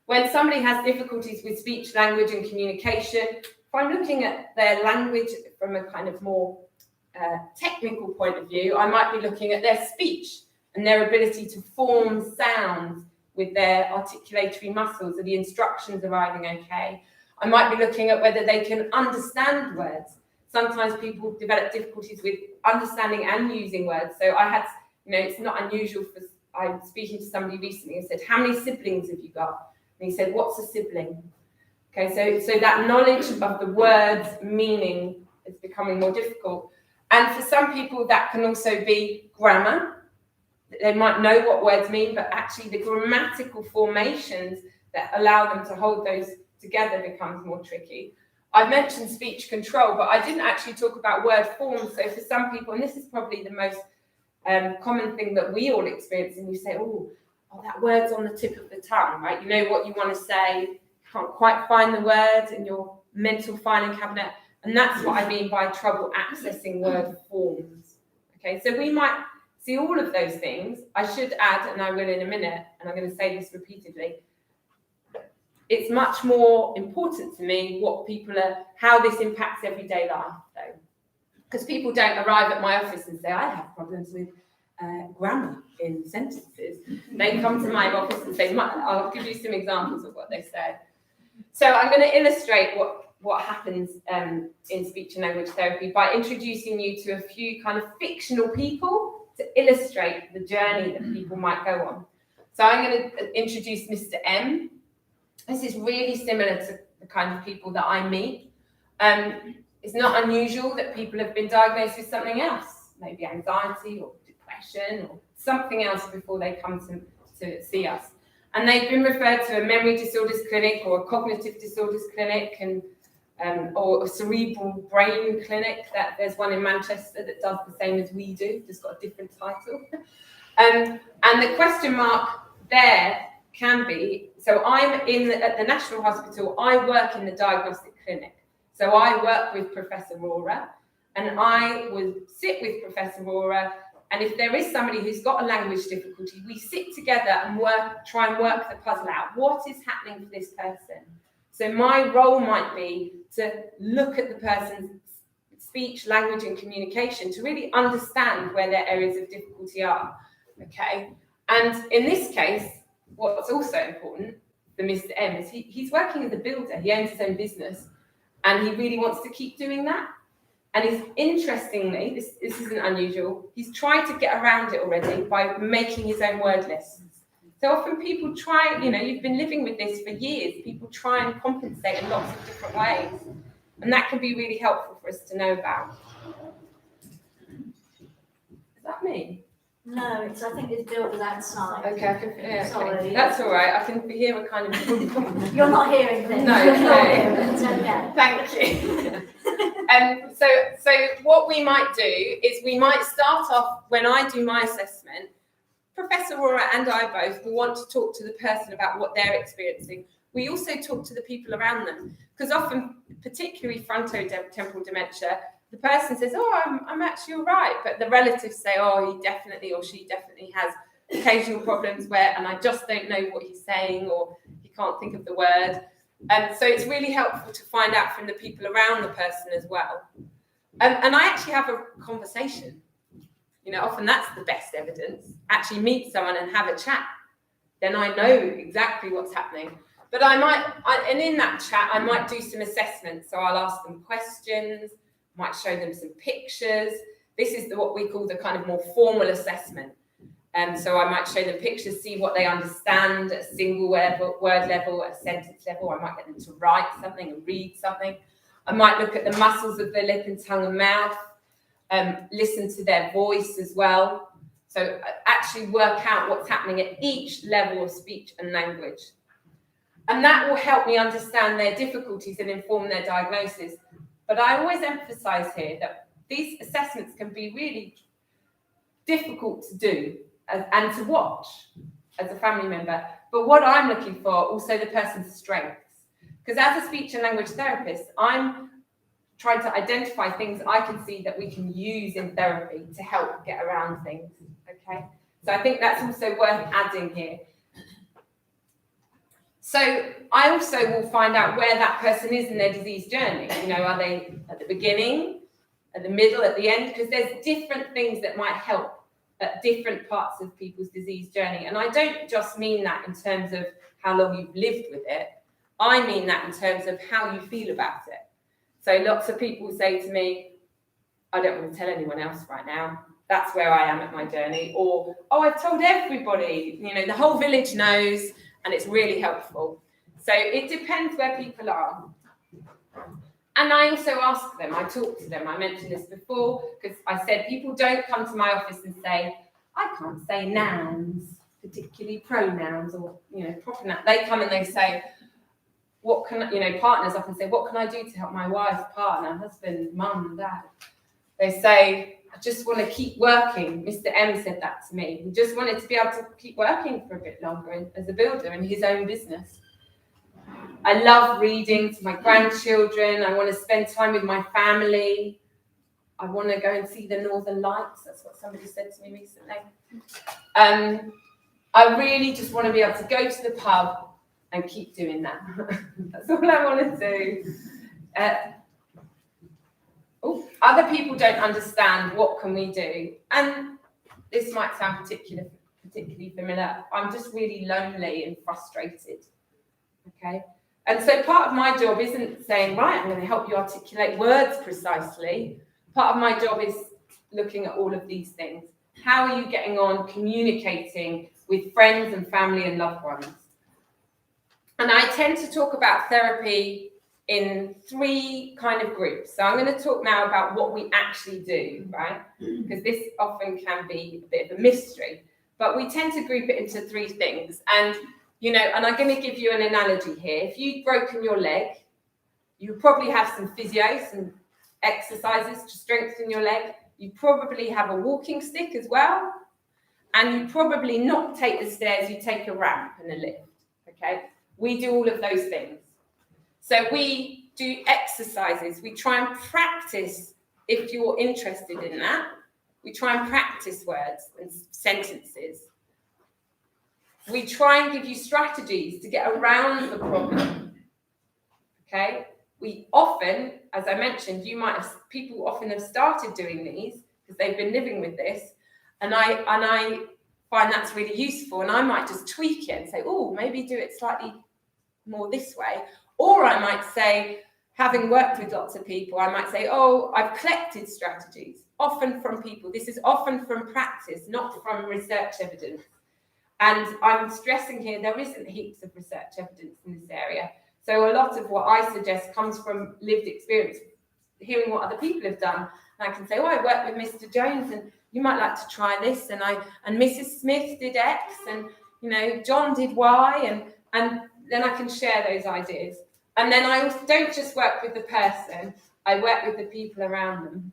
When somebody has difficulties with speech, language and communication, if I'm looking at their language from a kind of more technical point of view, I might be looking at their speech and their ability to form sounds with their articulatory muscles. Are the instructions arriving okay? I might be looking at whether they can understand words. Sometimes people develop difficulties with understanding and using words. So I had, it's not unusual I'm speaking to somebody recently and said, how many siblings have you got? And he said, what's a sibling? Okay, so that knowledge of the word's meaning is becoming more difficult. And for some people, that can also be grammar. They might know what words mean, but actually the grammatical formations that allow them to hold those together becomes more tricky. I've mentioned speech control, but I didn't actually talk about word forms. So for some people, and this is probably the most common thing that we all experience, and you say, oh, that word's on the tip of the tongue, right? You know what you want to say, you can't quite find the words in your mental filing cabinet. And that's what I mean by trouble accessing word forms. Okay, so we might see all of those things. I should add, and I will in a minute, and I'm going to say this repeatedly, it's much more important to me how this impacts everyday life, though. Because people don't arrive at my office and say, I have problems with grammar in sentences. They come to my office and say, I'll give you some examples of what they say. So I'm going to illustrate what happens in speech and language therapy by introducing you to a few kind of fictional people to illustrate the journey that people might go on. So I'm going to introduce Mr. M. This is really similar to the kind of people that I meet. It's not unusual that people have been diagnosed with something else, maybe anxiety or depression or something else before they come to see us. And they've been referred to a memory disorders clinic or a cognitive disorders clinic or a cerebral brain clinic. There's one in Manchester that does the same as we do, just got a different title. And the question mark there can be, so I'm at the National Hospital, I work in the diagnostic clinic. So I work with Professor Rohrer, and I would sit with Professor Rohrer, and if there is somebody who's got a language difficulty, we sit together and try and work the puzzle out. What is happening for this person? So my role might be to look at the person's speech, language, and communication to really understand where their areas of difficulty are. Okay, and in this case, what's also important for Mr. M is he's working as a builder. He owns his own business, and he really wants to keep doing that. And interestingly, this isn't unusual, he's tried to get around it already by making his own word lists. So often people try, you've been living with this for years, people try and compensate in lots of different ways. And that can be really helpful for us to know about. Is that me? No, I think it's builders outside. Okay, I can, yeah, Sorry. okay. That's all right. I can hear a kind of. You're not hearing things. No, You're not no. hearing things. Okay. Thank you. So what we might do is we might start off when I do my assessment. Professor Rohrer and I both will want to talk to the person about what they're experiencing. We also talk to the people around them, because often, particularly frontotemporal dementia, the person says, "Oh, I'm actually all right," but the relatives say, "Oh, he definitely or she definitely has occasional problems and I just don't know what he's saying, or he can't think of the word." And so it's really helpful to find out from the people around the person as well. And I actually have a conversation. Often that's the best evidence. Actually meet someone and have a chat. Then I know exactly what's happening. But and in that chat, I might do some assessments. So I'll ask them questions, might show them some pictures. This is what we call the kind of more formal assessment. So I might show them pictures, see what they understand at a single word level, at a sentence level. I might get them to write something and read something. I might look at the muscles of their lip and tongue and mouth, listen to their voice as well. So actually work out what's happening at each level of speech and language. And that will help me understand their difficulties and inform their diagnosis. But I always emphasize here that these assessments can be really difficult to do and to watch as a family member. But what I'm looking for, also the person's strengths. Because as a speech and language therapist, I'm trying to identify things I can see that we can use in therapy to help get around things, okay? So I think that's also worth adding here. So I also will find out where that person is in their disease journey. You know, are they at the beginning, at the middle, at the end? Because there's different things that might help at different parts of people's disease journey. And I don't just mean that in terms of how long you've lived with it. I mean that in terms of how you feel about it. So lots of people say to me, I don't want to tell anyone else right now. That's where I am at my journey. Or, oh, I've told everybody, you know, the whole village knows, and it's really helpful. So it depends where people are. And I also ask them, I talk to them. I mentioned this before, because I said people don't come to my office and say, I can't say nouns, particularly pronouns or, you know, proper nouns. They come and they say, what can, you know, partners often say, what can I do to help my wife, partner, husband, mum, dad? They say, I just want to keep working. Mr. M said that to me. He just wanted to be able to keep working for a bit longer as a builder in his own business. I love reading to my grandchildren. I want to spend time with my family. I want to go and see the Northern Lights. That's what somebody said to me recently. I really just want to be able to go to the pub and keep doing that. That's all I want to do. Other people don't understand what can we do. And this might sound particularly familiar. I'm just really lonely and frustrated. Okay? And so part of my job isn't saying, right, I'm going to help you articulate words precisely. Part of my job is looking at all of these things. How are you getting on communicating with friends and family and loved ones? And I tend to talk about therapy in 3 kind of groups. So I'm going to talk now about what we actually do, right? Because this often can be a bit of a mystery. But we tend to group it into 3 things. And, you know, and I'm going to give you an analogy here. If you've broken your leg, you probably have some physio, some exercises to strengthen your leg. You probably have a walking stick as well. And you probably not take the stairs, you take a ramp and a lift, okay? We do all of those things. So we do exercises. We try and practice, if you're interested in that, we try and practice words and sentences. We try and give you strategies to get around the problem, okay? We often, as I mentioned, people often have started doing these because they've been living with this, and I find that's really useful, and I might just tweak it and say, oh, maybe do it slightly more this way. Or I might say, having worked with lots of people, I might say, oh, I've collected strategies, often from people. This is often from practice, not from research evidence. And I'm stressing here, there isn't heaps of research evidence in this area. So a lot of what I suggest comes from lived experience, hearing what other people have done. And I can say, oh, I worked with Mr. Jones, and you might like to try this. And Mrs. Smith did X, and, you know, John did Y, and then I can share those ideas. And then I also don't just work with the person, I work with the people around them.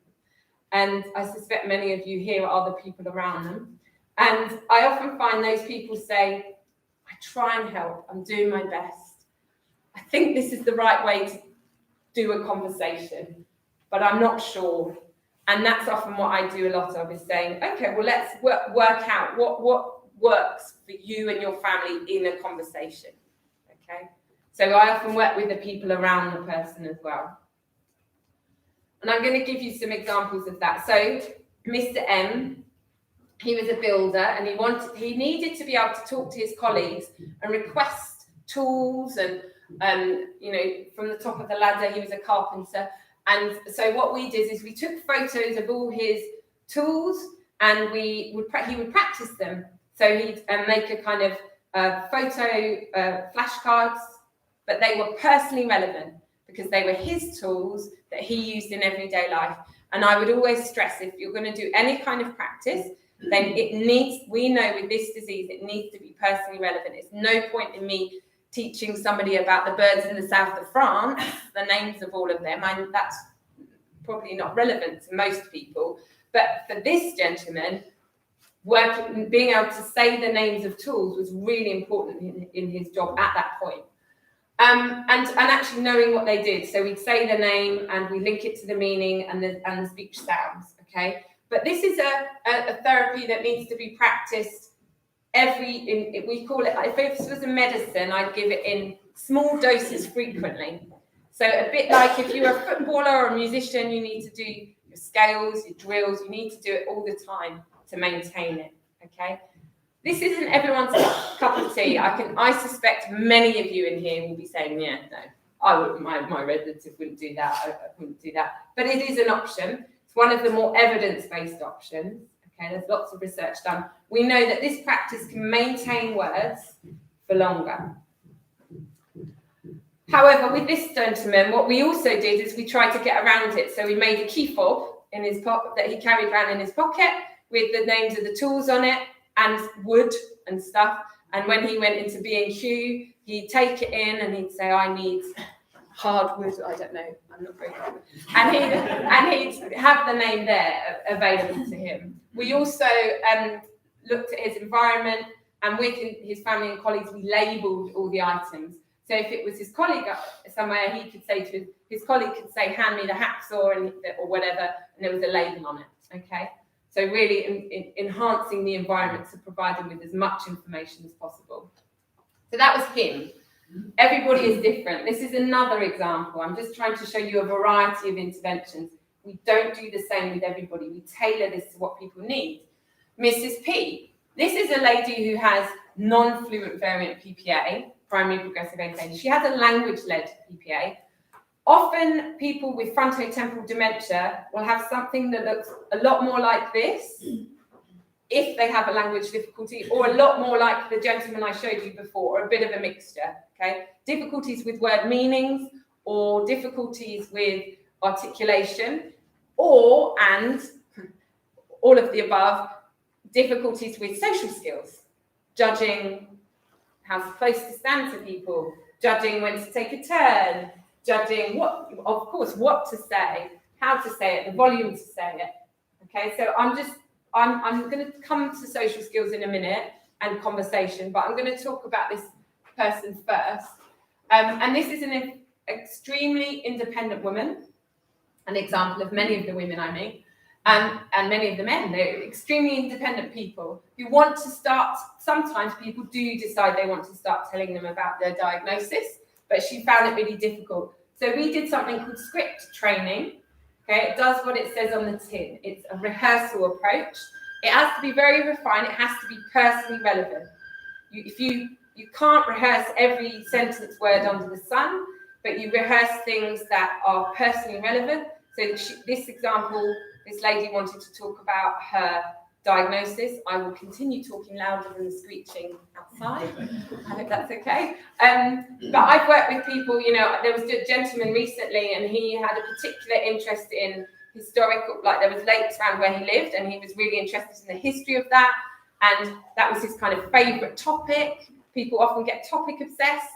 And I suspect many of you here are the people around them. And I often find those people say, I try and help, I'm doing my best. I think this is the right way to do a conversation, but I'm not sure. And that's often what I do a lot of, is saying, okay, well, let's work out what works for you and your family in a conversation, okay? So I often work with the people around the person as well. And I'm going to give you some examples of that. So Mr. M, he was a builder, and he needed to be able to talk to his colleagues and request tools, and you know, from the top of the ladder, he was a carpenter. And so what we did is we took photos of all his tools, and he would practice them. So he'd make a kind of photo flashcards, but they were personally relevant because they were his tools that he used in everyday life. And I would always stress, if you're going to do any kind of practice, then we know with this disease, it needs to be personally relevant. It's no point in me teaching somebody about the birds in the south of France, the names of all of them. That's probably not relevant to most people. But for this gentleman, being able to say the names of tools was really important in his job at that point. And actually knowing what they did. So we'd say the name and we link it to the meaning and the speech sounds, okay? But this is a therapy that needs to be practiced we call it, if this was a medicine, I'd give it in small doses frequently. So a bit like if you're a footballer or a musician, you need to do your scales, your drills, you need to do it all the time to maintain it, okay? This isn't everyone's cup of tea. I suspect many of you in here will be saying, yeah, no, my relative wouldn't do that, I wouldn't do that. But it is an option. It's one of the more evidence-based options. Okay, there's lots of research done. We know that this practice can maintain words for longer. However, with this gentleman, what we also did is we tried to get around it. So we made a key fob in his pocket that he carried around in his pocket with the names of the tools on it and wood and stuff. And when he went into B&Q, he'd take it in and he'd say, I need hardwood, I don't know, I'm not very good. And he'd have the name there available to him. We also looked at his environment, and with his family and colleagues, we labelled all the items. So if it was his colleague somewhere, he could say to his colleague could say, hand me the hacksaw or whatever, and there was a label on it, okay? So really enhancing the environment to provide him with as much information as possible. So that was him. Everybody is different. This is another example. I'm just trying to show you a variety of interventions. We don't do the same with everybody. We tailor this to what people need. Mrs. P. This is a lady who has non-fluent variant PPA, primary progressive aphasia. She has a language-led PPA. Often people with frontotemporal dementia will have something that looks a lot more like this if they have a language difficulty, or a lot more like the gentleman I showed you before, or a bit of a mixture, okay? Difficulties with word meanings, or difficulties with articulation, and all of the above, difficulties with social skills, judging how supposed to stand to people, judging when to take a turn, judging what to say, how to say it, the volume to say it. Okay, so I'm going to come to social skills in a minute and conversation, but I'm going to talk about this person first. And this is an extremely independent woman, an example of many of the women I meet, and many of the men. They're extremely independent people who want to start. Sometimes people do decide they want to start telling them about their diagnosis, but she found it really difficult. So we did something called script training. Okay, it does what it says on the tin. It's a rehearsal approach. It has to be very refined. It has to be personally relevant. You can't rehearse every sentence word under the sun, but you rehearse things that are personally relevant. So this example, this lady wanted to talk about her diagnosis. I will continue talking louder than the screeching outside. I hope that's okay. But I've worked with people, there was a gentleman recently and he had a particular interest in historical, like there was lakes around where he lived and he was really interested in the history of that. And that was his kind of favourite topic. People often get topic obsessed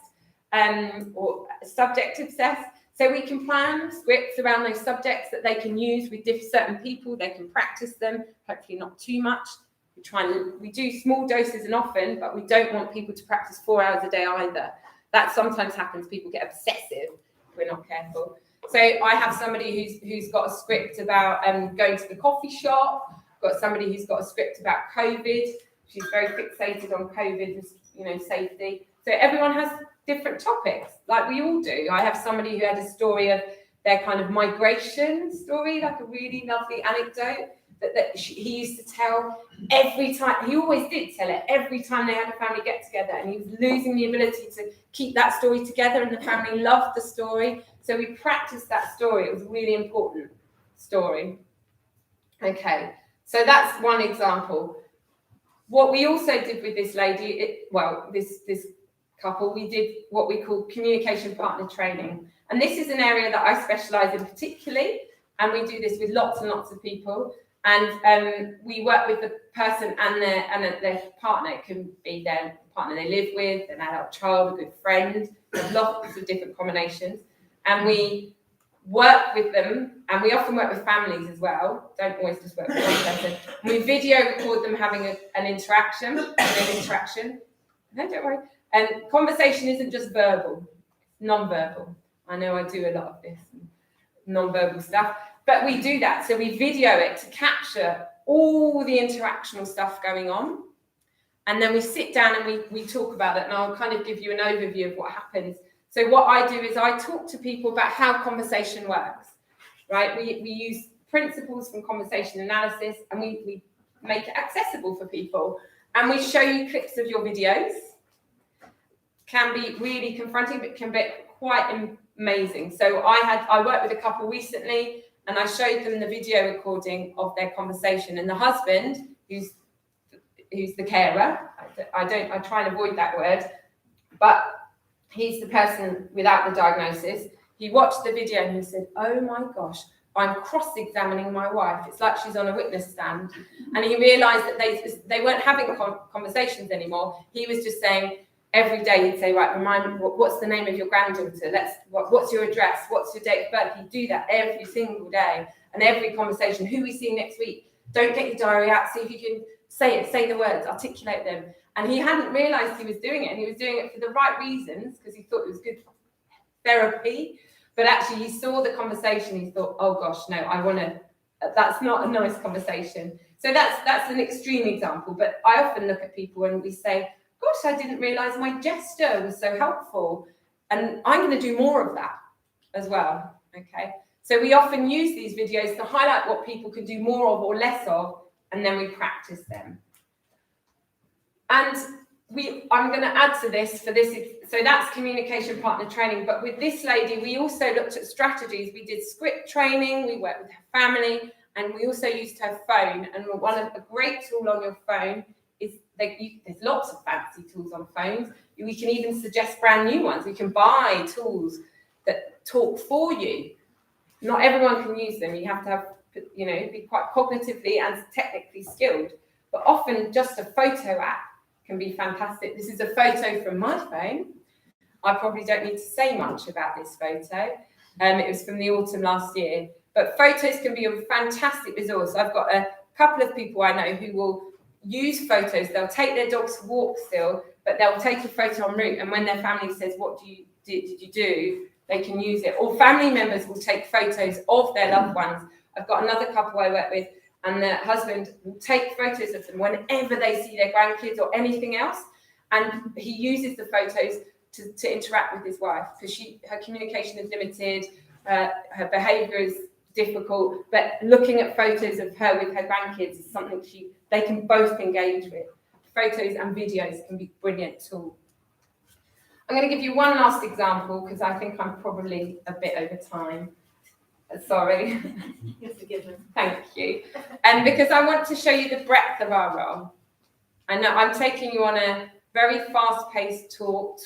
or subject obsessed. So we can plan scripts around those subjects that they can use with certain people. They can practice them, hopefully not too much. We do small doses and often, but we don't want people to practice 4 hours a day either. That sometimes happens. People get obsessive if we're not careful. So I have somebody who's got a script about going to the coffee shop. Got somebody who's got a script about COVID. She's very fixated on COVID, safety. So everyone has different topics, like we all do. I have somebody who had a story of their kind of migration story, like a really lovely anecdote that he used to tell every time. He always did tell it every time they had a family get together, and he was losing the ability to keep that story together, and the family loved the story. So we practiced that story. It was a really important story. Okay, so that's one example. What we also did with this lady, this couple, we did what we call communication partner training. And this is an area that I specialise in particularly, and we do this with lots and lots of people. And we work with the person and their partner. It can be their partner they live with, an adult child, a good friend. There's lots of different combinations. And we work with them, and we often work with families as well, don't always just work with one person. We video record them having an interaction, no, don't worry. And conversation isn't just verbal, it's non-verbal. I know I do a lot of this, non-verbal stuff, but we do that. So we video it to capture all the interactional stuff going on. And then we sit down and we talk about it, and I'll kind of give you an overview of what happens. So what I do is I talk to people about how conversation works, right? We use principles from conversation analysis, and we make it accessible for people. And we show you clips of your videos. Can be really confronting, but can be quite amazing. So I worked with a couple recently, and I showed them the video recording of their conversation. And the husband, who's the carer, I try and avoid that word, but he's the person without the diagnosis. He watched the video and he said, "Oh my gosh, I'm cross-examining my wife. It's like she's on a witness stand." And he realised that they weren't having conversations anymore. He was just saying, every day he'd say, "Right, remind me, what's the name of your granddaughter? What's your address? What's your date of birth?" He'd do that every single day. And every conversation, who are we seeing next week? Don't get your diary out, see if you can say the words, articulate them. And he hadn't realised he was doing it, and he was doing it for the right reasons, because he thought it was good therapy. But actually he saw the conversation, he thought, "Oh gosh, no, that's not a nice conversation." So that's an extreme example, but I often look at people and we say, "Gosh, I didn't realise my gesture was so helpful." And I'm going to do more of that as well, okay? So we often use these videos to highlight what people can do more of or less of, and then we practice them. And I'm going to add to this so that's communication partner training. But with this lady, we also looked at strategies. We did script training, we worked with her family, and we also used her phone. And a great tool on your phone is there's lots of fancy tools on phones. We can even suggest brand new ones. We can buy tools that talk for you. Not everyone can use them. You have to have, be quite cognitively and technically skilled. But often just a photo app can be fantastic. This is a photo from my phone. I probably don't need to say much about this photo. It was from the autumn last year. But photos can be a fantastic resource. I've got a couple of people I know who will use photos. They'll take their dogs to walk still, but they'll take a photo en route. And when their family says, "What did you do?" they can use it. Or family members will take photos of their loved ones. I've got another couple I work with, and the husband will take photos of them whenever they see their grandkids or anything else. And he uses the photos to interact with his wife, because her communication is limited, her behaviour is difficult, but looking at photos of her with her grandkids is something they can both engage with. Photos and videos can be a brilliant tool. I'm going to give you one last example, because I think I'm probably a bit over time. Sorry. You're forgiven. Thank you. And because I want to show you the breadth of our role. I know I'm taking you on a very fast-paced tour,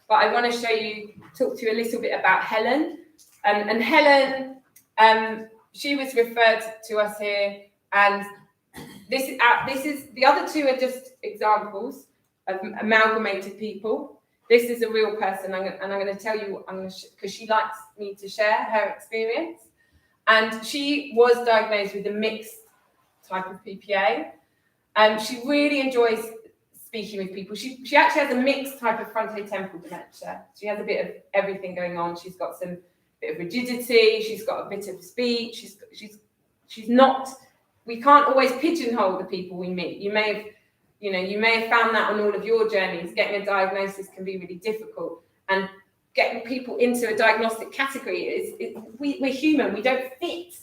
but I want to talk to you a little bit about Helen. And Helen, she was referred to us here, and this is the other two are just examples of amalgamated people. This is a real person, and I'm going to tell you, because she likes me to share her experience. And she was diagnosed with a mixed type of PPA. She really enjoys speaking with people. She actually has a mixed type of frontotemporal dementia. She has a bit of everything going on. She's got some bit of rigidity. She's got a bit of speech. She's not. We can't always pigeonhole the people we meet. You may have found that on all of your journeys. Getting a diagnosis can be really difficult, and getting people into a diagnostic category we're human. We don't fit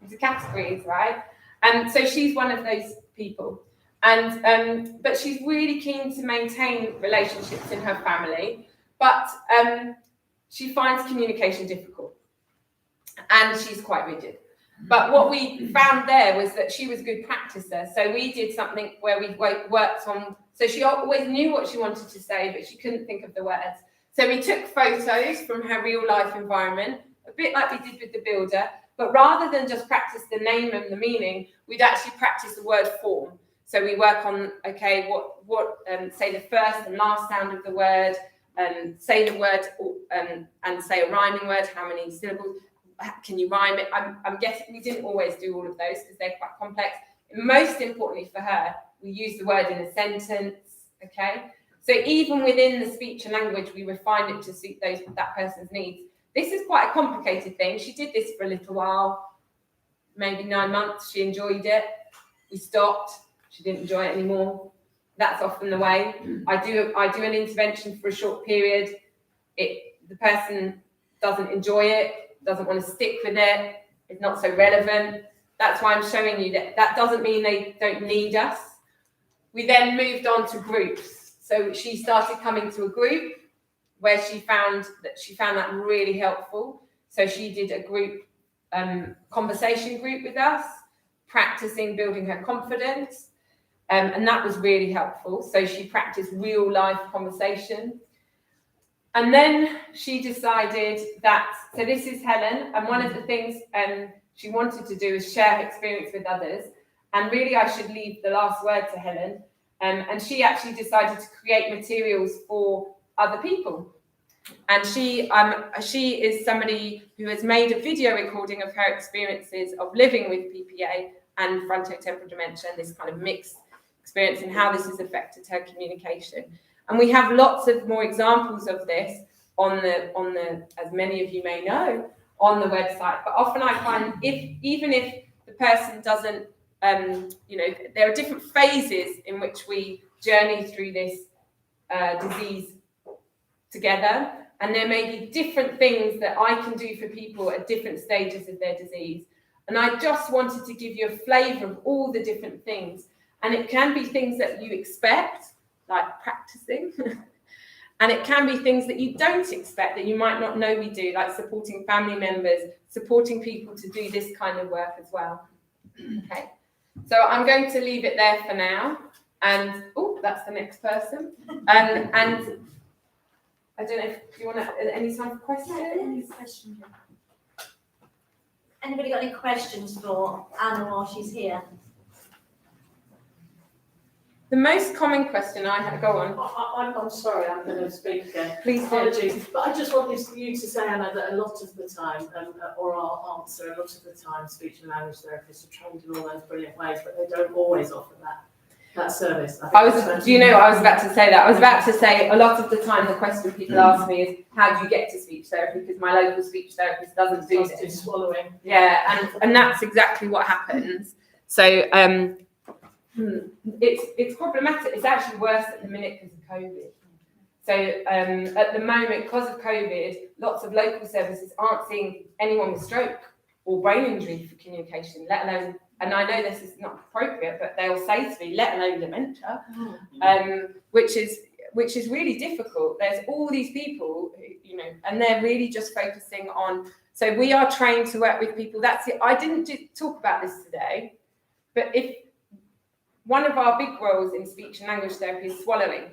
into categories, right? And so she's one of those people. And but she's really keen to maintain relationships in her family, but she finds communication difficult, and she's quite rigid. But what we found there was that she was a good practicer. So we did something where we worked on, so she always knew what she wanted to say, but she couldn't think of the words. So we took photos from her real life environment, a bit like we did with the builder, but rather than just practice the name and the meaning, we'd actually practice the word form. So we work on, okay, what say the first and last sound of the word, say the word, and say a rhyming word, how many syllables, can you rhyme it? I'm guessing we didn't always do all of those because they're quite complex. Most importantly for her, we use the word in a sentence, okay? So even within the speech and language, we refine it to suit that person's needs. This is quite a complicated thing. She did this for a little while, maybe 9 months. She enjoyed it. We stopped. She didn't enjoy it anymore. That's often the way. I do an intervention for a short period. The person doesn't enjoy it, doesn't want to stick with it, it's not so relevant. That's why I'm showing you that doesn't mean they don't need us. We then moved on to groups. So she started coming to a group where she found that really helpful. So she did a group conversation group with us, practicing building her confidence. And that was really helpful. So she practiced real life conversation. And then she decided that, so this is Helen, and one of the things she wanted to do is share her experience with others. And really I should leave the last word to Helen. And she actually decided to create materials for other people. And she is somebody who has made a video recording of her experiences of living with PPA and frontotemporal dementia, and this kind of mixed experience and how this has affected her communication. And we have lots of more examples of this on the, as many of you may know, on the website. But often I find even if the person doesn't, there are different phases in which we journey through this disease together. And there may be different things that I can do for people at different stages of their disease. And I just wanted to give you a flavour of all the different things. And it can be things that you expect, like practicing. And it can be things that you don't expect, that you might not know we do, like supporting family members, supporting people to do this kind of work as well. Okay, so I'm going to leave it there for now. And, oh, that's the next person. And I don't know if you want to, any time for questions? Any questions? Anybody got any questions for Anna while she's here? The most common question I have, go on. I'm sorry, I'm going to speak again. Please do. Apologies, but I just wanted you to say, Anna, that a lot of the time, or our answer, a lot of the time, speech and language therapists are trained in all those brilliant ways, but they don't always offer that service. I was about to say that. I was about to say a lot of the time the question people ask me is, how do you get to speach therapy? Because my local speech therapist doesn't do this. Swallowing. Yeah, and that's exactly what happens. So it's problematic. It's actually worse at the minute because of COVID. So at the moment, because of COVID, lots of local services aren't seeing anyone with stroke or brain injury for communication, let alone, and I know this is not appropriate, but they'll say to me, let alone dementia, which is really difficult. There's all these people, and they're really just focusing on, so we are trained to work with people. That's it. I didn't talk about this today, but if one of our big roles in speech and language therapy is swallowing.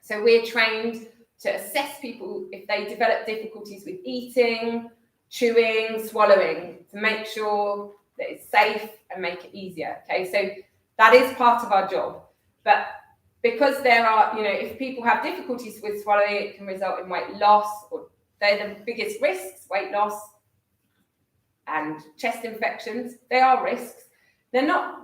So we're trained to assess people if they develop difficulties with eating, chewing, swallowing, to make sure that it's safe and make it easier. Okay, so that is part of our job. But because there are, if people have difficulties with swallowing, it can result in weight loss, or they're the biggest risks, weight loss and chest infections. They are risks. They're not.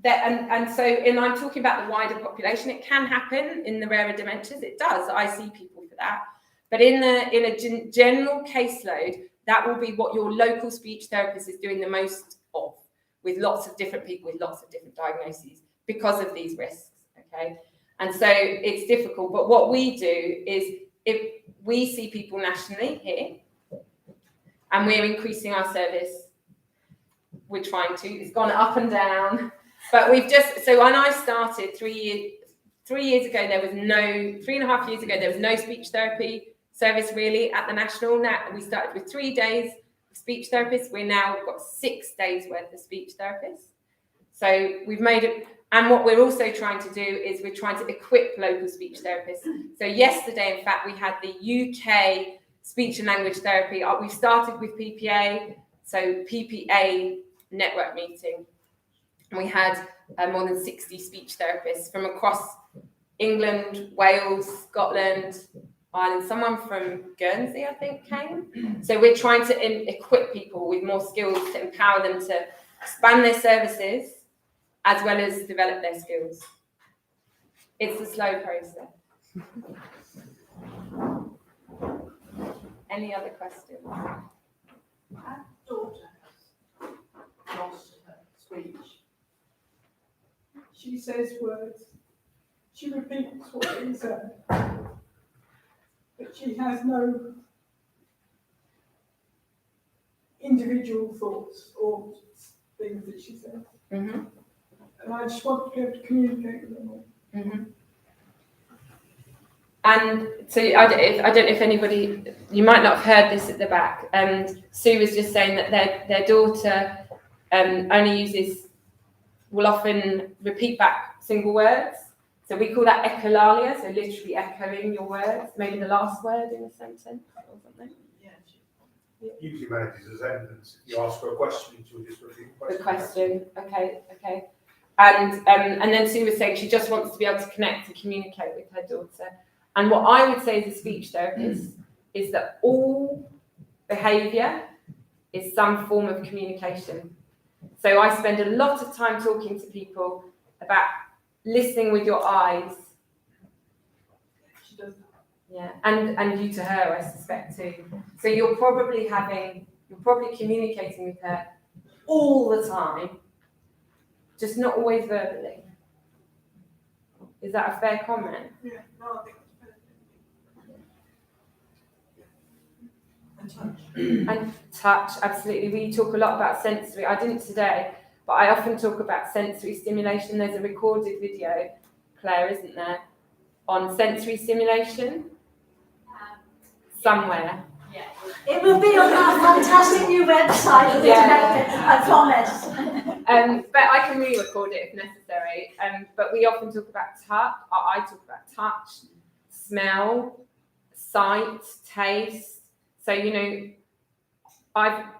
And I'm talking about the wider population. It can happen in the rarer dementias. It does. I see people for that. But in a general caseload, that will be what your local speech therapist is doing the most of, with lots of different people with lots of different diagnoses because of these risks. Okay, and so it's difficult. But what we do is, if we see people nationally here, and we're increasing our service, we're trying to. It's gone up and down. But we've just, so when I started 3 years ago, 3.5 years ago, there was no speech therapy service really at the National. Now we started with 3 days of speech therapists. We've now got 6 days worth of speech therapists. So we've made it, and what we're also trying to do is we're trying to equip local speech therapists. So yesterday, in fact, we had the UK speech and language therapy. We started with PPA, so PPA network meeting. We had more than 60 speech therapists from across England, Wales, Scotland, Ireland. Someone from Guernsey, I think, came. So we're trying to equip people with more skills to empower them to expand their services as well as develop their skills. It's a slow process. Any other questions? Our daughter has lost her speech. She says words, she repeats what we say, but she has no individual thoughts or things that she says. Mm-hmm. And I just want to be able to communicate with them all. Mm-hmm. And so I don't know if anybody, you might not have heard this at the back. Sue was just saying that their daughter will often repeat back single words. So we call that echolalia, so literally echoing your words, maybe the last word in a sentence or something. Usually manages as evidence. You ask her a question, she'll just repeat The question. Okay. And then Sue was saying she just wants to be able to connect and communicate with her daughter. And what I would say as a speech therapist is that all behaviour is some form of communication. So I spend a lot of time talking to people about listening with your eyes. She does. Yeah, and you to her, I suspect too. So you're probably communicating with her all the time, just not always verbally. Is that a fair comment? Yeah, no, I think it's better. And touch, absolutely. We talk a lot about sensory. I didn't today, but I often talk about sensory stimulation. There's a recorded video, Claire, isn't there, on sensory stimulation? Somewhere. Yeah. It will be on our fantastic new website. I promise. But I can re-record it if necessary. But we often talk about touch. I talk about touch, smell, sight, taste. So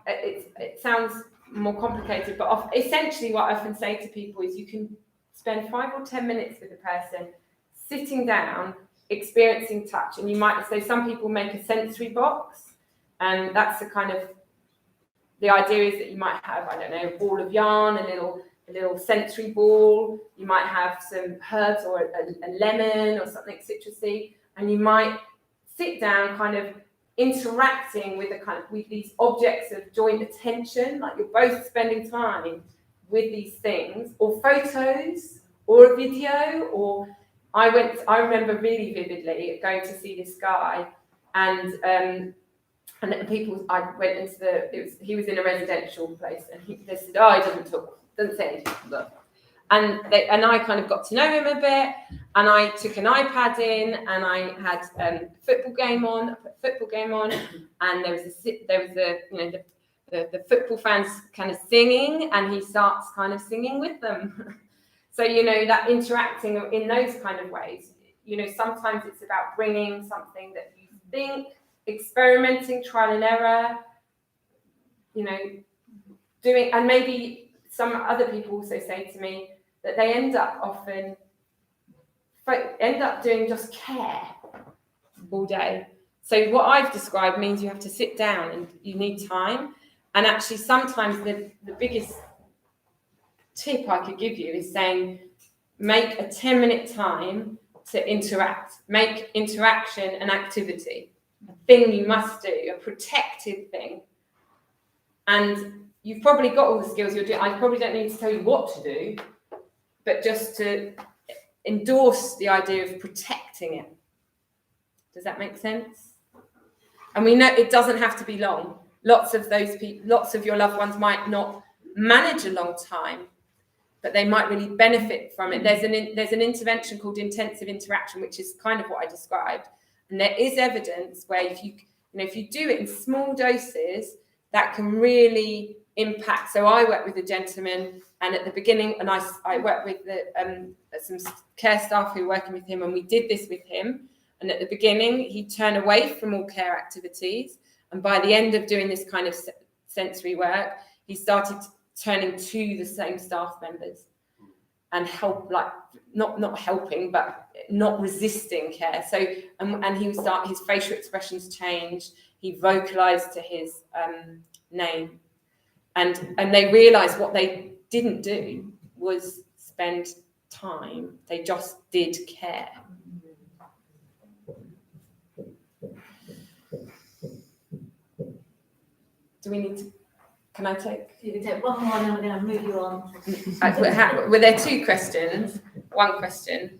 it sounds more complicated, but essentially what I often say to people is you can spend 5 or 10 minutes with a person sitting down, experiencing touch, and you might say some people make a sensory box, and that's the idea is that you might have, I don't know, a ball of yarn, a little sensory ball, you might have some herbs or a lemon or something citrusy, and you might sit down interacting with with these objects of joint attention, like you're both spending time with these things, or photos, or a video, or I remember really vividly going to see this guy, and people, I went into he was in a residential place, and they said, oh, he doesn't talk, doesn't say anything, and I got to know him a bit, and I took an iPad in, and I had a football game on, and there was the football fans singing, and he starts singing with them. So, that interacting in those ways, sometimes it's about bringing something that you think, experimenting, trial and error, doing, and maybe some other people also say to me that they end up doing just care all day. So what I've described means you have to sit down and you need time. And actually sometimes the biggest tip I could give you is saying, make a 10-minute time to interact. Make interaction an activity, a thing you must do, a protected thing. And you've probably got all the skills you're doing. I probably don't need to tell you what to do, but just to endorse the idea of protecting it. Does that make sense? And we know it doesn't have to be long. Lots of your loved ones might not manage a long time, but they might really benefit from it. There's an intervention called intensive interaction, which is what I described. And there is evidence where if you do it in small doses, that can really impact. So I work with a gentleman, and at the beginning, and I work with some care staff who are working with him, and we did this with him. And at the beginning, he'd turn away from all care activities. And by the end of doing this sensory work, he started turning to the same staff members. and help, like not helping, but not resisting care. So and he would start, his facial expressions changed. He vocalized to his name, and they realized what they didn't do was spend time. They just did care. Do we need to? Can I take? You can take one more, and I'm going to move you on. Were there two questions? One question.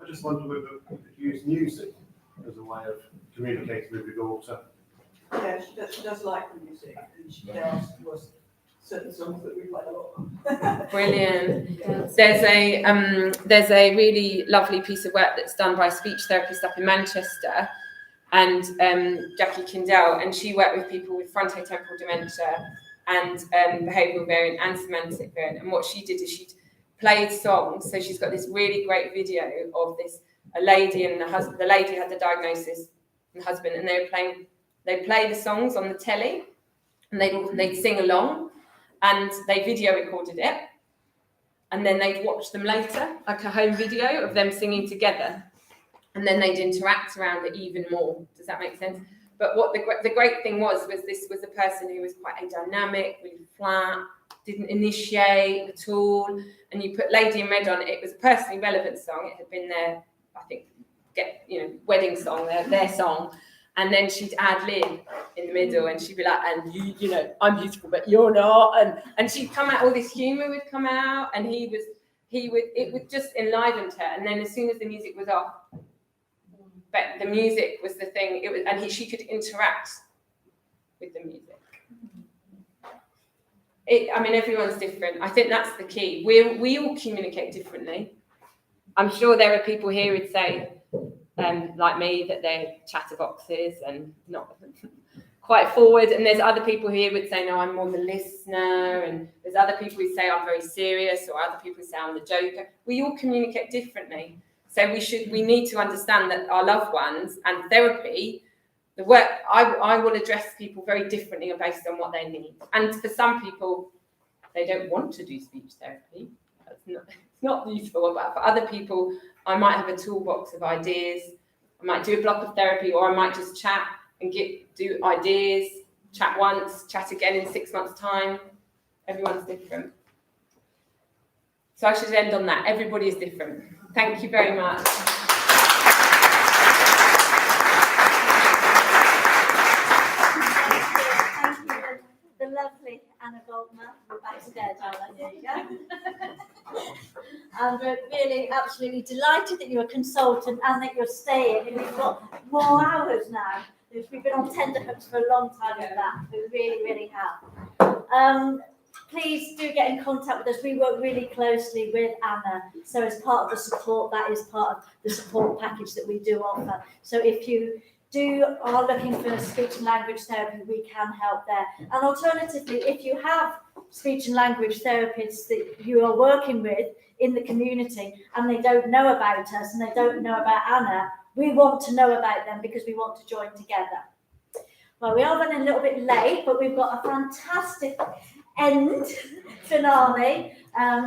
I just wonder whether you could use music as a way of communicating with your daughter. Yeah, she does like the music, and she does was certain songs that we play a lot. Brilliant. There's a really lovely piece of work that's done by a speech therapist up in Manchester, and Jackie Kindell, and she worked with people with frontotemporal dementia and behavioural variant and semantic variant. And what she did is she played songs. So she's got this really great video of a lady and the husband. The lady had the diagnosis, and the husband, and they play the songs on the telly, and they'd sing along, and they video recorded it, and then they'd watch them later, like a home video of them singing together. And then they'd interact around it even more. Does that make sense? But what the great thing was this was a person who was quite adynamic, really flat, didn't initiate at all. And you put Lady in Red on, it was a personally relevant song. It had been their, I think, wedding song, their song. And then she'd ad lib in the middle, and she'd be like, and you know, I'm beautiful, but you're not. And she'd come out, all this humour would come out, and it would just enliven her. And then as soon as the music was off, but the music was the thing. It was, and she could interact with the music. I mean, everyone's different. I think that's the key. We all communicate differently. I'm sure there are people here who'd say, like me, that they're chatterboxes and not quite forward. And there's other people here who would say, no, I'm more the listener. And there's other people who say I'm very serious, or other people who say I'm the joker. We all communicate differently. So we need to understand that our loved ones and therapy, the work, I will address people very differently based on what they need. And for some people, they don't want to do speech therapy. It's not useful. But for other people, I might have a toolbox of ideas. I might do a block of therapy, or I might just chat and do ideas, chat once, chat again in 6 months' time. Everyone's different. So I should end on that. Everybody is different. Thank you very much. Thank you. The lovely Anna Volkmer. We're back to there, darling. There you go. And we're really absolutely delighted that you're a consultant and that you're staying. And we've got more hours now. We've been on tenterhooks for a long time with that. We really, really have. Please do get in contact with us. We work really closely with Anna. So as part of the support, that is part of the support package that we do offer. So if you are looking for speech and language therapy, we can help there. And alternatively, if you have speech and language therapists that you are working with in the community and they don't know about us and they don't know about Anna, we want to know about them because we want to join together. Well, we are running a little bit late, but we've got a fantastic end finale,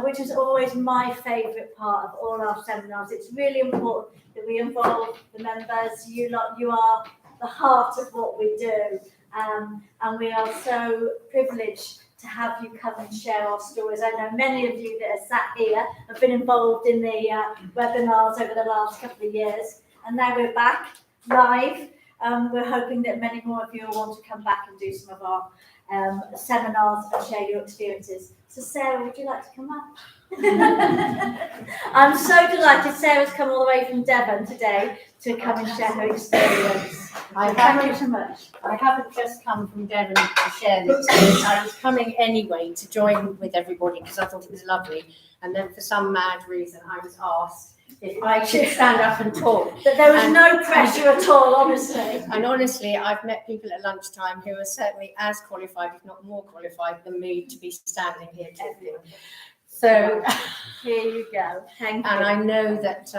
which is always my favourite part of all our seminars. It's really important that we involve the members. You are the heart of what we do, and we are so privileged to have you come and share our stories. I know many of you that are sat here have been involved in the webinars over the last couple of years, and now we're back live. We're hoping that many more of you will want to come back and do some of our seminars and share your experiences. So Sarah, would you like to come up? I'm so delighted Sarah's come all the way from Devon today to come and share her experience. Thank you so much. I haven't just come from Devon to share the experience. I was coming anyway to join with everybody because I thought it was lovely. And then for some mad reason, I was asked if I should stand up and talk. But there was no pressure at all, honestly. And honestly, I've met people at lunchtime who are certainly as qualified, if not more qualified than me, to be standing here talking. So here you go. Thank you. And I know that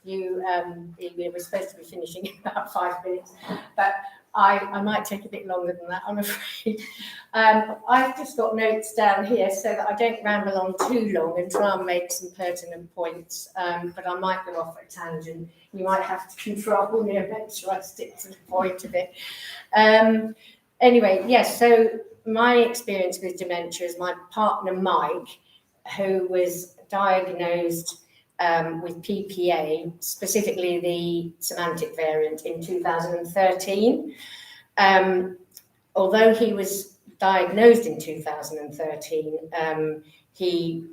you were supposed to be finishing in about 5 minutes, but I might take a bit longer than that, I'm afraid. I've just got notes down here so that I don't ramble on too long and try and make some pertinent points, but I might go off a tangent. You might have to control me and make sure I stick to the point of it. Anyway, yes, so my experience with dementia is my partner Mike, who was diagnosed with PPA, specifically the semantic variant, in 2013. Although he was diagnosed in 2013, he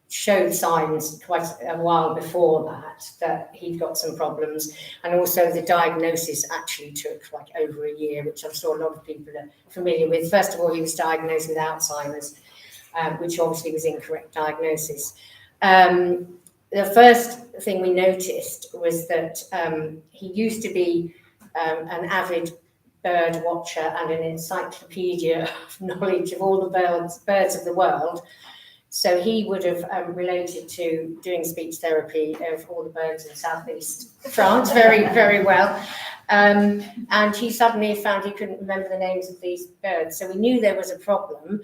showed signs quite a while before that he'd got some problems, and also the diagnosis actually took like over a year, which I'm sure a lot of people are familiar with. First of all, he was diagnosed with Alzheimer's, which obviously was incorrect diagnosis. The first thing we noticed was that he used to be an avid bird watcher and an encyclopedia of knowledge of all the birds of the world. So he would have related to doing speech therapy of all the birds in southeast France very, very well. And he suddenly found he couldn't remember the names of these birds. So we knew there was a problem,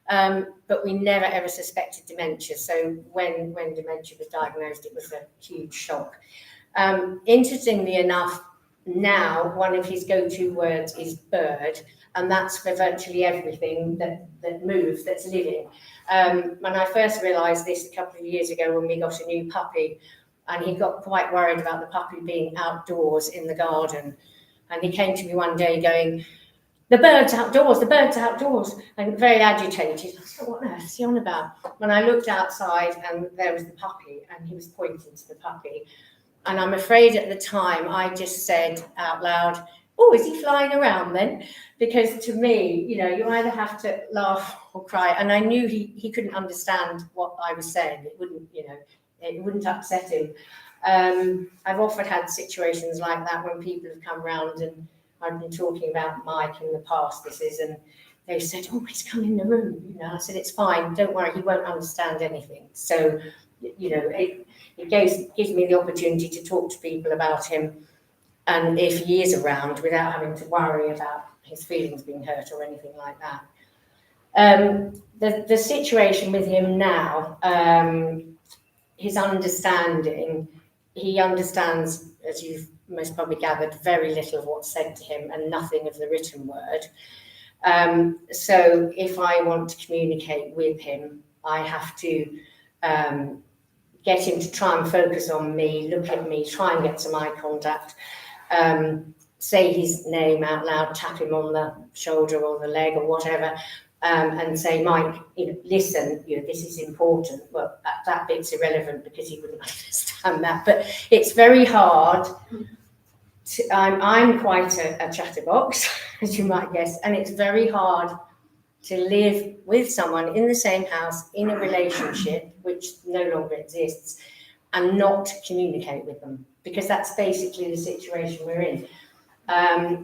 but we never ever suspected dementia. So when dementia was diagnosed, it was a huge shock. Interestingly enough, now one of his go-to words is bird, and that's for virtually everything that moves, that's living. When I first realised this a couple of years ago when we got a new puppy, and he got quite worried about the puppy being outdoors in the garden. And he came to me one day going, "The bird's outdoors, the bird's outdoors," and very agitated. I said, "What on earth is he on about?" When I looked outside and there was the puppy, and he was pointing to the puppy. And I'm afraid at the time I just said out loud, "Oh, is he flying around then?" Because to me, you know, you either have to laugh or cry. And I knew he couldn't understand what I was saying. It wouldn't, you know, it wouldn't upset him. I've often had situations like that when people have come round, and I've been talking about Mike in the past, this is, and they said, "Oh, he's come in the room." You know, I said, "It's fine, don't worry, he won't understand anything." So, you know, it gives me the opportunity to talk to people about him, and if he is around, without having to worry about his feelings being hurt or anything like that. The situation with him now, his understanding, he understands, as you've most probably gathered, very little of what's said to him and nothing of the written word. So if I want to communicate with him, I have to get him to try and focus on me, look at me, try and get some eye contact, say his name out loud, tap him on the shoulder or the leg or whatever, and say, "Mike, you know, listen, you know, this is important." Well, that bit's irrelevant because he wouldn't understand that, but it's very hard. I'm quite a chatterbox, as you might guess, and it's very hard to live with someone in the same house, in a relationship, which no longer exists, and not communicate with them, because that's basically the situation we're in.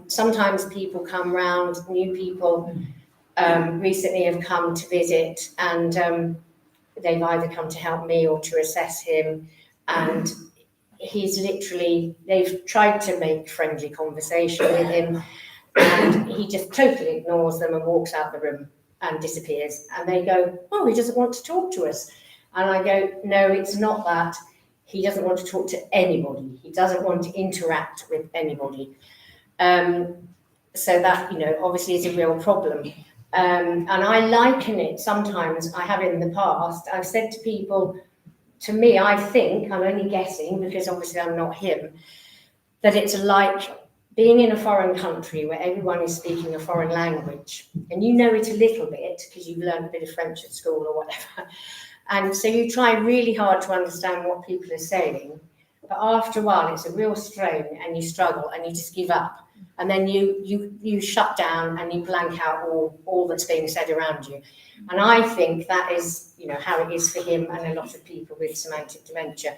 Sometimes people come round, new people recently have come to visit, and they've either come to help me or to assess him, and they've tried to make friendly conversation with him, and he just totally ignores them and walks out the room and disappears. And they go, "Oh, he doesn't want to talk to us." And I go, "No, it's not that. He doesn't want to talk to anybody. He doesn't want to interact with anybody." So that, you know, obviously is a real problem. And I liken it sometimes, I have in the past, I've said to people, to me, I think, I'm only guessing because obviously I'm not him, that it's like being in a foreign country where everyone is speaking a foreign language, and you know it a little bit because you've learned a bit of French at school or whatever. And so you try really hard to understand what people are saying, but after a while it's a real strain and you struggle and you just give up. And then you shut down and you blank out all that's being said around you. And I think that is, you know, how it is for him and a lot of people with semantic dementia.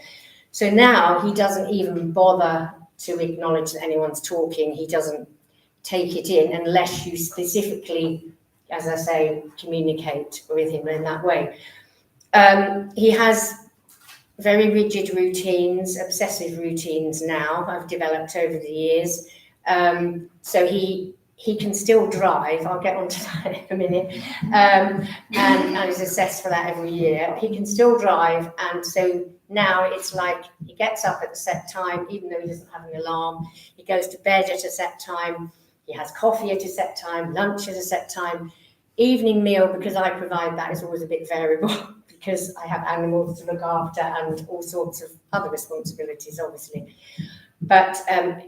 So now he doesn't even bother to acknowledge that anyone's talking. He doesn't take it in unless you specifically, as I say, communicate with him in that way. He has very rigid routines, obsessive routines now I've developed over the years. So he can still drive. I'll get on to that in a minute. And is assessed for that every year. He can still drive, and so now it's like he gets up at a set time, even though he doesn't have an alarm. He goes to bed at a set time. He has coffee at a set time, lunch at a set time. Evening meal, because I provide that, is always a bit variable because I have animals to look after and all sorts of other responsibilities, obviously. But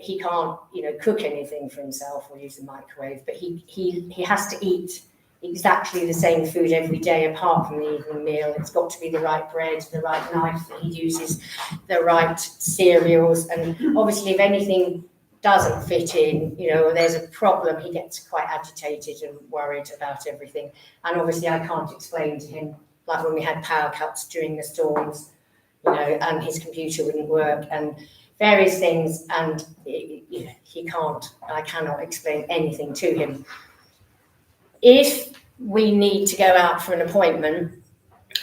he can't, cook anything for himself or use the microwave. But he has to eat exactly the same food every day, apart from the evening meal. It's got to be the right bread, the right knife that he uses, the right cereals, and obviously, if anything doesn't fit in, or there's a problem, he gets quite agitated and worried about everything. And obviously, I can't explain to him, like when we had power cuts during the storms, and his computer wouldn't work, and various things, and I cannot explain anything to him. If we need to go out for an appointment,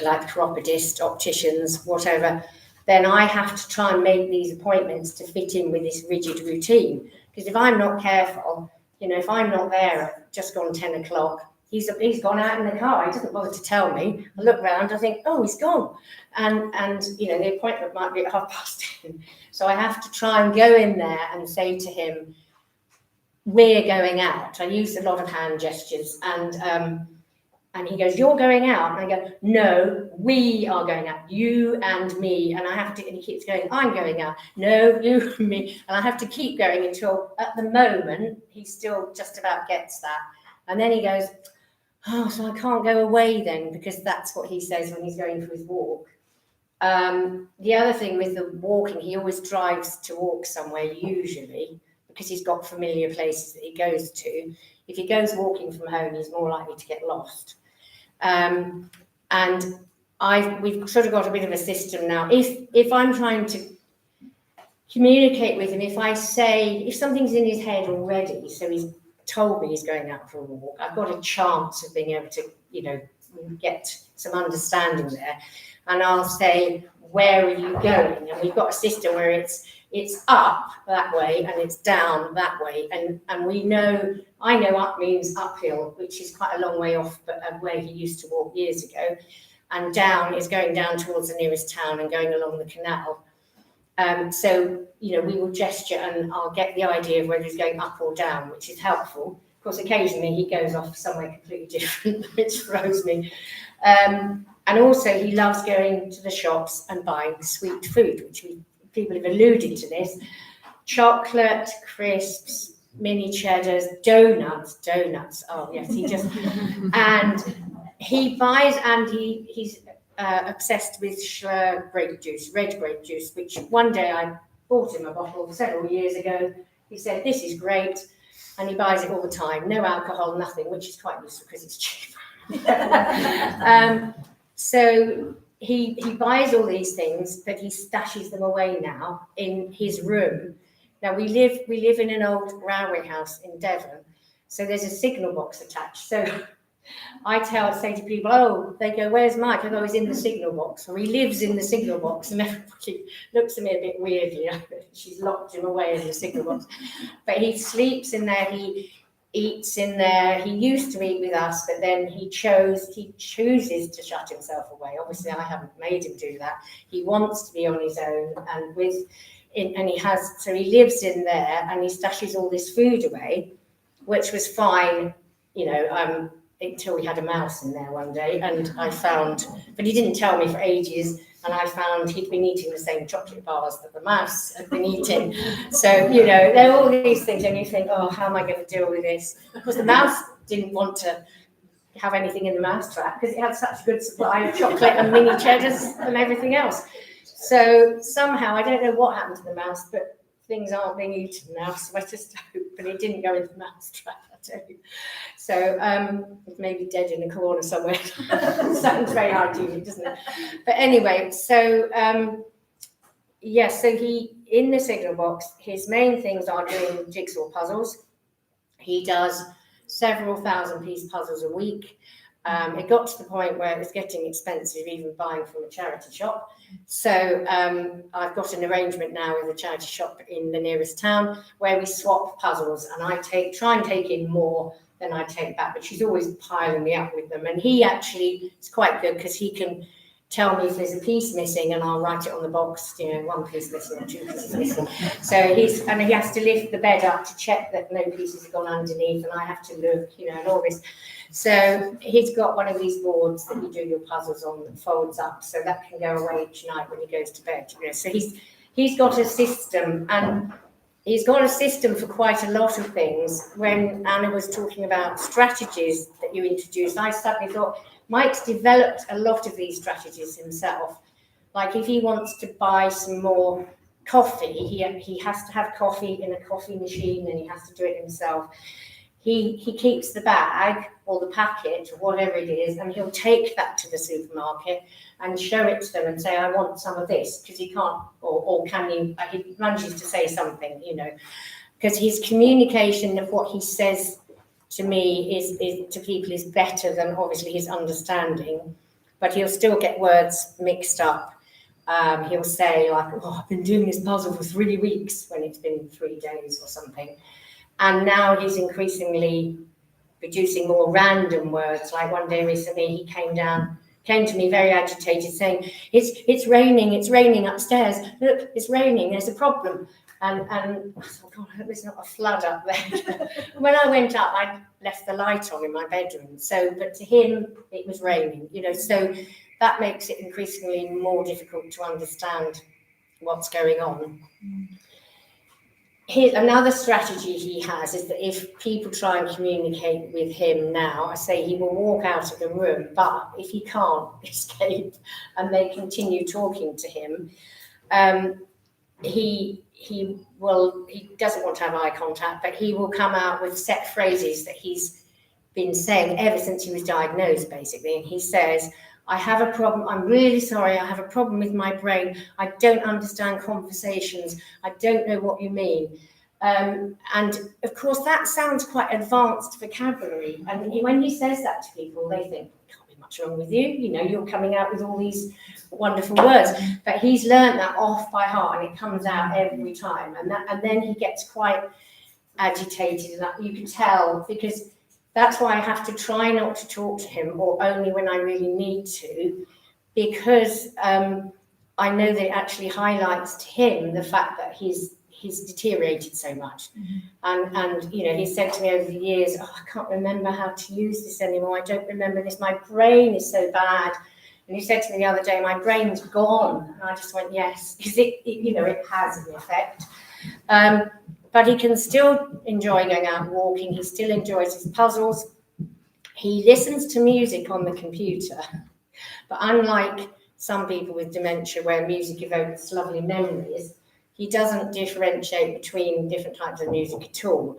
like chiropodist, opticians, whatever, then I have to try and make these appointments to fit in with this rigid routine. Because if I'm not careful, if I'm not there at just gone 10 o'clock, he's gone out in the car. He doesn't bother to tell me. I look round, I think, oh, he's gone. And the appointment might be at 10:30. So I have to try and go in there and say to him, we're going out. I use a lot of hand gestures, and he goes, you're going out? And I go, no, we are going out, you and me. And and he keeps going, I'm going out, no, you and me. And I have to keep going until, at the moment, he still just about gets that. And then he goes, oh, so I can't go away then, because that's what he says when he's going for his walk. The other thing with the walking, he always drives to walk somewhere, usually, because he's got familiar places that he goes to. If he goes walking from home, he's more likely to get lost. And we've sort of got a bit of a system now. If I'm trying to communicate with him, if something's in his head already, so he's told me he's going out for a walk, I've got a chance of being able to, get some understanding there. And I'll say, where are you going? And we've got a system where it's up that way and it's down that way. And I know up means uphill, which is quite a long way off, but where he used to walk years ago. And down is going down towards the nearest town and going along the canal. So, we will gesture and I'll get the idea of whether he's going up or down, which is helpful. Of course, occasionally he goes off somewhere completely different, which throws me. And also he loves going to the shops and buying sweet food, which people have alluded to this. Chocolate, crisps, mini cheddars, donuts. Oh yes, and he buys, and he's obsessed with red grape juice, which one day I bought him a bottle several years ago. He said, this is great. And he buys it all the time. No alcohol, nothing, which is quite useful because it's cheap. So he buys all these things, but he stashes them away now in his room. Now we live in an old railway house in Devon, so there's a signal box attached. So I say to people, oh, they go, where's Mike? I go, he's in the signal box, or he lives in the signal box, and everybody looks at me a bit weirdly. She's locked him away in the signal box. But he sleeps in there, he eats in there. He used to eat with us, but then he chooses to shut himself away. Obviously, I haven't made him do that. He wants to be on his own, so he lives in there, and he stashes all this food away, which was fine, until we had a mouse in there one day, and but he didn't tell me for ages, and I found he'd been eating the same chocolate bars that the mouse had been eating. So, there are all these things, and you think, oh, how am I going to deal with this? Because the mouse didn't want to have anything in the mouse trap, because it had such a good supply of chocolate and mini cheddars and everything else. So somehow, I don't know what happened to the mouse, but things aren't being eaten now, so I just hope, but it didn't go into the mouse trap. So it may be dead in a corner somewhere. Sounds very hygienic, doesn't it? But anyway, so so he, in the signal box, his main things are doing jigsaw puzzles. He does several 1,000-piece puzzles a week. It got to the point where it was getting expensive, even buying from a charity shop. So I've got an arrangement now with a charity shop in the nearest town where we swap puzzles, and I try and take in more than I take back, but she's always piling me up with them. And he actually is quite good because he can tell me if there's a piece missing, and I'll write it on the box, you know, 1 piece missing or 2 pieces missing. So he has to lift the bed up to check that no pieces have gone underneath, and I have to look, you know, and all this. So he's got one of these boards that you do your puzzles on that folds up, so that can go away each night when he goes to bed. You know, so he's got a system, and he's got a system for quite a lot of things. When Anna was talking about strategies that you introduced, I suddenly thought Mike's developed a lot of these strategies himself. Like if he wants to buy some more coffee, he has to have coffee in a coffee machine, and he has to do it himself. He keeps the bag or the packet or whatever it is, and he'll take that to the supermarket and show it to them and say, I want some of this, because he can't, or can he manages to say something, you know, because his communication of what he says to me is to people is better than obviously his understanding, but he'll still get words mixed up. He'll say like, oh, I've been doing this puzzle for 3 weeks when it's been 3 days or something. And now he's increasingly producing more random words. Like one day recently, he came to me very agitated, saying, it's raining upstairs. Look, it's raining, there's a problem. And I thought, God, I hope there's not a flood up there. When I went up, I left the light on in my bedroom. So, but to him, it was raining, you know, so that makes it increasingly more difficult to understand what's going on. Another strategy he has is that if people try and communicate with him now, I say he will walk out of the room, but if he can't escape and they continue talking to him, he doesn't want to have eye contact, but he will come out with set phrases that he's been saying ever since he was diagnosed, basically. And he says, I have a problem. I'm really sorry. I have a problem with my brain. I don't understand conversations. I don't know what you mean. And of course, that sounds quite advanced vocabulary. And when he says that to people, they think, can't be much wrong with you. You know, you're coming out with all these wonderful words. But he's learned that off by heart, and it comes out every time. And then he gets quite agitated, and you can tell, because that's why I have to try not to talk to him, or only when I really need to, because I know that it actually highlights to him the fact that he's deteriorated so much. Mm-hmm. And you know, he said to me over the years, oh, I can't remember how to use this anymore. I don't remember this. My brain is so bad. And he said to me the other day, my brain's gone. And I just went, yes, because it has an effect. But he can still enjoy going out and walking. He still enjoys his puzzles. He listens to music on the computer. But unlike some people with dementia where music evokes lovely memories, he doesn't differentiate between different types of music at all.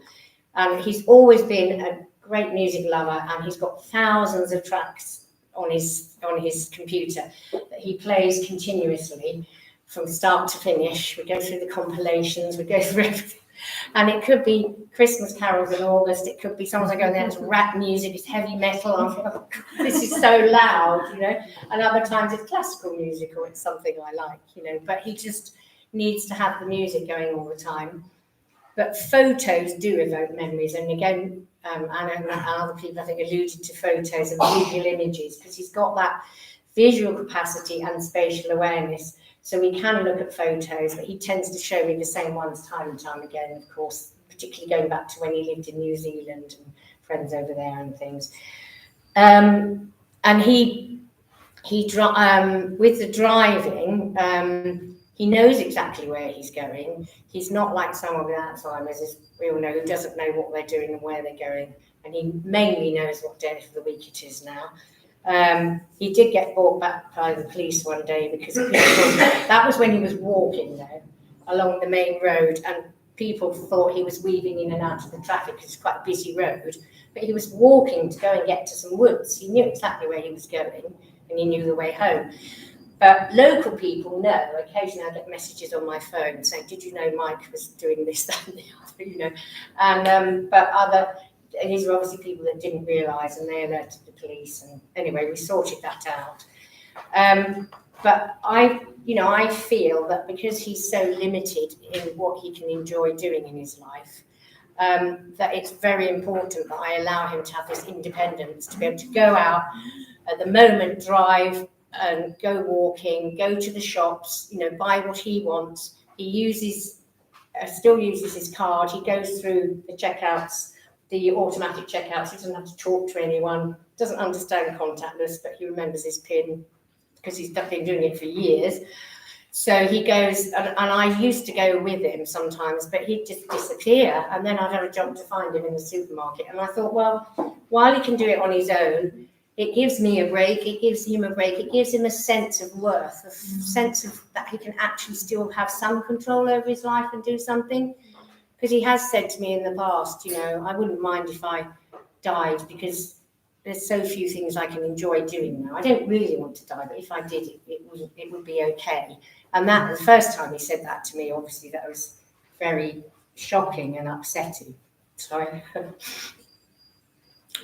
He's always been a great music lover, and he's got thousands of tracks on his computer that he plays continuously from start to finish. We go through the compilations, we go through everything. And it could be Christmas carols in August. It could be sometimes I go in there, it's rap music, it's heavy metal. I'm like, oh, this is so loud, you know. And other times it's classical music, or it's something I like, you know. But he just needs to have the music going all the time. But photos do evoke memories. And again, Anna and other people, I think, alluded to photos and visual images, because he's got that visual capacity and spatial awareness. So we can look at photos, but he tends to show me the same ones time and time again, of course, particularly going back to when he lived in New Zealand and friends over there and things. And with the driving, he knows exactly where he's going. He's not like someone with Alzheimer's, as we all know, who doesn't know what they're doing and where they're going. And he mainly knows what day of the week it is now. He did get brought back by the police one day because that was when he was walking there along the main road, and people thought he was weaving in and out of the traffic because it's quite a busy road. But he was walking to go and get to some woods. He knew exactly where he was going, and he knew the way home. But local people know. Occasionally I get messages on my phone saying, did you know Mike was doing this, that and the other, you know. And these are obviously people that didn't realise, and they alerted the police. And anyway, we sorted that out. But I feel that because he's so limited in what he can enjoy doing in his life, that it's very important that I allow him to have this independence, to be able to go out at the moment, drive and go walking, go to the shops, buy what he wants. He still uses his card. He goes through the checkouts, the automatic checkouts. He doesn't have to talk to anyone, doesn't understand contactless, but he remembers his PIN because he's been doing it for years. So he goes, and I used to go with him sometimes, but he'd just disappear, and then I'd have a job to find him in the supermarket. And I thought, well, while he can do it on his own, it gives me a break, it gives him a break, it gives him a sense of worth, a sense of that he can actually still have some control over his life and do something. Because he has said to me in the past, I wouldn't mind if I died, because there's so few things I can enjoy doing now. I don't really want to die, but if I did, it would be okay. And that, the first time he said that to me, obviously that was very shocking and upsetting. Sorry.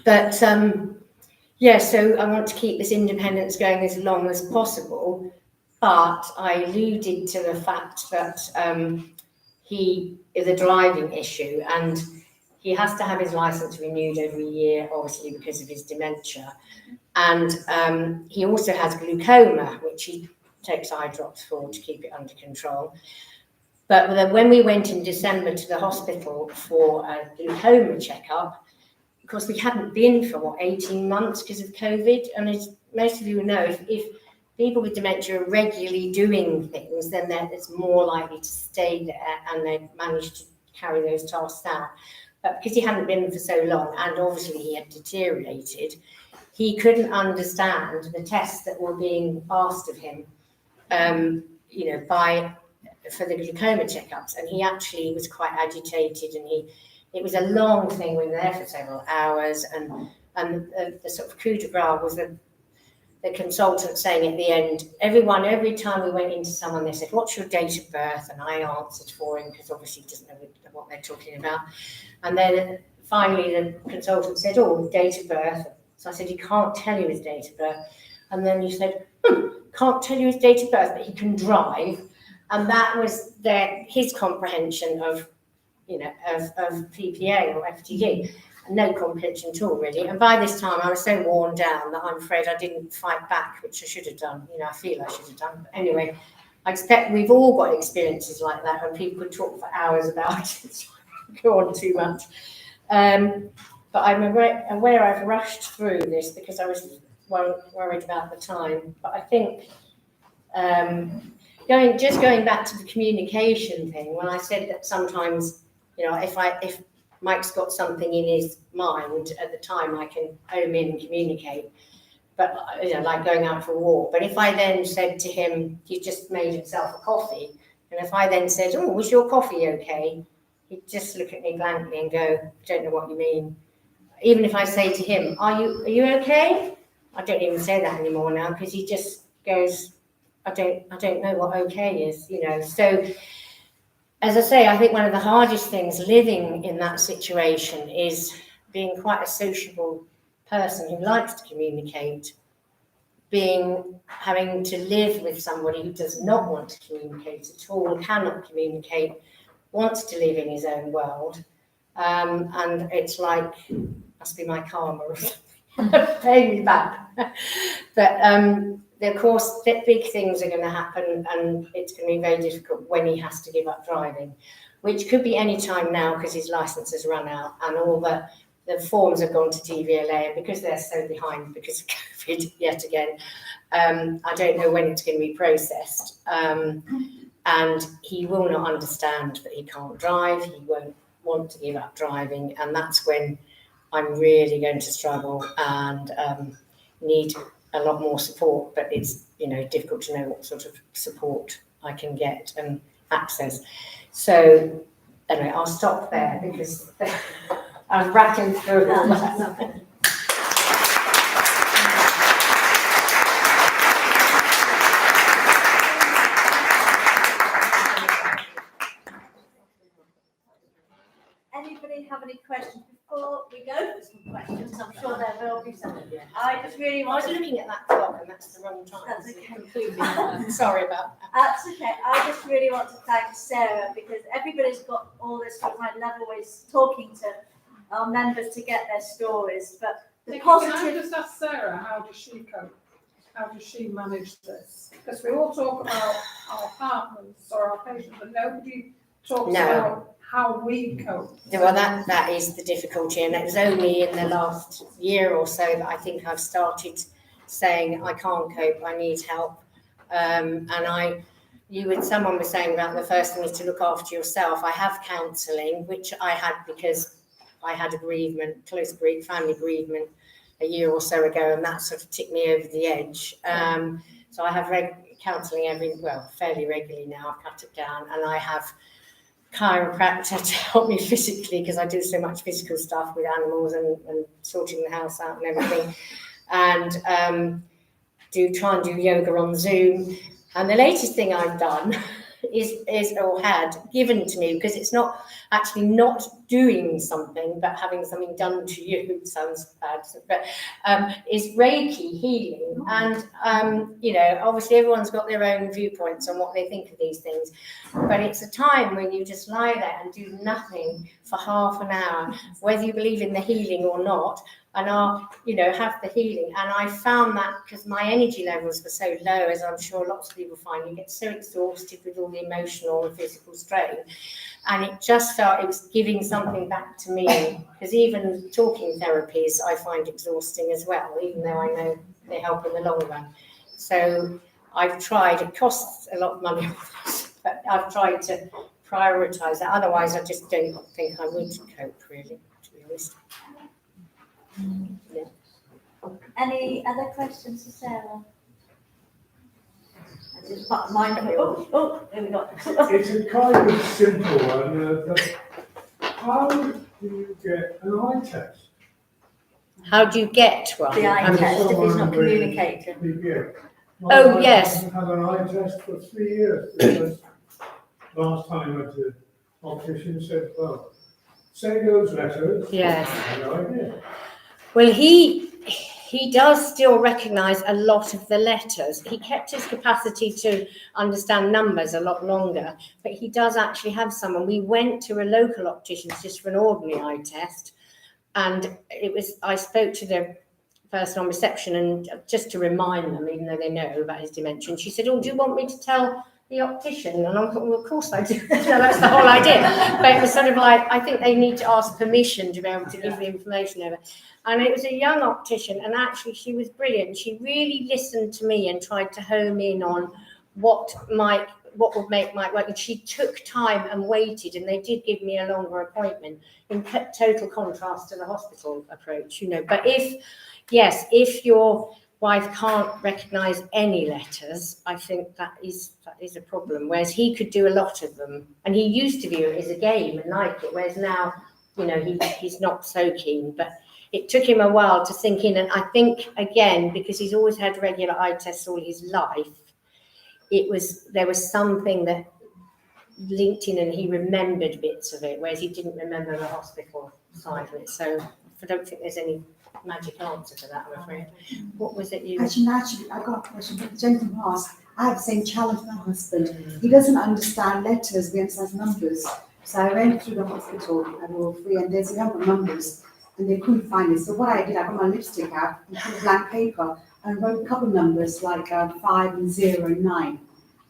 But so I want to keep this independence going as long as possible. But I alluded to the fact that he is a driving issue, and he has to have his license renewed every year, obviously because of his dementia. And he also has glaucoma, which he takes eye drops for to keep it under control. But when we went in December to the hospital for a glaucoma checkup, of course we hadn't been for 18 months because of COVID. And as most of you know, if people with dementia are regularly doing things, then it's more likely to stay there and they manage to carry those tasks out. But because he hadn't been for so long, and obviously he had deteriorated, he couldn't understand the tests that were being asked of him, for the glaucoma checkups. And he actually was quite agitated, and it was a long thing. We were there for several hours, and the sort of coup de grace was the consultant saying at the end, every time we went into someone, they said, "What's your date of birth?" And I answered for him because obviously he doesn't know what they're talking about. And then finally the consultant said, "Oh, date of birth." So I said, "He can't tell you his date of birth." And then he said, "Can't tell you his date of birth, but he can drive." And that was his comprehension of PPA or FTD. No comprehension at all, really. And by this time, I was so worn down that I'm afraid I didn't fight back, which I should have done. I feel I should have done. But anyway, I expect we've all got experiences like that when people could talk for hours about it. So I don't go on too much. But I'm aware I've rushed through this because I was worried about the time. But I think going back to the communication thing, when I said that sometimes, if Mike's got something in his mind at the time, I can home in and communicate. But like going out for a walk. But if I then said to him, he just made himself a coffee, and if I then said, "Oh, was your coffee okay?" He'd just look at me blankly and go, "I don't know what you mean." Even if I say to him, "Are you okay?" I don't even say that anymore now, because he just goes, I don't know what okay is, So as I say, I think one of the hardest things living in that situation is being quite a sociable person who likes to communicate, having to live with somebody who does not want to communicate at all, cannot communicate, wants to live in his own world. And it's like, must be my karma or something, paying me back. But of course, big things are going to happen, and it's going to be very difficult when he has to give up driving, which could be any time now because his license has run out and all the forms have gone to DVLA, and because they're so behind because of COVID yet again, I don't know when it's going to be processed. And he will not understand that he can't drive. He won't want to give up driving, and that's when I'm really going to struggle and need a lot more support. But it's difficult to know what sort of support I can get and access. So anyway, I'll stop there because I've rattled through all that. Anybody have any questions before we go for some questions? I'm sure there will be some. I just really I want was to. looking at that clock and that's the wrong time. That's okay. Completely. Sorry about that. That's okay. I just really want to thank Sarah because everybody's got all this. I love always talking to our members to get their stories, but the Nikki, positive. can I just ask Sarah, how does she cope? How does she manage this? Because we all talk about our partners or our patients, but nobody talks about how we cope. Well, that is the difficulty, and it was only in the last year or so that I think I've started saying I can't cope, I need help. Someone was saying about the first thing is to look after yourself. I have counselling, which I had because I had a bereavement, family bereavement a year or so ago, and that sort of tipped me over the edge. So I have counselling fairly regularly now. I've cut it down, and I have chiropractor to help me physically because I do so much physical stuff with animals and sorting the house out and everything, and try and do yoga on Zoom. And the latest thing I've done had given to me, because it's not actually not doing something but having something done to you. It sounds bad, but is Reiki healing. And obviously everyone's got their own viewpoints on what they think of these things, but it's a time when you just lie there and do nothing for half an hour, whether you believe in the healing or not, and have the healing. And I found that because my energy levels were so low, as I'm sure lots of people find, you get so exhausted with all the emotional and physical strain, and it just felt it was giving something back to me, because even talking therapies I find exhausting as well, even though I know they help in the long run. So I've tried, it costs a lot of money, but I've tried to prioritise that, otherwise I just don't think I would cope, really, to be honest. Yeah. Any other questions for Sarah? I just put mine. There we go. It's a kind of simple one. But how do you get an eye test? How do you get one? The eye test, if he's not communicating. Yes. I've had an eye test for 3 years. Because last time I went to the optician, said, well, say those letters. Yes. I had no idea. Well, he does still recognise a lot of the letters. He kept his capacity to understand numbers a lot longer, but he does actually have some. And we went to a local optician just for an ordinary eye test, and I spoke to the person on reception, and just to remind them, even though they know about his dementia, and she said, "Oh, do you want me to tell the optician?" And I thought, well, of course I do. That's the whole idea. But it was sort of like, I think they need to ask permission to be able to give the information over. And it was a young optician, and actually she was brilliant. She really listened to me and tried to home in on what would make Mike work. And she took time and waited, and they did give me a longer appointment, in total contrast to the hospital approach, But if your wife can't recognise any letters, I think that is a problem. Whereas he could do a lot of them, and he used to view it as a game and like it. Whereas now, he's not so keen. But it took him a while to sink in, and I think again because he's always had regular eye tests all his life, there was something that linked in, and he remembered bits of it, whereas he didn't remember the hospital side of it. So I don't think there's any magic answer to that, I'm afraid. What was it you? Actually, I got a question. The gentleman asked, I have the same challenge with my husband. He doesn't understand letters, he understands numbers. So I went through the hospital and all three, and there's a number of numbers, and they couldn't find it. So what I did, I got my lipstick out and put blank paper and wrote a couple of numbers like 5 and 0 and 9.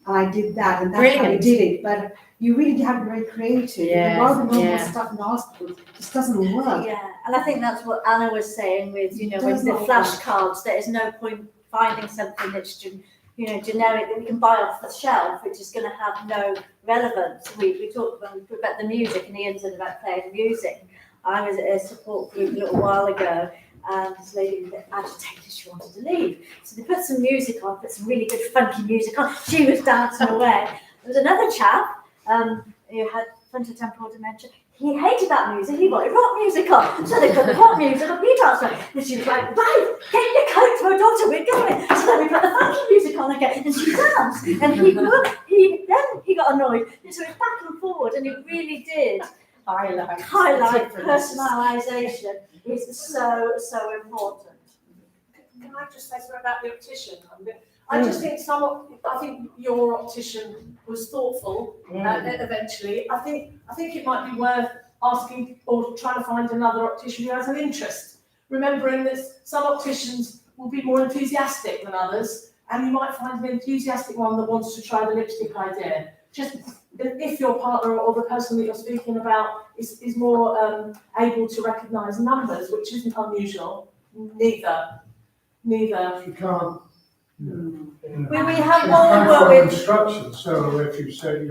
And I did that, and that's how I did it. But you really have to be very creative. Yes, a lot of normal stuff in the hospital just doesn't work. Yeah, and I think that's what Anna was saying with, with the flashcards. There is no point finding something that's, generic that we can buy off the shelf, which is going to have no relevance. We talked about the music, and Ian said about playing music. I was at a support group a little while ago, and this lady was agitated, she wanted to leave. So they put some music on, put some really good funky music on. She was dancing away. There was another chap who had frontotemporal dementia. He hated that music, he wanted rock music on. So they put the rock music on, he danced away. And she was like, right, get your coat to her daughter, we're going. So then we put the funky music on again, and she danced. And he got annoyed. And so it was back and forward, and it really did highlight personalisation. is so, so important. Can I just say something about the optician? I just think I think your optician was thoughtful eventually. I think it might be worth asking or trying to find another optician who has an interest. Remembering that some opticians will be more enthusiastic than others, and you might find an enthusiastic one that wants to try the lipstick idea. Just if your partner or the person that you're speaking about is more able to recognise numbers, which isn't unusual, neither. You can't. We have more with instructions, so if you say,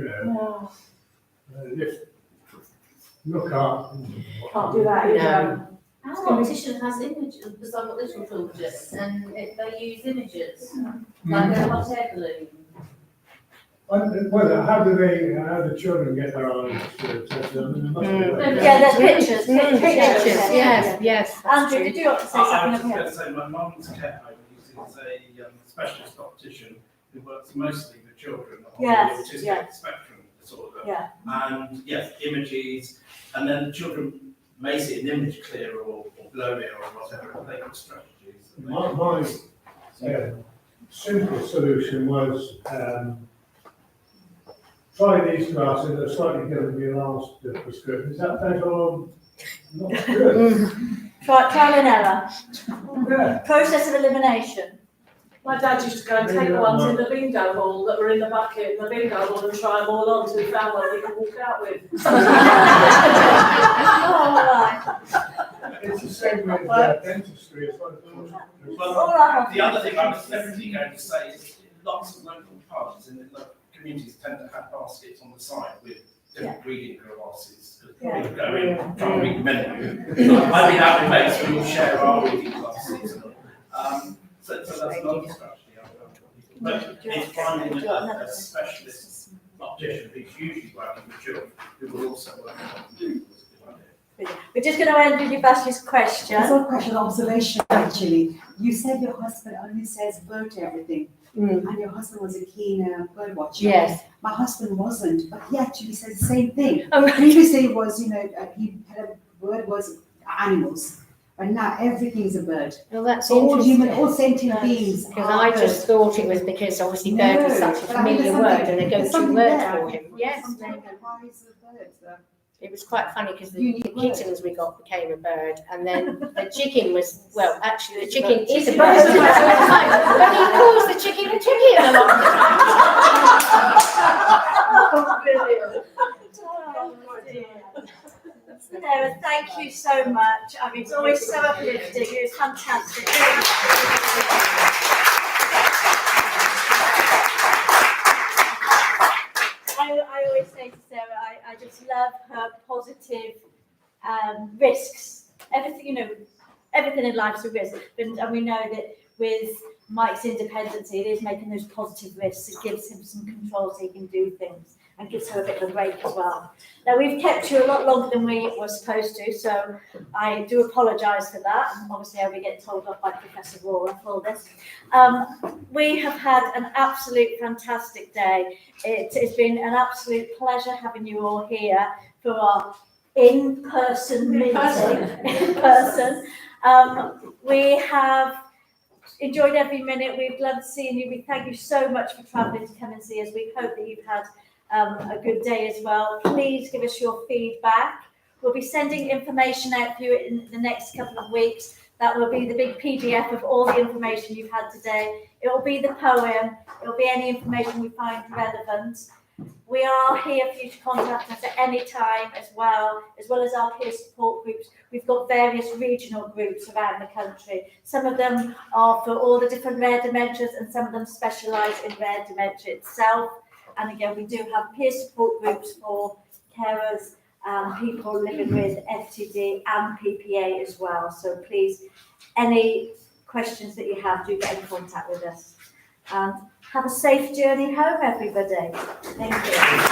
look up. Can't do that, Our optician has images, some little filters, and they use images, like a hot air balloon. Well, how do the children get their eyes tested? I mean, there must be Yeah, there's pictures. Yes. Andrew, did you want to say I was something? just going to say, my mum's care home uses a specialist optician who works mostly with children on the autistic spectrum disorder. Yeah. And yes, images, and then the children may see an image clearer or blurrier or whatever, and they got strategies. My simple solution was try these glasses that are slightly different than your last prescription. Is that better or not good? Trial and error. Yeah. Process of elimination. My dad used to go and take the ones in the bingo hall that were in the bucket in the bingo hall and try them all on until he found one he could walk out with. It's the same with dentistry as well. Well, the other thing I was definitely going to say is lots of local pubs in the local communities tend to have baskets on the side with different reading glasses. People go in, try and read the menu. I've been out with mates, we all share our reading glasses. So that's another strategy. But it's finding a specialist optician who's usually working with children who will also work on We're just going to end with your Bash's question. It's not a question, observation actually. You said your husband only says bird to everything. And your husband was a keen bird watcher. Yes. My husband wasn't, but he actually says the same thing. Previously it was, he had a word was animals, but now everything is a bird. Well, that's all interesting. human, all sentient beings. Because I just thought it was because obviously bird is such a familiar word and a go-to word for him. Yes. It was quite funny because the kittens we got became a bird, and then the chicken was, well, actually the chicken is a bird. But he calls the chicken a chicken a lot of the time. Sarah, thank you so much. I mean, it's always so uplifting. It was fantastic. I always say to Sarah, I just love her positive risks. Everything, everything in life's a risk. And we know that with Mike's independence, it is making those positive risks. It gives him some control so he can do things and gives her a bit of a break as well. Now, we've kept you a lot longer than we were supposed to, so I do apologise for that. And obviously, I'll be getting told off by Professor Rohrer for this. We have had an absolute fantastic day. It's been an absolute pleasure having you all here for our in-person meeting. In person. We have enjoyed every minute. We've loved seeing you. We thank you so much for travelling to come and see us. We hope that you've had a good day as well. Please give us your feedback. We'll be sending information out for you in the next couple of weeks. That will be the big PDF of all the information you've had today. It will be the poem. It will be any information we find relevant. We are here for you to contact us at any time as well as our peer support groups. We've got various regional groups around the country. Some of them are for all the different rare dementias and some of them specialise in rare dementia itself. And again, we do have peer support groups for carers, people living with FTD and PPA as well. So please, any questions that you have, do get in contact with us. And have a safe journey home, everybody. Thank you.